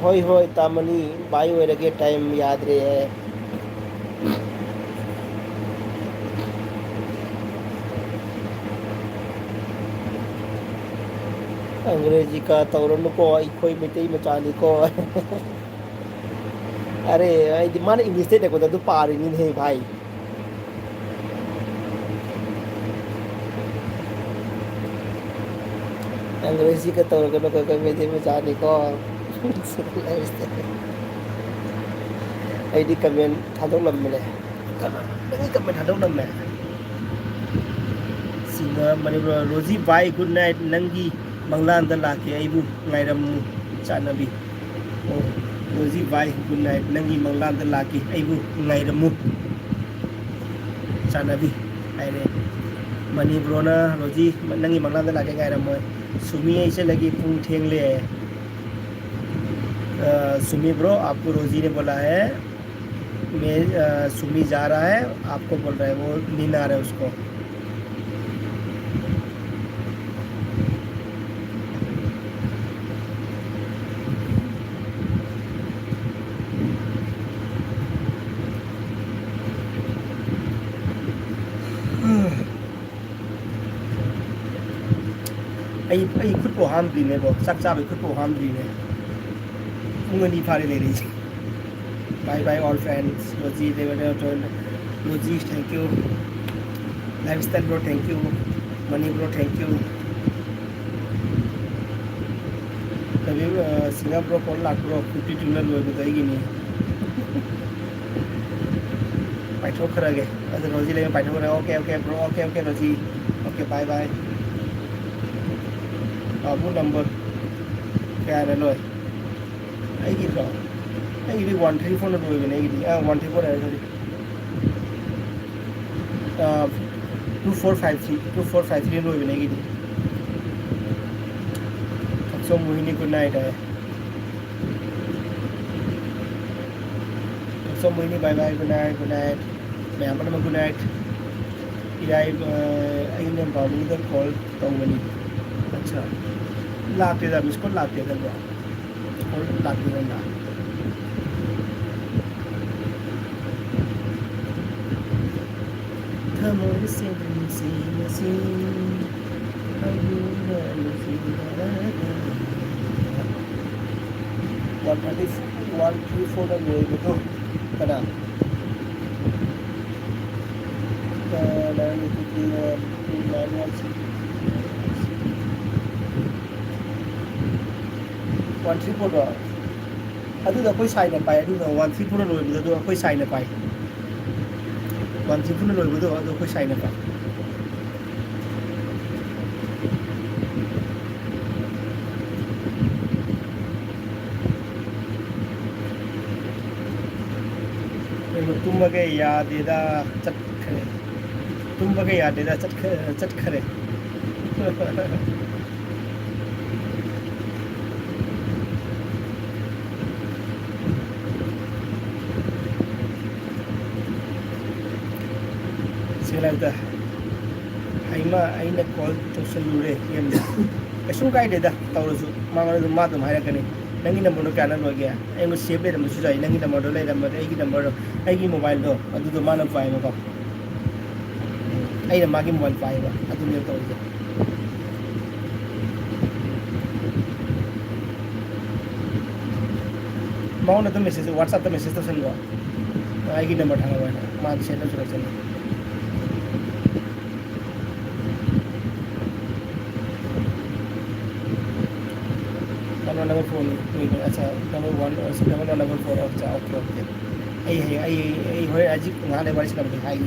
होय होय तामनी बाय होय टाइम याद रे है अंग्रेजी का तौरन को कोई मिटे मचानी को अरे मान इंग्लिश से देखो तो पार ही नहीं भाई अंग्रेजी का तौर को कोई मिटे मचानी को आईडी कमेंट थादों लम्बे नहीं कमेंट थादों लम्बे सिंगर मणिपुर रोजी बाय गुड नाइट नंगी मंगलांदा लाके आइबू ngairamu chanabi roji bye good night nangi मंगलांदा लाके आइबू ngairamu chanabi aire mani brona roji nangi मंगलांदा लाके ngairamu सुमी ऐसे लगी पुंग ठेंग ले सुमी ब्रो आपको रोजी ने बोला है मैं सुमी जा रहा है आपको बोल रहा है वो नींद आ रहा है उसको आई खुद को हाम दी ने बो सक चा खुद को हाम दी ने मुंगनी फारे ले रही बाय बाय ऑल फ्रेंड्स रोजी देवर रोजी thank you lifestyle bro thank you money bro thank you तभी सिंगा ब्रो कॉल लाख ब्रो 52 न लोय बताएगी नहीं पाइथो खरागे अरे रोजी ले पाइथो खरा okay okay bro okay okay रोजी ओके बाय बाय बाबू नंबर क्या है लोय आई की ब्रो आई की 134 न लोय बने की 134 है सॉरी 2453 लोय बने की सो मोहिनी गुड नाइट है so Mohini bye bye good night मैं अपन में गुड नाइट इराई आई ने बाबू इधर कॉल तंगनी अच्छा लाते दा मिसको लाते दा कॉल लाते दा थमोर से सी आई 134ꯗ ꯂꯣꯏꯕꯗꯣ ꯀꯅꯥ ꯋꯥꯟ ꯊ꯭ꯔꯤ ꯐꯣꯔꯗꯣ ꯑꯗꯨꯗ ꯑꯩꯈꯣꯏ ꯁꯥꯏꯅ ꯄꯥꯏ ꯑꯗꯨꯅ 134ꯗ ꯂꯣꯏꯕꯗꯣ ꯑꯗꯨ ꯑꯩꯈꯣꯏ ꯁꯥꯏꯅ ꯄꯥꯏ 134ꯗ ꯂꯣꯏꯕꯗꯣ ꯑꯗꯨ ꯑꯩꯈꯣꯏ ꯁꯥꯏꯅ ꯄꯥꯏ ꯇꯨꯝꯕꯒ ꯌꯥꯗꯦꯗ ꯆꯠꯈ꯭ꯔꯦ ꯇꯨꯝꯕꯒ ꯌꯥꯗꯦꯗ ꯆꯠꯈ꯭ꯔꯦ ꯁꯦꯂꯥꯏꯗ ꯍꯩꯃ ꯑꯩꯅ ꯀꯣꯜ ꯇꯧꯁꯜꯂꯨꯔꯦ ꯒꯦꯝꯗ ꯀꯩꯁꯨꯝ ꯀꯥꯏꯗꯦꯗ ꯇꯧꯔꯁꯨ ꯃꯉꯣꯟꯗ ꯃꯥ ꯑꯗꯨꯝ ꯍꯥꯏꯔꯛꯀꯅꯤ ꯅꯪꯒꯤ ꯅꯝꯕꯔꯗꯣ ꯀꯌꯥꯅ ꯂꯣꯏꯒꯦ ꯑꯩꯉꯣꯟꯗ ꯁꯦꯞ ꯂꯩꯔꯝꯕꯁꯨ ꯌꯥꯏ ꯅꯪꯒꯤ ꯅꯝꯕꯔꯗꯣ ꯂꯩꯔꯝꯕꯗꯤ ꯑꯩꯒꯤ ꯅꯝꯕꯔꯗꯣ ꯑꯩꯒꯤ ꯃꯣꯕꯥꯏꯜꯗꯣ ꯑꯗꯨꯗꯣ ꯃꯥꯅ ꯄꯥꯏꯕꯀꯣ ꯑꯩꯅ ꯃꯥꯒꯤ ꯃꯣꯕꯥꯏꯜ ꯄꯥꯏꯕ ꯑꯗꯨꯅꯦ ꯇꯧꯔꯤꯁꯦ ꯃꯉꯣꯟꯗ ꯑꯗꯨꯝ ꯃꯦꯁꯦꯖ ꯋꯥꯠꯁꯑꯞꯇ ꯃꯦꯁꯦꯖ ꯇꯧꯁꯟꯕ ꯑꯩꯒꯤ ꯅꯝꯕꯔ ꯊꯥꯡꯉꯛꯑꯣ ꯍꯥꯏꯅ ꯃꯥꯗꯤ ꯁꯦꯟ ꯇꯧꯁꯜꯂꯛꯆꯅꯤ नंबर 4 अच्छा नंबर 1 नंबर 4 अच्छा ओके ओके आई होय आज ngale bari sila bari hai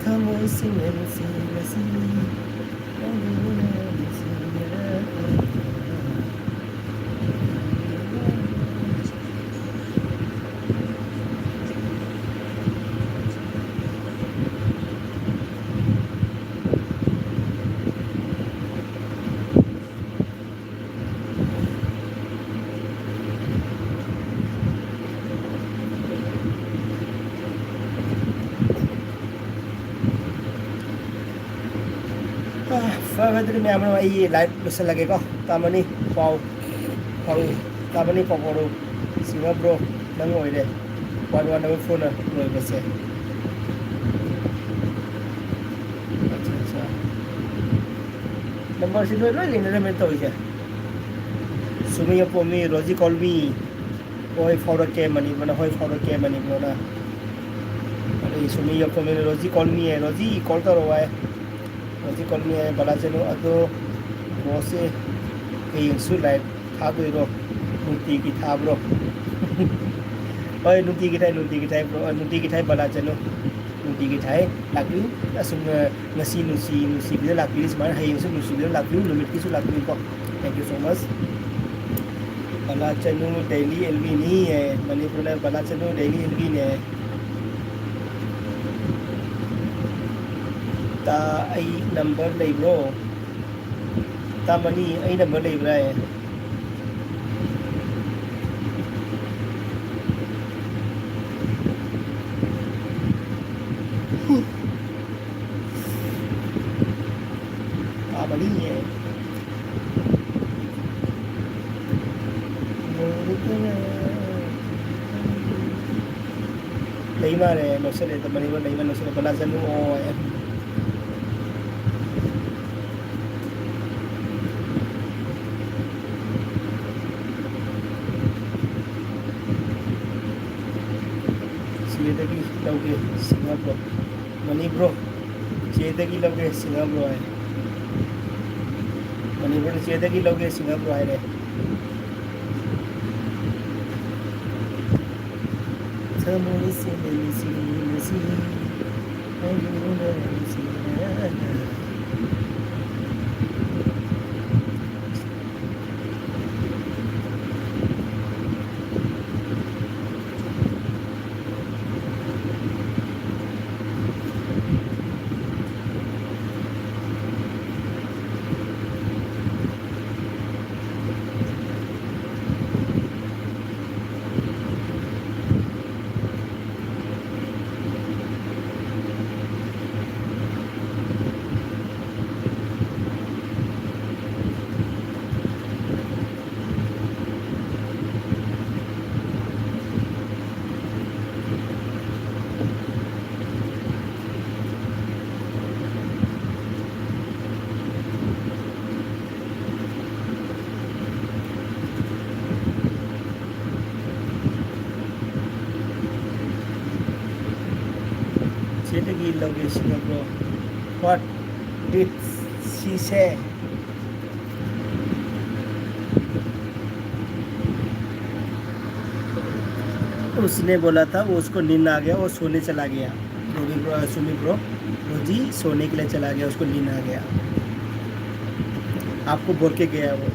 kamu singin sing Further मैं अपना ये लाइव बस लगेगा तामनी पाव पाव तामनी पाव करो सिंगा ब्रो नंग होई रे 11 नंबर फोन लोई बसे अच्छा अच्छा नंबर से लोई लेने रे मैं तो इसे सुमी पोमी रोजी कॉल मी होय फॉरवर्ड के मनी बना होय फॉरवर्ड के मनी बना अरे सुमी पोमी रोजी कॉल मी है रोजी कॉल करो है रोजी कॉल मी है बड़ा चलो अतो बोसे ꯍꯌꯦꯡꯁꯨ ꯂꯥꯏꯚ ꯊꯥꯗꯣꯏꯔꯣ ꯅꯨꯡꯇꯤꯒꯤ ꯊꯥꯕ꯭ꯔꯣ ꯍꯣꯏ ꯅꯨꯡꯇꯤꯒꯤ ꯊꯥꯏ ꯕ꯭ꯔꯣ ꯅꯨꯡꯇꯤꯒꯤ ꯊꯥꯏ ꯕꯂꯥ ꯆꯅꯨ ꯅꯨꯡꯇꯤꯒꯤ ꯊꯥꯏ ꯂꯥꯛꯄꯤꯌꯨ ꯑꯁꯨꯝ ꯉꯁꯤ ꯅꯨꯡꯁꯤꯕꯤꯗ ꯂꯥꯛꯄꯤꯌꯨ ꯁꯨꯃꯥꯏꯅ ꯍꯌꯦꯡꯁꯨ ꯅꯨꯡꯁꯤꯕꯤꯗ ꯂꯥꯛꯄꯤꯌꯨ ꯅꯨꯃꯤꯠꯀꯤꯁꯨ ꯂꯥꯛꯄꯤꯌꯨꯀꯣ ꯊꯦꯡꯛ ꯌू सो मच बला चनु डेली एलबी नहीं है मणिपुर में बला चनु डेली एलबी ने ता आई नंबर लेब्रो ता मनी आई नंबर लेब्रा है ता मनी है Neymar no sé le toman igual Neymar no se le pala chanu Siedagi lauge Singapore Mani bro Siedagi lauge Singapore hai Mani bro Siedagi lauge Singapore hai re Kamu sini की लोगे सिंगापुर व्हाट डिड शी से उसने बोला था वो उसको नींद आ गया वो सोने चला गया रोगी ब्रो सुमी ब्रो रोजी सोने के लिए चला गया उसको नींद आ गया आपको बोल के गया वो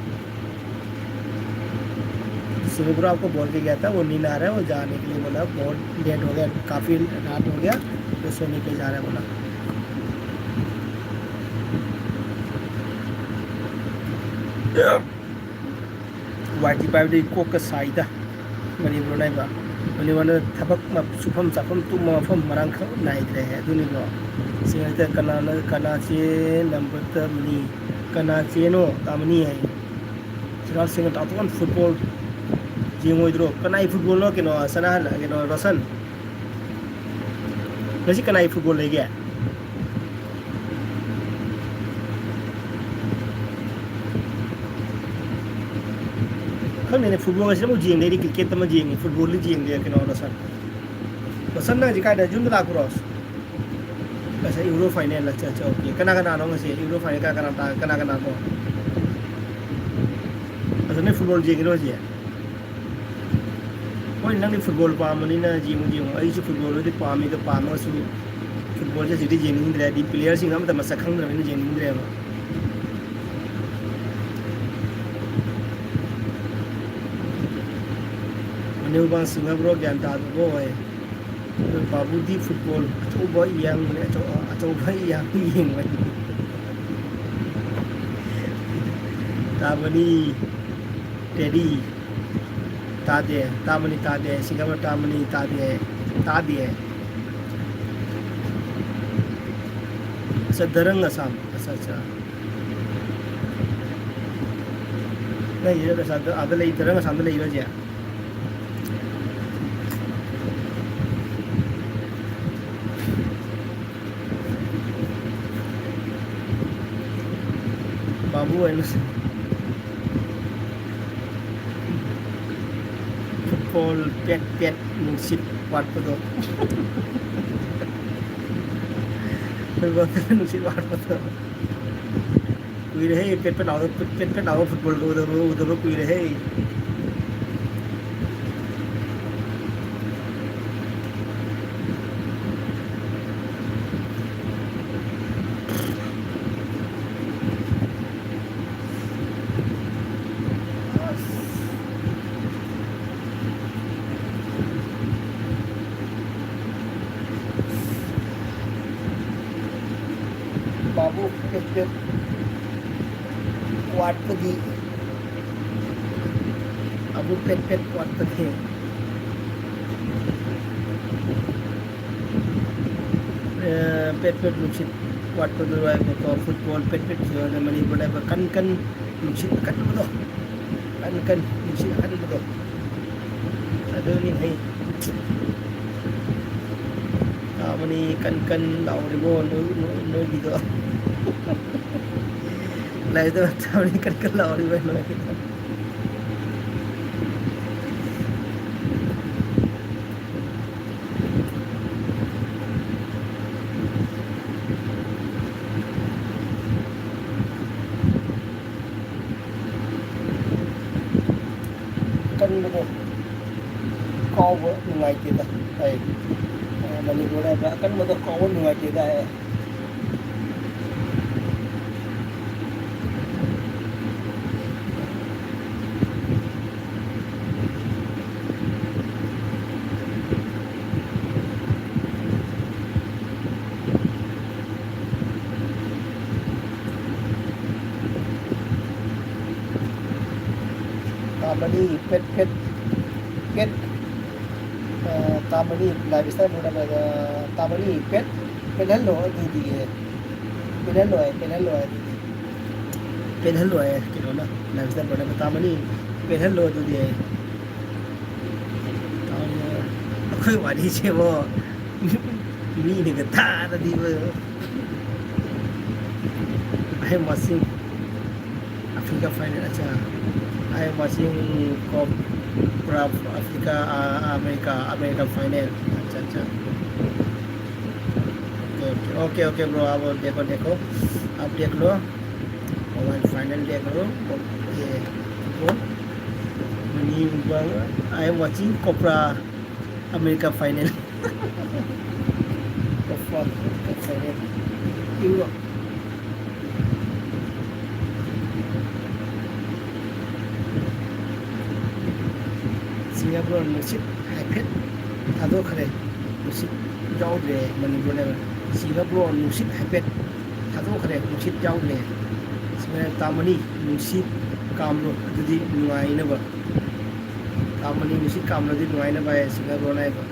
सुमी ब्रो आपको बोल के गया था वो नींद आ रहा है वो जाने के लिए बोला बहुत लेट हो गया काफ़ी रात हो गया तो सोने के लिए जा रहा है बोला वाइटी पाइप को का साइदा मनी ब्रो नहीं बा मनी वाला थबक सुफम सफम तुम मफम मरंग नाइद्रे है दुनी ब्रो सिंगते कनाचे नंबर तमनी कनाचे नो तामनी है सिंगल सिंगल तातुन फुटबॉल जिंगोइद्रो कनाई फुटबॉल नो केनो सनाहल केनो रोशन नसी कनाई फुटबॉल ले गया खंने फुटबॉल से मु जिंग दे क्रिकेट तम जिंग फुटबॉल li जिंग दे केनो रोशन ना जिका दा जुन ला क्रॉस बस यूरो फाइनल अच्छा अच्छा ओके कना कना नो से यूरो फाइनल कना नो असने फुटबॉल जिंग रो जे कोई नंग फुटबॉल पामनी ना जिंग आई जो फुटबॉल दे पामी तो पामो सु फुटबॉल जे सिटी जिंग दे दी प्लेयर सिंग हम त मसक खंग दे जिंग दे न्यू बांग सिंगापुर ज्ञान तादबो है बाबूदी फुटबॉल अचौबा यांग ने अचौबा यांग Ying तामनी teddy तादे Singapore तामनी तादे Sadarang Assam अच्छा नहीं ये तो अदले दरंग असम ले इरोजिया बाबू है फुटबॉल पेट नुसित वाट पदो नुसित वाट पदो कोई रहे पेट फुटबॉल को उधर कोई रहे बाबू पेट वाट पदी अबू पेट वाट पदी पेट नुसित वाट पदो को फुटबॉल पेट जो मनी बड़ा कन नुसित कन बदो कन नुसित कन बदो अदोनी है मनी कन लाउरिबो नो बिदो लाइ तो तावनी कन लाउरिबो नो कन बदो कॉव नुंगाइतेदा है मणिपुर है कन बदो कॉव नुंगाइतेदा है तामनी पेट तामनी लाइफ स्टाइल बोला तामनी पेट हेलो दीदी है पेट हेलो है कि ना लाइफ स्टाइल बोला तामनी पेट हेलो दीदी है कोई वाली से वो मी ने कहा था दी वो I am watching Africa final अच्छा I am watching Africa America final अच्छा ओके ओके ब्रो, आप देखो देखो, आप देख लो मोबाइल फाइनल देख लो। ओके ब्रो, मनी I am watching Copa America final. Copa final इरो सिंगापुर नुसित हाइफेट थादोखरे नुसित जाउदे मणिपुर ने सिंगापुर नुसित हाइफेट थादोखरे नुसित जाउदे सिंगा तामनी नुसित कामरो अदुदि नुआइनबा तामनी नुसित कामरो दि नुआइनबा सिंगापुर नाइबा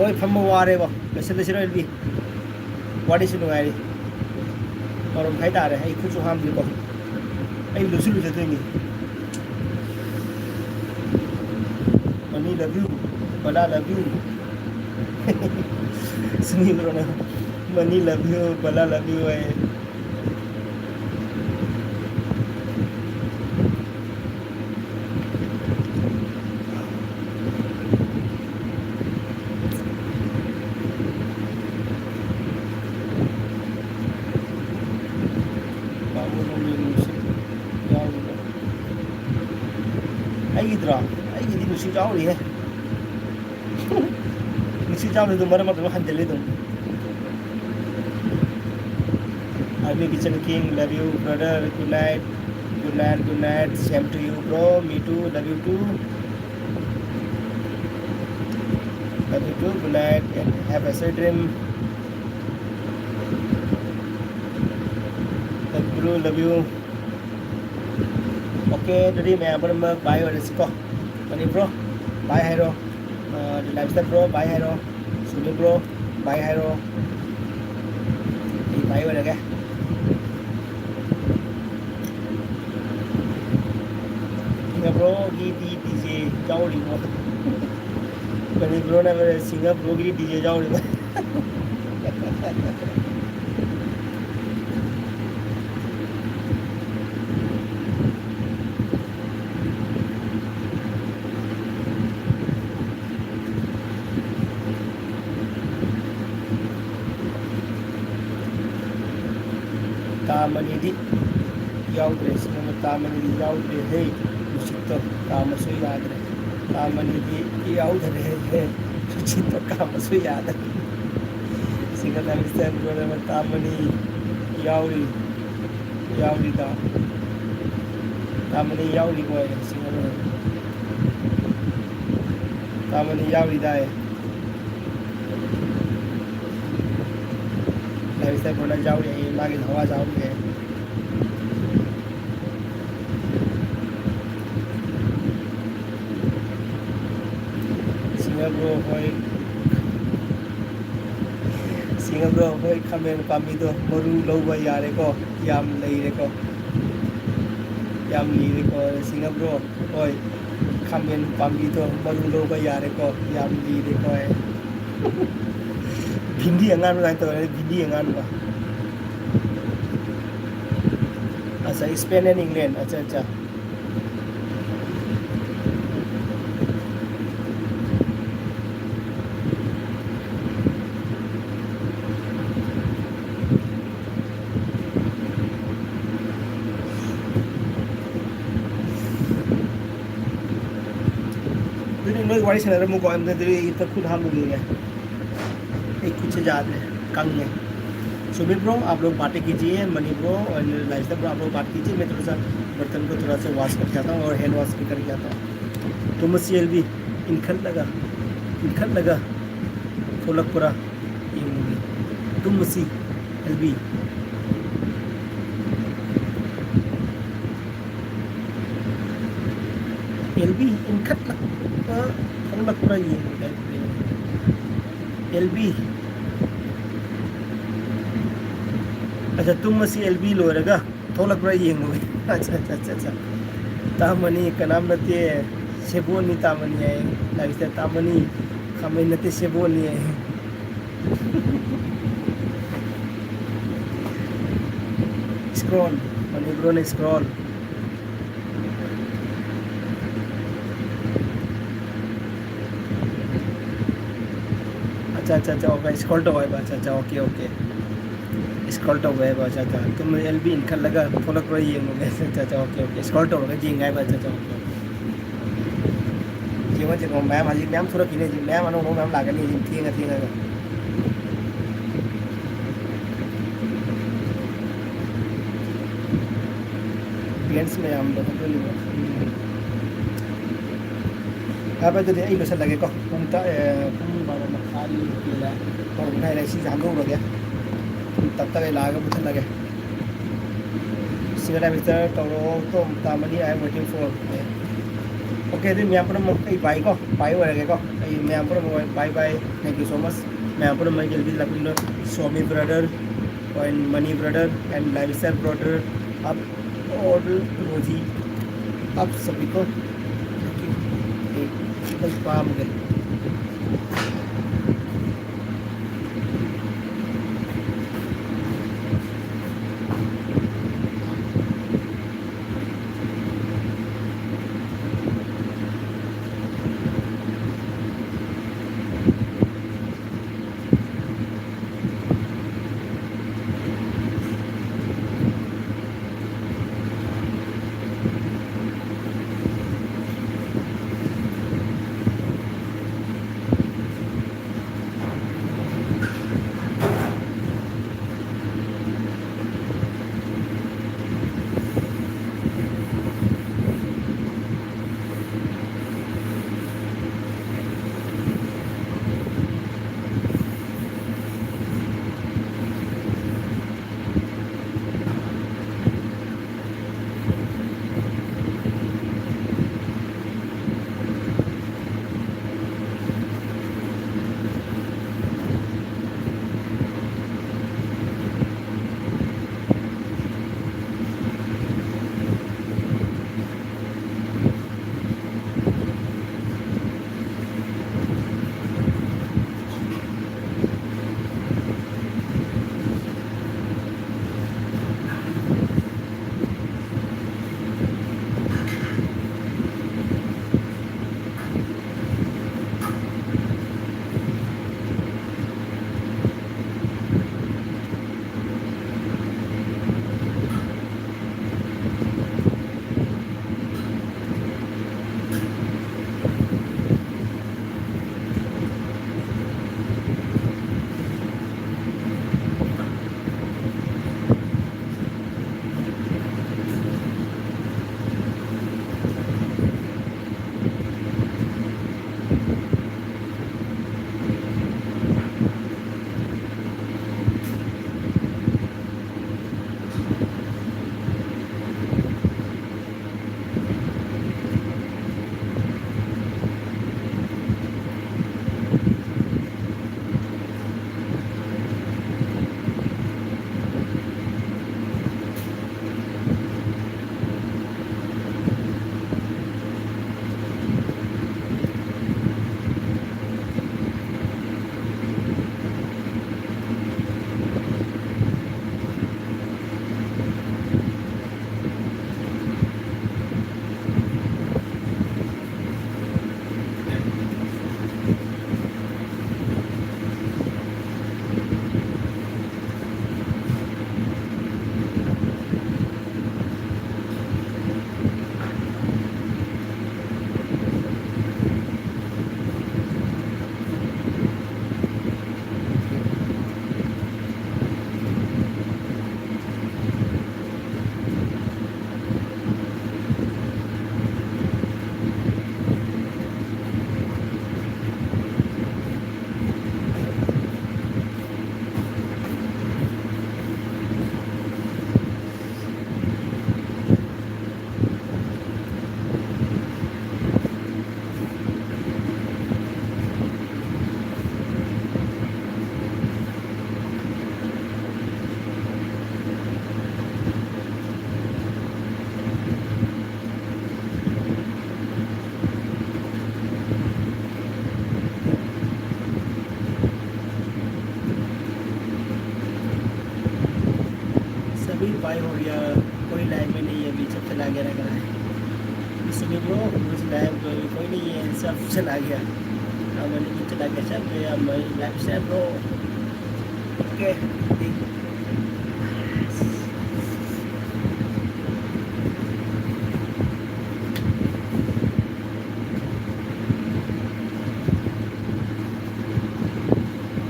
ओय फम्मा वारेबा बेसेलेसिरो बि वाडिसु नुआइरि और भाई तारे आई खुसु हाम दिको आई लुसु लुसु दोइनि मनी लव यू बड़ा लव यू सुनी ब्रो ना मनी लव यू बड़ा लव यू है आई दी नुसी जाउरी है नुसी जाउरी तो मरम तो हंदले तो army kitchen king love you brother good night good night good night same to you bro me too love you too good night and have a sweet dream love you okay jadi मैं अब बाय और इसको money bro bye hero lifestyle bro bye hero सुनी ब्रो बाय हेरो ये बाय और क्या सिंगा ब्रो की डीजे जाओली ब्रो मनी ब्रो ने मेरे सिंगा ब्रो की डीजे जाओली तामनीदी याउद्रे सिंगा तामनीदी याउद्रे है सुचित कामसु याद्रे तामनीदी याउद्रे है सुचित कामसु याद्रे सिंगा तामनीदी ब्रो तामनी याउरी याउरी दा तामनी याउरी को है सिंगा तामनी याउरी दा है लाइफस्टाइल प्रोडक्ट जाओ ये मागे हवा जाओ है सिंगापुर होय खामेन पामी तो मरु लौबा यारे को याम लेरे को याम लीरे को सिंगापुर होय खामेन पामी तो मरु लौबा यारे को याम लीरे को है भिंडी अंगान में तो भिंडी अंगान में अच्छा स्पेन एंड इंग्लैंड अच्छा अच्छा नोई वाली से मुको अंदर इतना खुद हम लोग गए एक कुछ ज़्यादा कम है सुमित ब्रो आप लोग बातें कीजिए मनी ब्रो और लाइफस्टाइल ब्रो आप लोग बात कीजिए मैं थोड़ा सा बर्तन को थोड़ा सा वॉश करके आता हूँ और हैंड वॉश भी करके आता हूँ तो मसील भी इनखन लगा थोलकपुरा ये मूवी तुम मसी एलबी एलबी इनखन थोलकपुरा ये एलबी अच्छा तुम मसी एलबी लोरगा थोलकपुरा येंगो अच्छा अच्छा अच्छा अच्छा तामनी कनाम नते सेबोनी तामनी है लाइफस्टाइल तामनी खामे नते सेबोनी है स्क्रॉल मनी ब्रो ने स्क्रॉल अच्छा अच्छा ओके स्क्रॉल तो है अच्छा अच्छा ओके ओके स्क्रॉल तो है अच्छा अच्छा तुम एलबी इनका लगा थोड़ा कोई ये मुझे अच्छा अच्छा ओके ओके स्क्रॉल तो होगा जी गाय अच्छा अच्छा ओके जी वो जी मैम आज मैम थोड़ा किने जी मैम अनु मैम लागे नहीं ठीक है पेरेंट्स में हम लोग तो लियो अब अदुदि आई लोसन लगे को पुंग बारो मखाली केला और बनाई रही जान दो लगे तब तक लागा बुझन लगे सिंगरा मिस्टर टोरो तो तामनी I am waiting for okay दिन मैं अपना आई बाय को बाय होएगा को आई मैं अपना bye bye thank you so much मैं अपना मैं जल्दी लकुंडो Swami brother and money brother and lifestyle brother up और रोजी आप सभी को बस पाम गए सभी बाय हो गया कोई लाइन में नहीं है अभी सब चला गया रहा है इसमें ब्रो उस लाइन कोई नहीं है सब चला गया Aman kita lagi siapa yang main live share bro. Okay.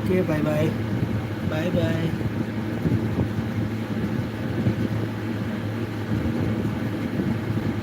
Okay, bye bye. Bye bye.